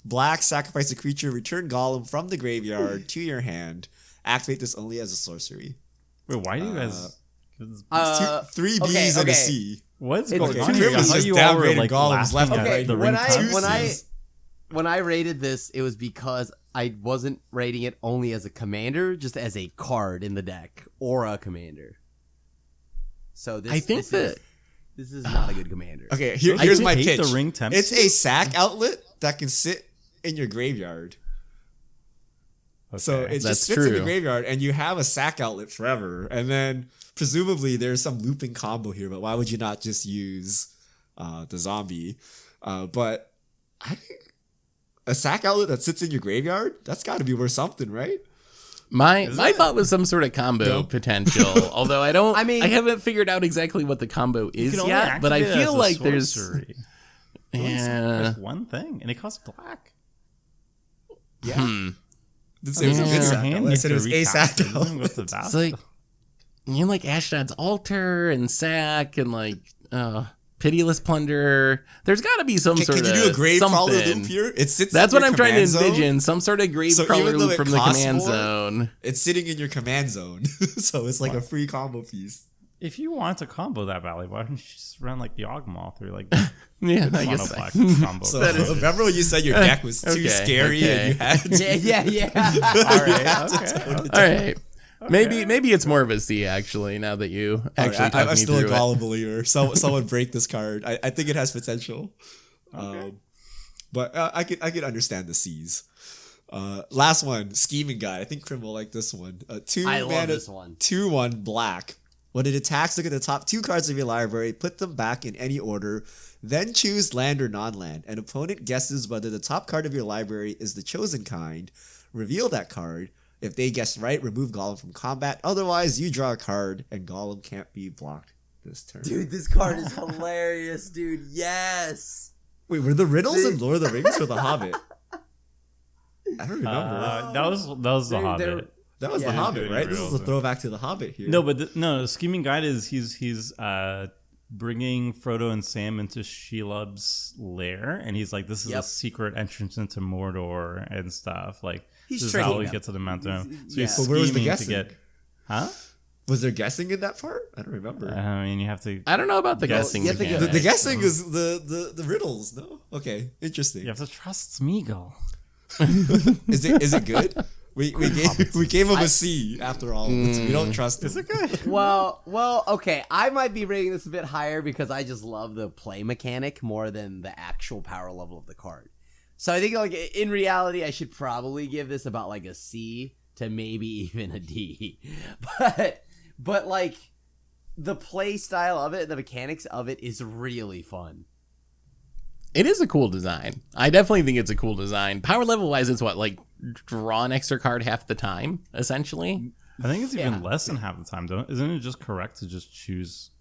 Black, sacrifice a creature, return Golem from the graveyard to your hand. Activate this only as a sorcery. Wait, why do you guys? It's 3 Bs and a C. What's Okay, going on here? Krim is I thought just you all were downgrading like golems left laughing and at right. the when ring I tempts. when I rated this, it was because I wasn't rating it only as a commander, just as a card in the deck or a commander. So this is not a good commander. Okay, I here's my hate pitch. the ring temp. It's a sack outlet that can sit in your graveyard. So it That's just sits in the true. graveyard, and you have a sack outlet forever. And then presumably there's some looping combo here, but why would you not just use the zombie? But I think a sack outlet that sits in your graveyard, that's got to be worth something, right? My thought was some sort of combo potential, although I haven't figured out exactly what the combo is can only yet, but I activate it as feel a like there's sorcery. yeah. There's one thing, and it costs black. Yeah. Didn't say I it was a mean, good your sack hand outlet. I needs said it to was a recast sack it. It doesn't go outlet. to the It's valve. like you know, like Ashdod's Altar and Sack and like Pitiless Plunder. There's got to be some sort Can of you do a grave crawler something. loop here? It sits. That's in what your I'm trying to command zone. envision. Some sort of grave So crawler even though loop it from the costs command more, zone. It's sitting in your command zone, so it's like a free combo piece. If you want to combo that valley, why don't you just run like Yawgmoth or like Yeah, I mono guess. black combo? So remember when you said your deck was too Okay, scary and you had Yeah. All right, All right. Maybe it's more of a C actually. Now that you actually talk I'm me still a through it. Golem believer. Someone break this card. I think it has potential, but I could understand the C's. Last one, Scheming Guy. I think Krim will like this one. 2 I love mana, this one. 2/1 black. When it attacks, look at the top 2 cards of your library, put them back in any order, then choose land or non-land. An opponent guesses whether the top card of your library is the chosen kind. Reveal that card. If they guess right, remove Golem from combat. Otherwise, you draw a card, and Golem can't be blocked this turn. Dude, this card is hilarious, dude. Yes. Wait, were the riddles in Lord of the Rings or The Hobbit? I don't remember. That was the They're- Hobbit. That was yeah, The Hobbit, doing right? This is riddles, a throwback to The Hobbit here. No, but no. Scheming Guide is he's bringing Frodo and Sam into Shelob's lair, and he's like, "This is a secret entrance into Mordor and stuff." Like, He's this is how tricking we them. get to the mountain. So Yeah. he's But where was the scheming to guessing? get, huh? Was there guessing in that part? I don't remember. I mean, you have to. I don't know about the guessing. you have to mechanic. the guessing is the riddles, no? Okay, interesting. You have to trust Smeagol. Is it good? We gave him a C after all. We don't trust him. Is it good? Well, okay. I might be rating this a bit higher because I just love the play mechanic more than the actual power level of the card. So I think, like, in reality, I should probably give this about like a C to maybe even a D. But like, the play style of it, the mechanics of it is really fun. It is a cool design. I definitely think it's a cool design. Power level wise, it's what, like draw an extra card half the time, essentially. I think it's even Yeah. less than half the time. Isn't it just correct to just choose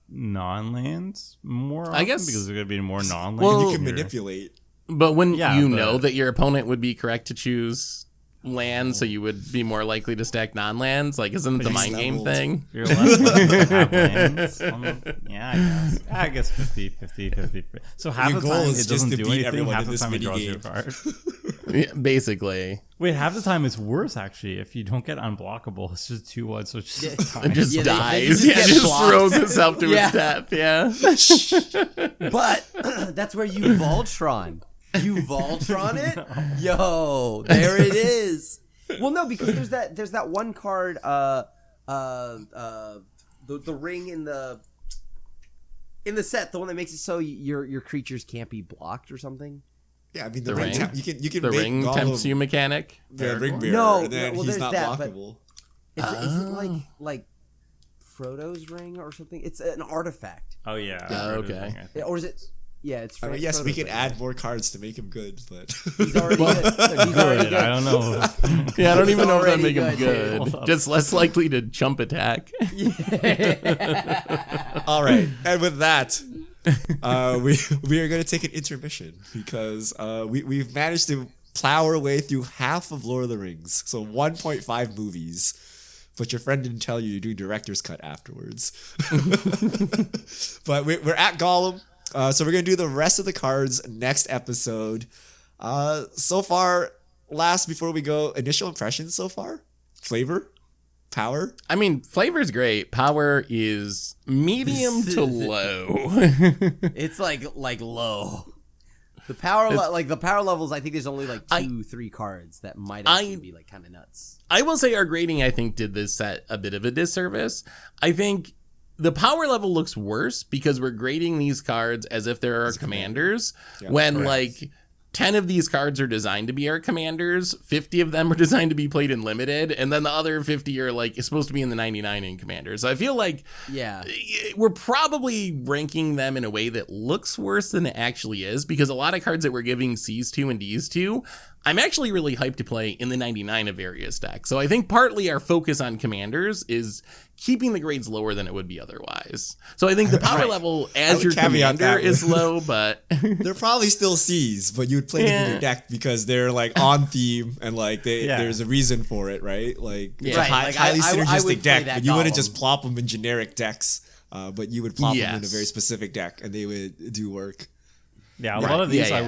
non-lands more often? I guess- because there's going to be more non-lands. Well, You can here. manipulate. But when Yeah, you but- know that your opponent would be correct to choose land, so you would be more likely to stack non-lands, like isn't it the mind game leveled. thing? You're less likely to have lands. Yeah, I guess 50. So half Your the goal time is it just doesn't to do beat anything. everyone Half in the this time it draws you a minigame. card. Yeah, basically. Wait, half the time it's worse actually. If you don't get unblockable, it's just 2/1, so it's just It just Yeah, they dies. just Yeah, get just blocked. throws itself to Yeah. its death. Yeah. But that's where you Voltron. You Voltron it? Yo, there it is. Well, no, because there's that one card, the ring in the set, the one that makes it so your creatures can't be blocked or something. Yeah, I mean The the ring. ring? You can The make ring Gollum tempts you mechanic. the ring bearer, No, and then well, he's there's not that, but- blockable. Is it like Frodo's ring or something? It's an artifact. Oh yeah. Oh, I've heard of okay. it, I think. Or is it? Yeah, it's I mean, yes, we Frodo's can ring. add more cards to make him good, but He's already good. He's already Good. I don't know. Yeah, I don't even know if that already make him good, good. dude. Just less likely to jump attack. all right. And with that, we are going to take an intermission because we've managed to plow our way through half of Lord of the Rings, so 1.5 movies. but your friend didn't tell you to do director's cut afterwards. But we're at Gollum, so we're gonna do the rest of the cards next episode. So far, before we go, initial impressions so far, flavor, power. I mean, flavor's great. Power is medium to low. It's like low. The power the power levels, I think there's only like 2-3 cards that might actually be like kind of nuts. I will say our grading, I think, did this set a bit of a disservice. I think the power level looks worse because we're grading these cards as if they're our commanders, when correct. Like 10 of these cards are designed to be our commanders, 50 of them are designed to be played in limited, and then the other 50 are like supposed to be in the 99 in commanders. So I feel like we're probably ranking them in a way that looks worse than it actually is, because a lot of cards that we're giving C's to and D's to, I'm actually really hyped to play in the 99 of various decks. So I think partly our focus on commanders is keeping the grades lower than it would be otherwise. So I think the power level as your commander is low, but they're probably still C's, but you would play them in your deck because they're like on theme and like there's a reason for it, right? Like it's a highly synergistic deck, but you wouldn't just plop them in generic decks, but you would plop them in a very specific deck and they would do work. Yeah, a lot of these I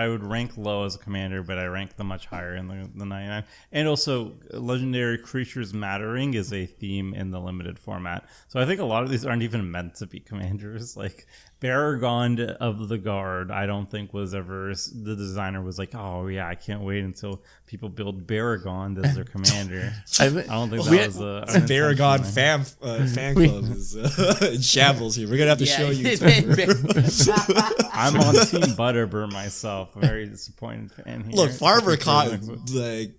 would rank low as a commander, but I rank them much higher in the 99. And also, legendary creatures mattering is a theme in the limited format. So I think a lot of these aren't even meant to be commanders. Like Baragond of the Guard, I don't think was ever, the designer was like, oh yeah, I can't wait until people build Baragond as their commander. I don't think that was a Baragond fan club is in shambles here. We're gonna have to show you. I'm on Team Butterburn myself. A very disappointed fan here. Look, Farmer Cotton, like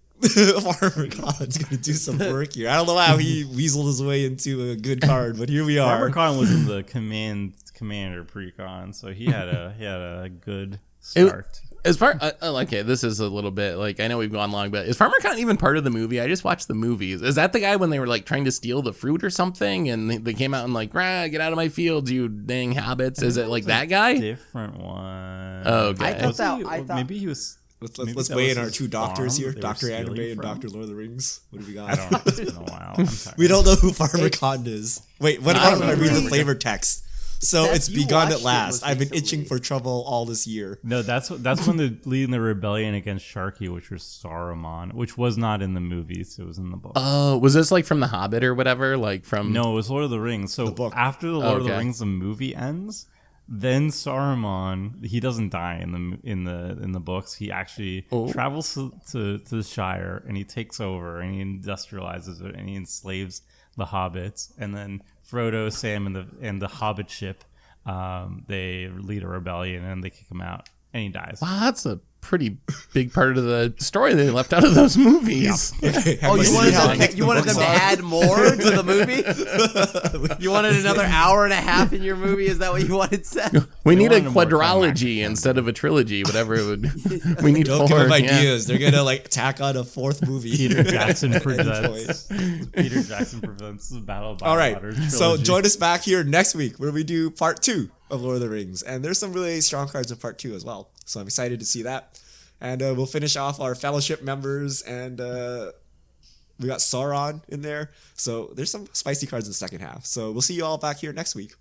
Farmer Cotton's gonna do some work here. I don't know how he weaseled his way into a good card, but here we are. Farmer Cotton was in the commander precon, so he had a good start. Okay, this is a little bit like, I know we've gone long, but is Farmer Cotton even part of the movie? I just watched the movies. Is that the guy when they were like trying to steal the fruit or something, and they came out and like, rah, get out of my fields, you dang hobbits? Is it like that guy? Different one. Oh, okay. I thought maybe he was. Let's weigh in our two doctors here, Dr. Anime and Dr. Lord of the Rings. What do we got? I don't know. It's been a while. We don't know who Farmer Cotton is. Wait, what about if I read the flavor text? So it's begun at last. I've been itching for trouble all this year. No, that's when they're leading the rebellion against Sharky, which was Saruman, which was not in the movies. It was in the book. Oh, was this like from The Hobbit or whatever? Like from? No, it was Lord of the Rings. So after the Lord of the Rings, the movie ends. Then Saruman, he doesn't die in the books. He actually travels to the Shire and he takes over and he industrializes it and he enslaves the hobbits. And then Frodo, Sam, and the Hobbit ship, they lead a rebellion and they kick him out and he dies. Wow, that's a pretty big part of the story they left out of those movies. Oh, you wanted them to add more to the movie? You wanted another hour and a half in your movie? Is that what you wanted, Seth? We need a quadrilogy instead of a trilogy, whatever it would. We need Don't four. give them ideas. They're gonna like tack on a fourth movie. Peter Jackson presents the Battle of Water. All right, so join us back here next week where we do part 2 of Lord of the Rings, and there's some really strong cards in part 2 as well. So I'm excited to see that. And we'll finish off our fellowship members, and we got Sauron in there. So there's some spicy cards in the second half. So we'll see you all back here next week.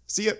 See ya.